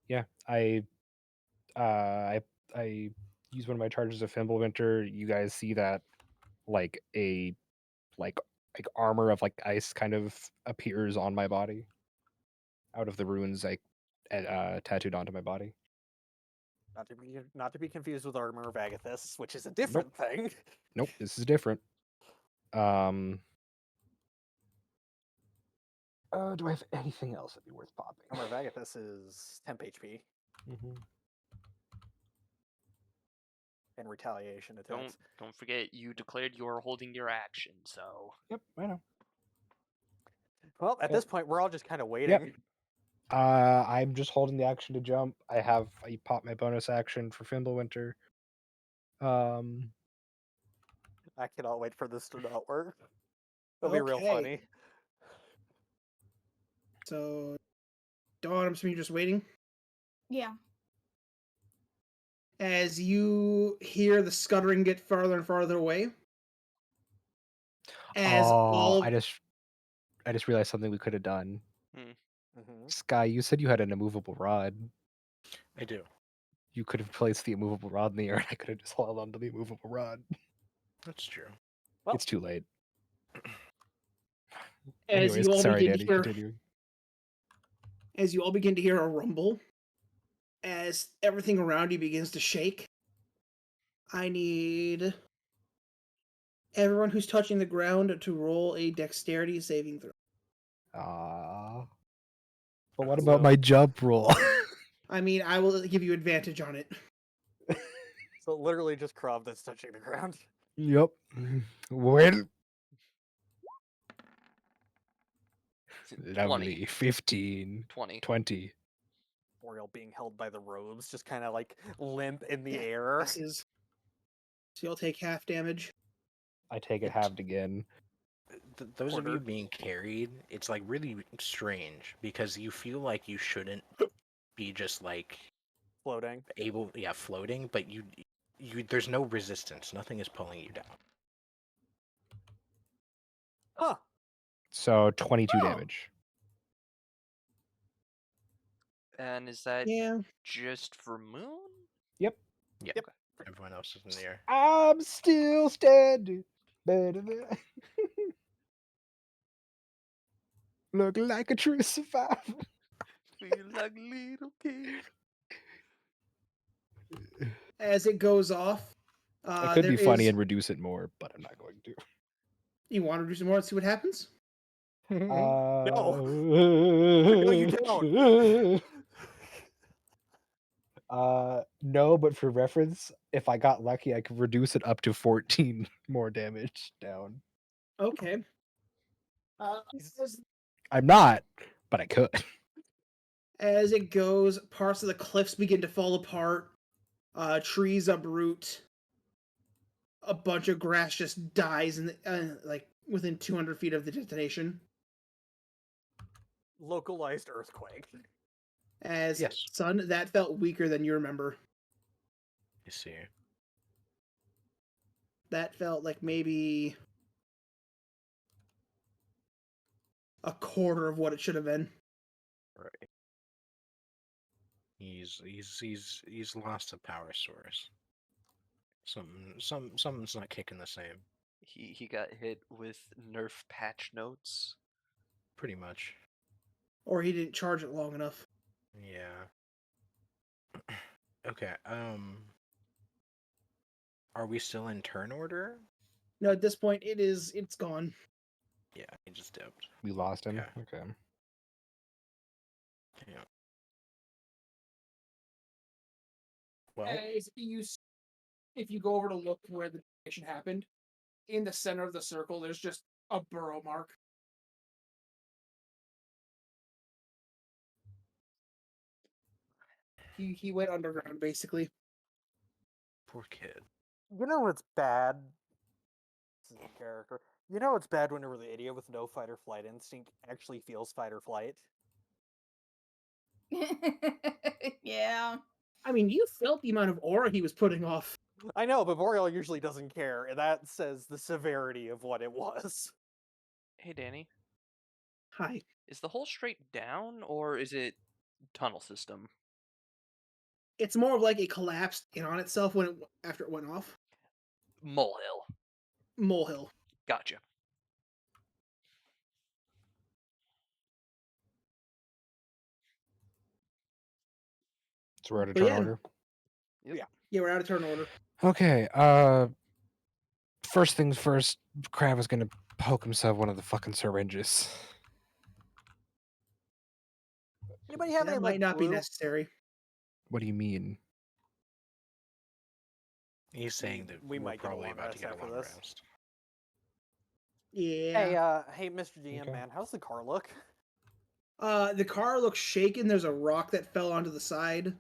Yeah, I use one of my charges of Fimbulwinter. You guys see that like a like armor of like ice kind of appears on my body. out of the runes I tattooed onto my body. Not to be confused with Armor of Agathis, which is a different thing. Nope, this is different. Do I have anything else that'd be worth popping? Armor of Agathis is temp HP Mm-hmm. and retaliation attacks. Don't forget you declared you are holding your action, so Yep, I know. Well, at Yep. this point, we're all just kind of waiting. I'm just holding the action to jump. I pop my bonus action for Fimbulwinter. I cannot wait for this to not work. It'll be real Okay. funny. So, Dawn, I'm assuming you're just waiting. Yeah. As you hear the scuttering get farther and farther away. As all I just realized something we could have done. Mm-hmm. Sky, you said you had an immovable rod. I do. You could have placed the immovable rod in the air, and I could have just held onto the immovable rod. That's true. Well, It's too late. as Anyways, you all sorry, begin Danny. to hear Continue. as you all begin to hear a rumble, as everything around you begins to shake. I need everyone who's touching the ground to roll a dexterity saving throw. But what about my jump roll? I mean, I will give you advantage on it. so literally just Krav that's touching the ground. Yep. Well, lovely. 20. 15. 20. 20. Oriel being held by the robes, just kind of like limp in the Yeah, air. passes. So you'll take half damage. I take it halved again. Those of you Quarter. being carried, it's like really strange because you feel like you shouldn't be just like Floating. floating, but you there's no resistance. Nothing is pulling you down. Huh. So 22 Oh. damage. And is that Yeah. just for Moon? Yeah. Yep. Everyone else is in the air. I'm still standing. Better than... Look like a true survivor. Feel like a little kid. As it goes off, I could there be funny is- and reduce it more, but I'm not going to. You want to do some more and see what happens? No, you don't. No, but for reference, if I got lucky, I could reduce it up to 14 more damage down. Okay. I'm not, but I could. As it goes, parts of the cliffs begin to fall apart. Trees uproot. A bunch of grass just dies in like within 200 feet of the detonation. Localized earthquake. As Yes. son, that felt weaker than you remember. You see. That felt like maybe a quarter of what it should have been. Right. He's lost a power source. Something's not kicking the same. He got hit with Nerf patch notes. Pretty much. Or he didn't charge it long enough. Yeah. Okay. Are we still in turn order? No, at this point, it's gone. Yeah, he just dipped. We lost him. Okay. Okay. Yeah. Well, If you go over to look where the detonation happened, in the center of the circle, there's just a burrow mark. He went underground, basically. poor kid. You know what's bad? This is a character. You know what's bad whenever the idiot with no fight or flight instinct actually feels fight or flight? Yeah. I mean, you felt the amount of aura he was putting off. I know, but Boreal usually doesn't care, and that says the severity of what it was. Hey, Danny. Hi. Is the hole straight down, or is it tunnel system? It's more of like it collapsed in on itself after it went off. Molehill. Molehill. Gotcha. So we're out of But turn yeah. order. Yeah, we're out of turn order. Okay. First things first. Krav is gonna poke himself one of the fucking syringes. Anybody have That any might like not be glue? necessary. What do you mean? He's saying that we we're might get a probably long about to rest get a after long this. rest. Yeah. Hey, Mr. GM, Okay. man, how's the car look? The car looks shaken. There's a rock that fell onto the side.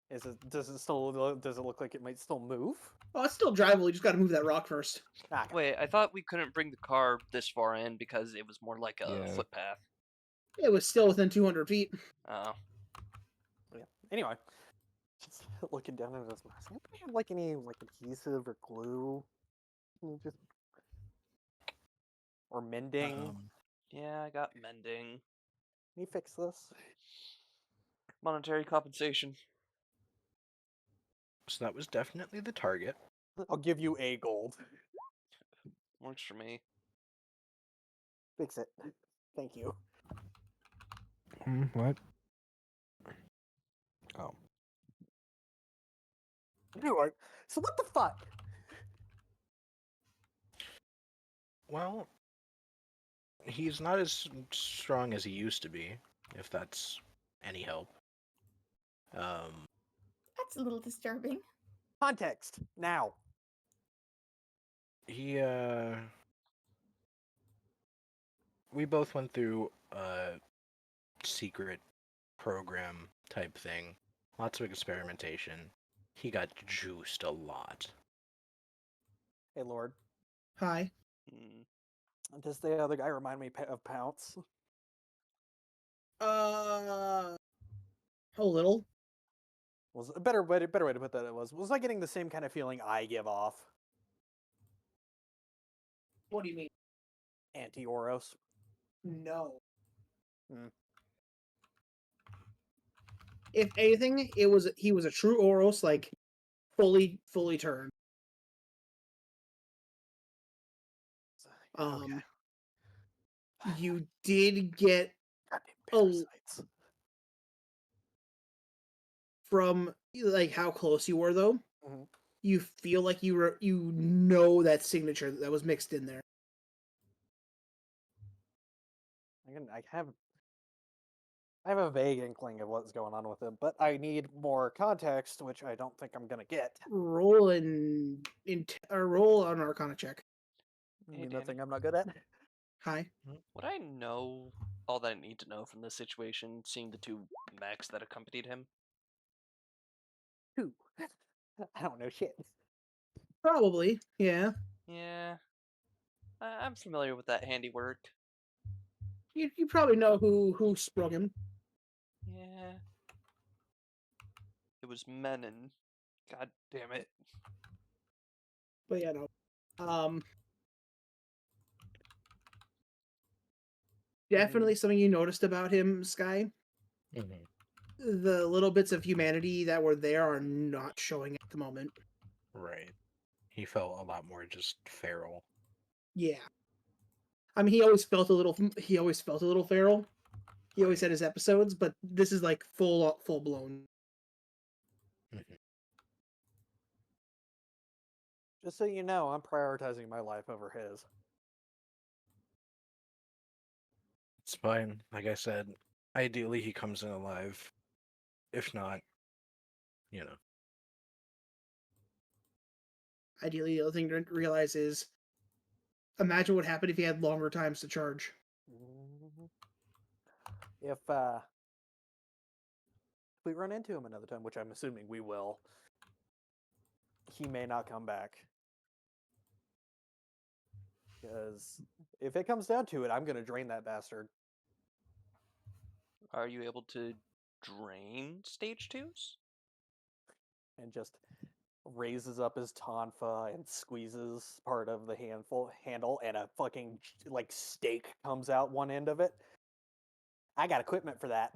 Does it look like it might still move? Oh, it's still drivable. You just got to move that rock first. Ah, Wait, I thought we couldn't bring the car this far in because it was more like a Yeah. footpath. It was still within 200 feet. Oh. yeah. Anyway, just looking down at this mask. Anybody have like any like adhesive or glue? Can you just or mending? Yeah, I got mending. Can you fix this? Monetary compensation. So that was definitely the target. I'll give you a gold. Works for me. Fix it. Thank you. What? Oh. Anyway, so what the fuck? Well, he's not as strong as he used to be, if that's any help. That's a little disturbing. Context now. He we both went through a secret program type thing. Lots of experimentation. He got juiced a lot. Hey, Lord. Hi. Mm. Does the other guy remind me of Pounce? A little. Was a better way to put that was I getting the same kind of feeling I give off? What do you mean? Anti-Oros. No. Hmm. If anything, he was a true Oros, like fully turned. Okay. You did get Goddamn Oh. parasites. from like how close you were though. Mhm. You feel like you know that signature that was mixed in there. I have a vague inkling of what's going on with him, but I need more context, which I don't think I'm gonna get. Roll roll on Arcana check. I Hey, mean, that Danny. thing I'm not good at. Hi. Would I know all that I need to know from this situation, seeing the two mechs that accompanied him? Two. I don't know shit. Probably, yeah. Yeah. I'm familiar with that handiwork. You probably know who sprung him. Yeah. It was Menon. God damn it. But yeah, no. Definitely something you noticed about him, Sky. The little bits of humanity that were there are not showing at the moment. Right. He felt a lot more just feral. Yeah. I mean, he always felt a little feral. He always Right. had his episodes, but this is like full blown. Just so you know, I'm prioritizing my life over his. It's fine. Like I said, ideally he comes in alive. If not, you know. Ideally, the other thing to realize is, imagine what happened if he had longer times to charge. Mhm. If we run into him another time, which I'm assuming we will, he may not come back. Because if it comes down to it, I'm gonna drain that bastard. Are you able to drain stage 2s? And just raises up his tonfa and squeezes part of the handle, and a fucking like steak comes out one end of it. I got equipment for that.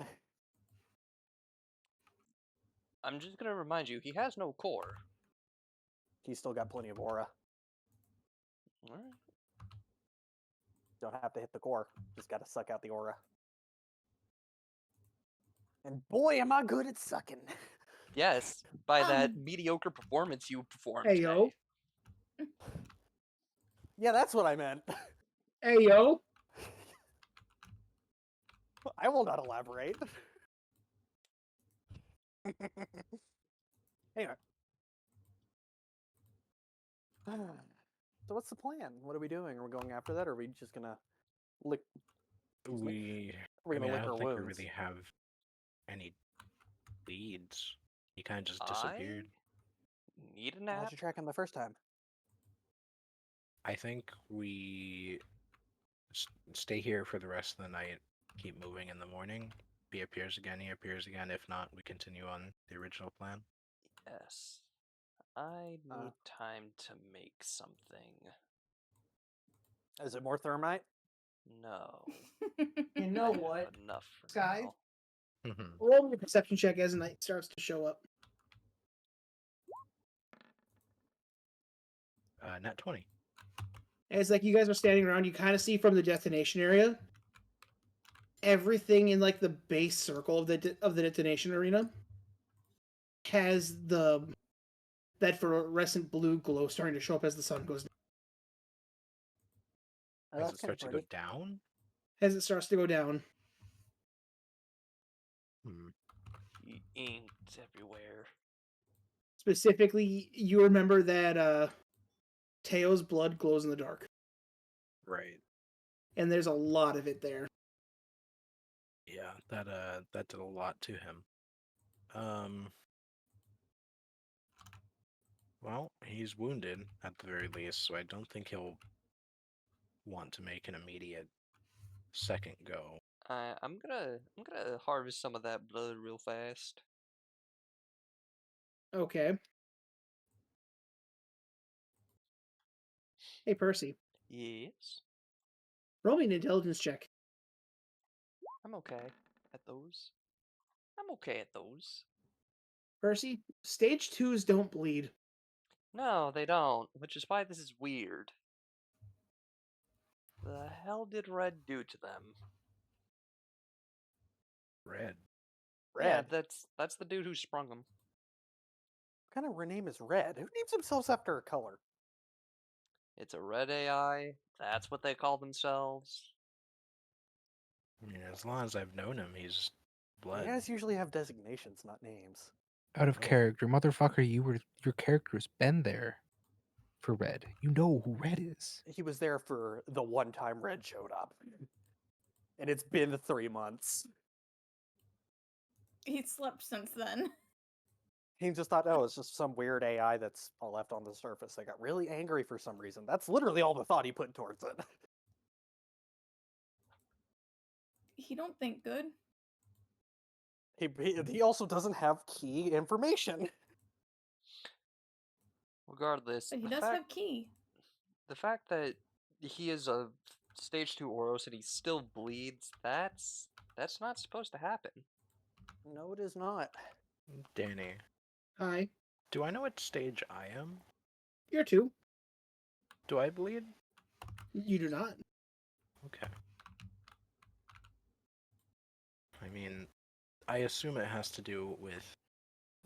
I'm just gonna remind you, he has no core. He's still got plenty of aura. Alright. Don't have to hit the core. Just got to suck out the aura. And boy, am I good at sucking. Yes, by that Um. mediocre performance you performed Hey, today. yo. Yeah, that's what I meant. Hey, yo. I will not elaborate. Anyway. So what's the plan? What are we doing? Are we going after that, or are we just gonna lick? Excuse me? Are we I gonna mean, I lick our don't think we wounds? really have any leads. He kind of just I disappeared. need a How'd nap. you track him the first time? I think we stay here for the rest of the night, keep moving in the morning. If he appears again, he appears again. If not, we continue on the original plan. Yes. I Uh. need time to make something. Is it more thermite? No. You I know have what, enough for Sky? now. Roll me a perception check as night starts to show up. Nat 20. As like you guys are standing around, you kind of see from the detonation area, everything in like the base circle of the detonation arena has that fluorescent blue glow starting to show up as the sun goes down. Oh, As that's it kind of starts to go pretty. down? As it starts to go down. Hmm. He inked everywhere. Specifically, you remember that Teo's blood glows in the dark, Right. and there's a lot of it there. Yeah, that did a lot to him. Well, he's wounded at the very least, so I don't think he'll want to make an immediate second go. I'm gonna harvest some of that blood real fast. Okay. Hey, Percy, Yes. roll me an intelligence check. I'm okay at those. I'm okay at those. Percy, stage 2s don't bleed. No, they don't, which is why this is weird. The hell did Red do to them? Red. Yeah, Red. that's the dude who sprung them. What kind of name is Red? Who names themselves after a color? It's a red AI. That's what they call themselves. I mean, as long as I've known him, he's blood. You guys usually have designations, not names. Out of Oh. character, motherfucker. Your character's been there for Red. You know who Red is. He was there for the one time Red showed up. And it's been 3 months. He's slept since then. He just thought, oh, it's just some weird AI that's all left on the surface. I got really angry for some reason. That's literally all the thought he put towards it. He don't think good. He also doesn't have key information. Regardless, But he does have key. the fact that he is a stage 2 Oros and he still bleeds, that's not supposed to happen. No, it is not. Danny, Hi. do I know what stage I am? You're 2. Do I bleed? You do not. Okay. I mean, I assume it has to do with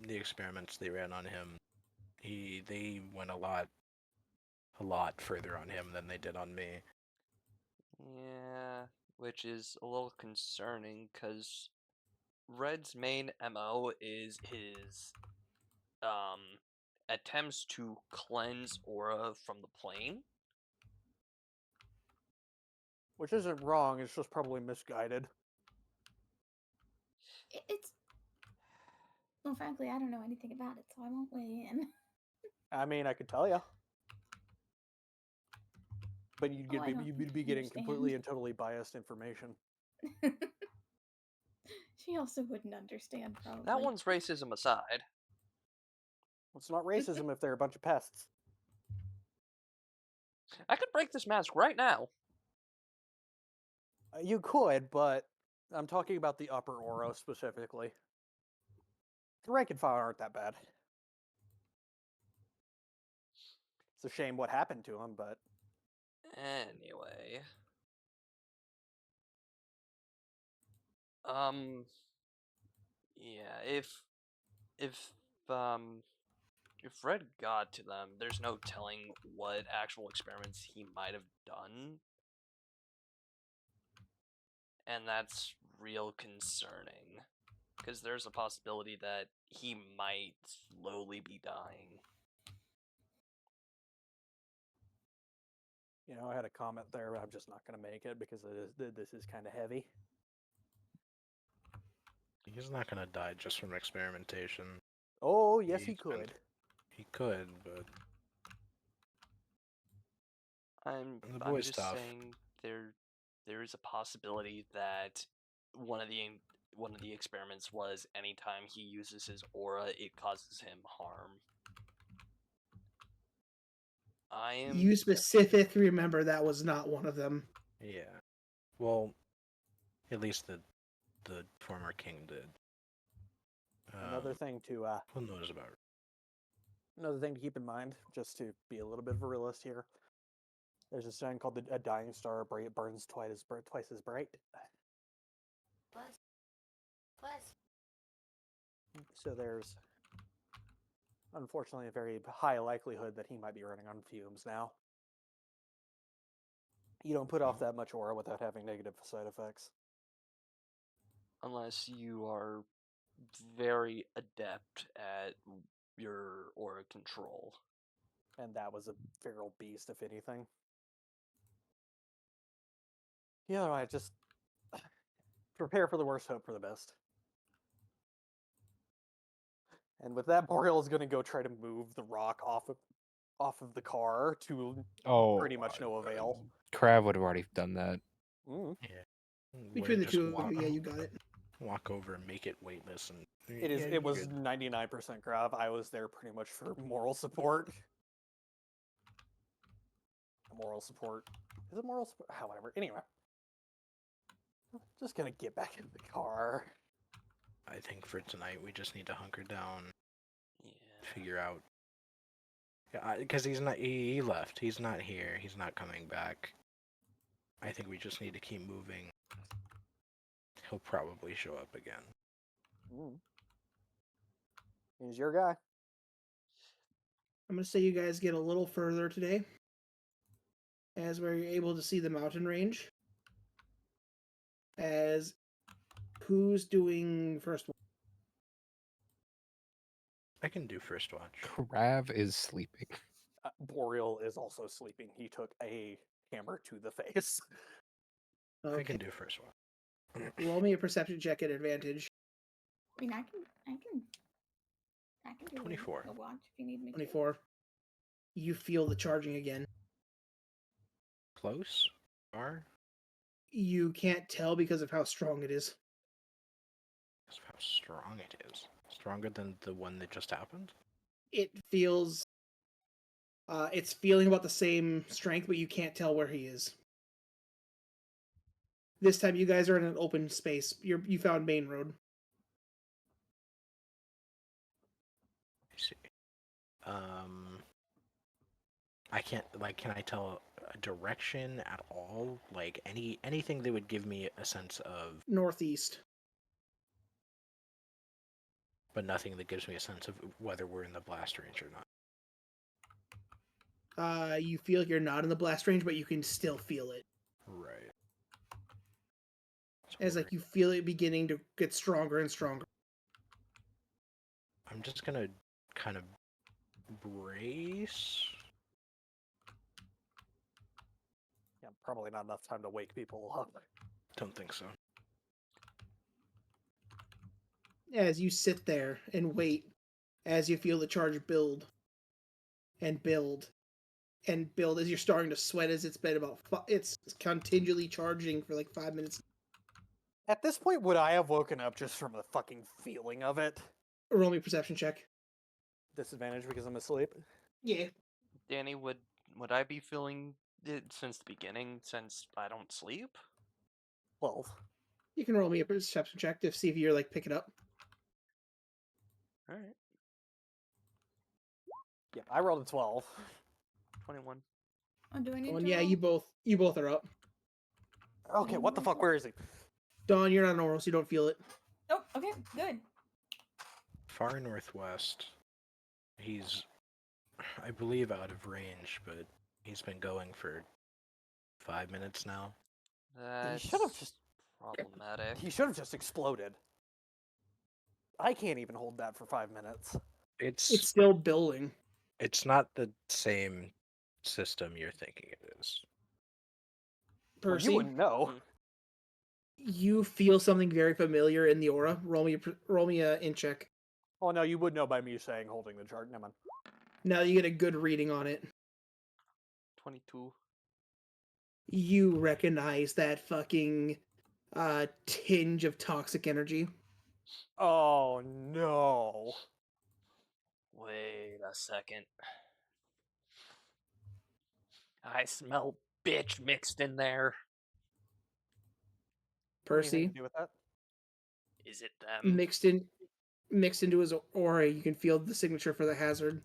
the experiments they ran on him. They went a lot further on him than they did on me. Yeah, which is a little concerning because Red's main MO is his attempts to cleanse aura from the plane. Which isn't wrong, it's just probably misguided. It's. Well, frankly, I don't know anything about it, so I won't weigh in. I mean, I could tell you. But I don't you'd think be I getting completely and understand. totally biased information. She also wouldn't understand, probably. That one's racism aside. It's not racism if they're a bunch of pests. I could break this mask right now. You could, but I'm talking about the upper Oro specifically. The rank and file aren't that bad. It's a shame what happened to him, but Anyway. Yeah, if um if Red got to them, there's no telling what actual experiments he might have done, and that's real concerning because there's a possibility that he might slowly be dying. You know, I had a comment there, but I'm just not going to make it because this is kind of heavy. He's not gonna die just from experimentation. Oh, yes, he He's been- could. He could, but I'm The I'm boy's just tough. saying there is a possibility that one of the experiments was anytime he uses his aura, it causes him harm. I am You specifically remember that was not one of them. yeah. Well, at least the former king did. Another thing to Who knows about it? Another thing to keep in mind, just to be a little bit of a realist here. There's a saying called a dying star burns twice as bright. Plus. So there's unfortunately a very high likelihood that he might be running on fumes now. You don't put off that much aura without having negative side effects. unless you are very adept at your aura control. And that was a feral beast, if anything. Yeah, I just prepare for the worst, hope for the best. And with that, Boreal is going to go try to move the rock off of the car to Oh, pretty much no avail. Krav would have already done that. Mm. Between the Just two of you, yeah, you got it. Walk over and make it weightless, and It is. yeah, It you're was good. 99% Grav. I was there pretty much for moral support. Moral support. Is it moral support? However, anyway. Just gonna get back in the car. I think for tonight we just need to hunker down, Yeah. figure out. Yeah, because he's not. He left. He's not here. He's not coming back. I think we just need to keep moving. He'll probably show up again. Mm. He's your guy. I'm gonna say you guys get a little further today, as we're able to see the mountain range. As who's doing first one? I can do first watch. Krav is sleeping. Boreal is also sleeping. He took a hammer to the face. I Okay. can do first watch. Roll me a perception check at advantage. I mean, I can do 24. a watch if you need me to. 24. You feel the charging again. Close? Far? You can't tell because of how strong it is. Because of how strong it is. Stronger than the one that just happened? It feels. It's feeling about the same strength, but you can't tell where he is. This time, you guys are in an open space. You found main road. I see. I can't, like, can I tell a direction at all? Like, anything that would give me a sense of, Northeast. but nothing that gives me a sense of whether we're in the blast range or not. You feel like you're not in the blast range, but you can still feel it. Right. So As like you feel it beginning to get stronger and stronger. I'm just gonna kind of brace. Yeah, probably not enough time to wake people up. Don't think so. As you sit there and wait, as you feel the charge build and build and build, as you're starting to sweat, as it's been about it's continually charging for like 5 minutes. At this point, would I have woken up just from the fucking feeling of it? Roll me a perception check. Disadvantage because I'm asleep? Yeah. Danny, would I be feeling it since the beginning, since I don't sleep? 12. You can roll me a perception check to see if you're like picking up. All right, Yeah, I rolled a 12. 21. Oh, do I need Oh, and to yeah, roll? you both are up. Okay, what the fuck? Where is he? Dawn, you're not normal, so you don't feel it. Oh, okay, good. far northwest. He's, I believe, out of range, but he's been going for 5 minutes now. That's should have just- problematic. He should have just exploded. I can't even hold that for 5 minutes. It's still building. It's not the same system you're thinking it is. Well, Percy, you wouldn't know. you feel something very familiar in the aura. Roll me a in check. Oh no, you would know by me saying holding the chart. Never mind. Now you get a good reading on it. 22. You recognize that fucking tinge of toxic energy. Oh no. Wait a second. I smell bitch mixed in there. Percy, Anything to do with that? Is it them? mixed into his aura, you can feel the signature for the hazard.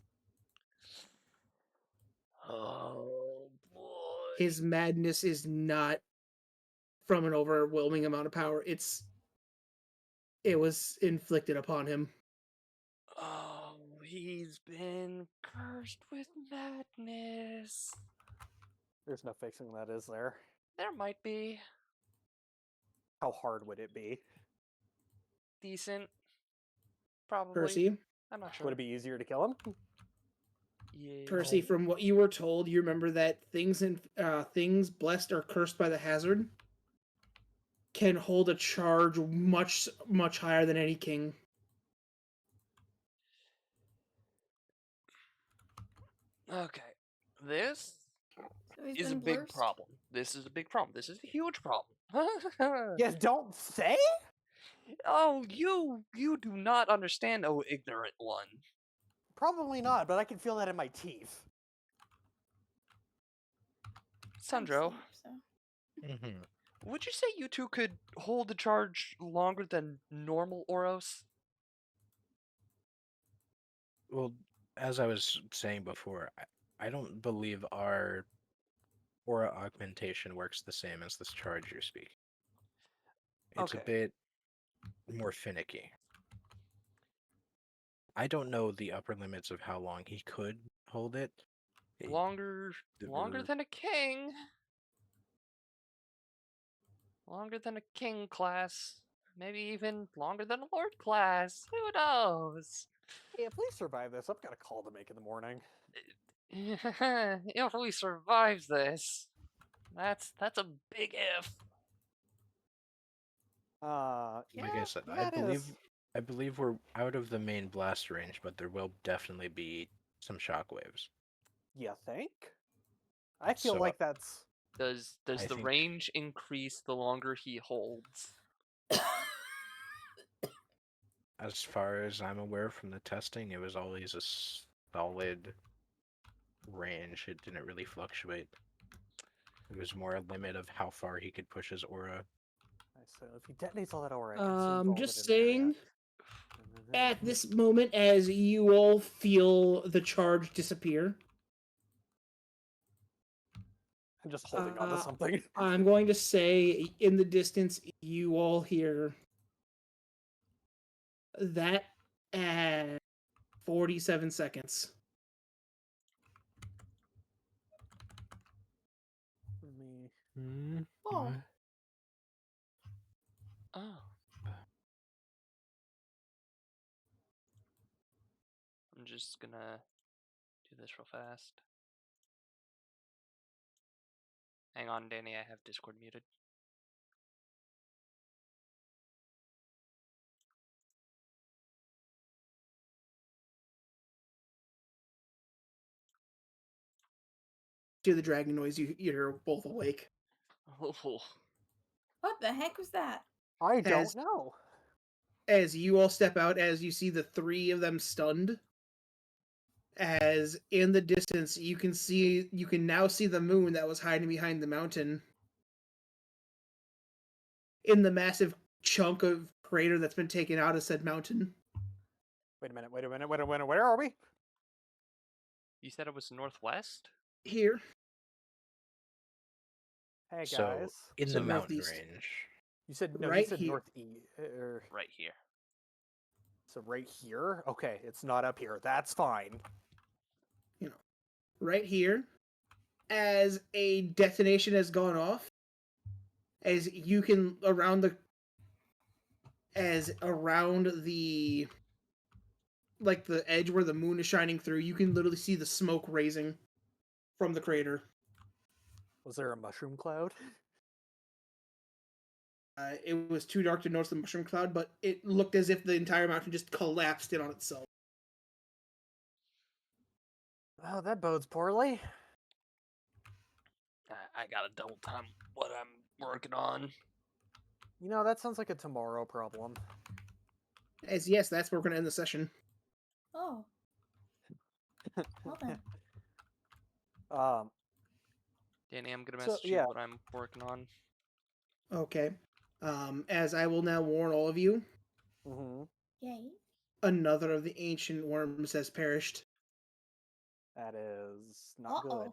Oh boy. His madness is not from an overwhelming amount of power. It was inflicted upon him. Oh, he's been cursed with madness. There's no fixing that, is there? There might be. How hard would it be? Decent. Probably. Percy, I'm not sure. Would it be easier to kill him? Yeah. Percy, from what you were told, you remember that things blessed or cursed by the hazard can hold a charge much higher than any king. Okay. This So he's is a been big blessed. problem. This is a big problem. This is a huge problem. Yes, don't say? Oh, you do not understand, oh ignorant one. Probably not, but I can feel that in my teeth. I'm Sandro, asleep, so. Mm-hmm. would you say you two could hold the charge longer than normal Oros? Well, as I was saying before, I don't believe our aura augmentation works the same as this charge you're speaking. It's a Okay. bit more finicky. I don't know the upper limits of how long he could hold it. Longer We're- than a king. Longer than a king class. Maybe even longer than a lord class. Who knows? Hey, if we survive this, I've got a call to make in the morning. If we survive this, that's a big if. Yeah, Like I said, yeah, it is. I believe we're out of the main blast range, but there will definitely be some shockwaves. You think? I feel So, like that's. Does I the think- range increase the longer he holds? As far as I'm aware from the testing, it was always a solid range. It didn't really fluctuate. It was more a limit of how far he could push his aura. So if he detonates all that aura, it consumes all Just of it in area. saying, at this moment, as you all feel the charge disappear, I'm just holding on to uh, something. I'm going to say in the distance, you all hear that at 47 seconds. Me. Oh. Oh. I'm just gonna do this real fast. Hang on, Danny, I have Discord muted. Do the dragon noise, you're both awake. Oh. What the heck was that? I don't As- know. As you all step out, as you see the three of them stunned, as in the distance you can now see the moon that was hiding behind the mountain in the massive chunk of crater that's been taken out of said mountain. Wait a minute, where are we? You said it was northwest? Here, Hey So, guys. in So the mountain northeast. range. You said no, right you said here. northeast. Right here. So right here? Okay, it's not up here. That's fine. Right here, as a detonation has gone off, as you can around the like the edge where the moon is shining through, you can literally see the smoke raising from the crater. Was there a mushroom cloud? It was too dark to notice the mushroom cloud, but it looked as if the entire mountain just collapsed in on itself. Oh, that bodes poorly. I gotta double time what I'm working on. You know, that sounds like a tomorrow problem. As yes, that's where we're gonna end the session. Oh. Well then. Um, Danny, I'm gonna So, message yeah. you what I'm working on. Okay. As I will now warn all of you, Yay. another of the ancient worms has perished. that is not Uh-oh. good.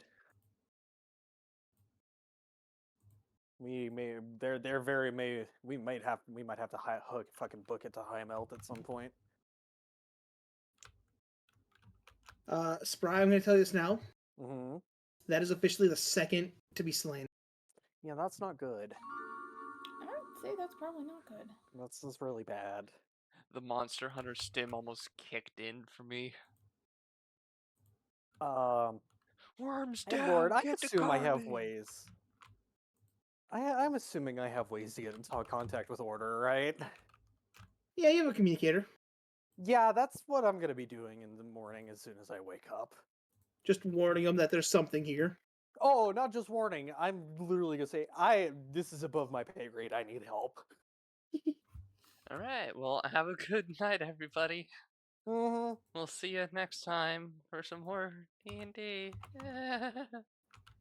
We may, they're very may, we might have to fucking book it to high melt at some point. Spry, I'm gonna tell you this now. Mm-hmm. That is officially the second to be slain. Yeah, that's not good. I would say that's probably not good. That's really bad. The Monster Hunter stim almost kicked in for me. Worms Hey down, Lord, I get the assume I have garbage. ways. I'm assuming I have ways to get into contact with Order, right? Yeah, you have a communicator. Yeah, that's what I'm gonna be doing in the morning as soon as I wake up. Just warning them that there's something here. Oh, not just warning. I'm literally gonna say, this is above my pay grade. I need help. All right, well, have a good night, everybody. Mm-hmm. We'll see you next time for some more D&D.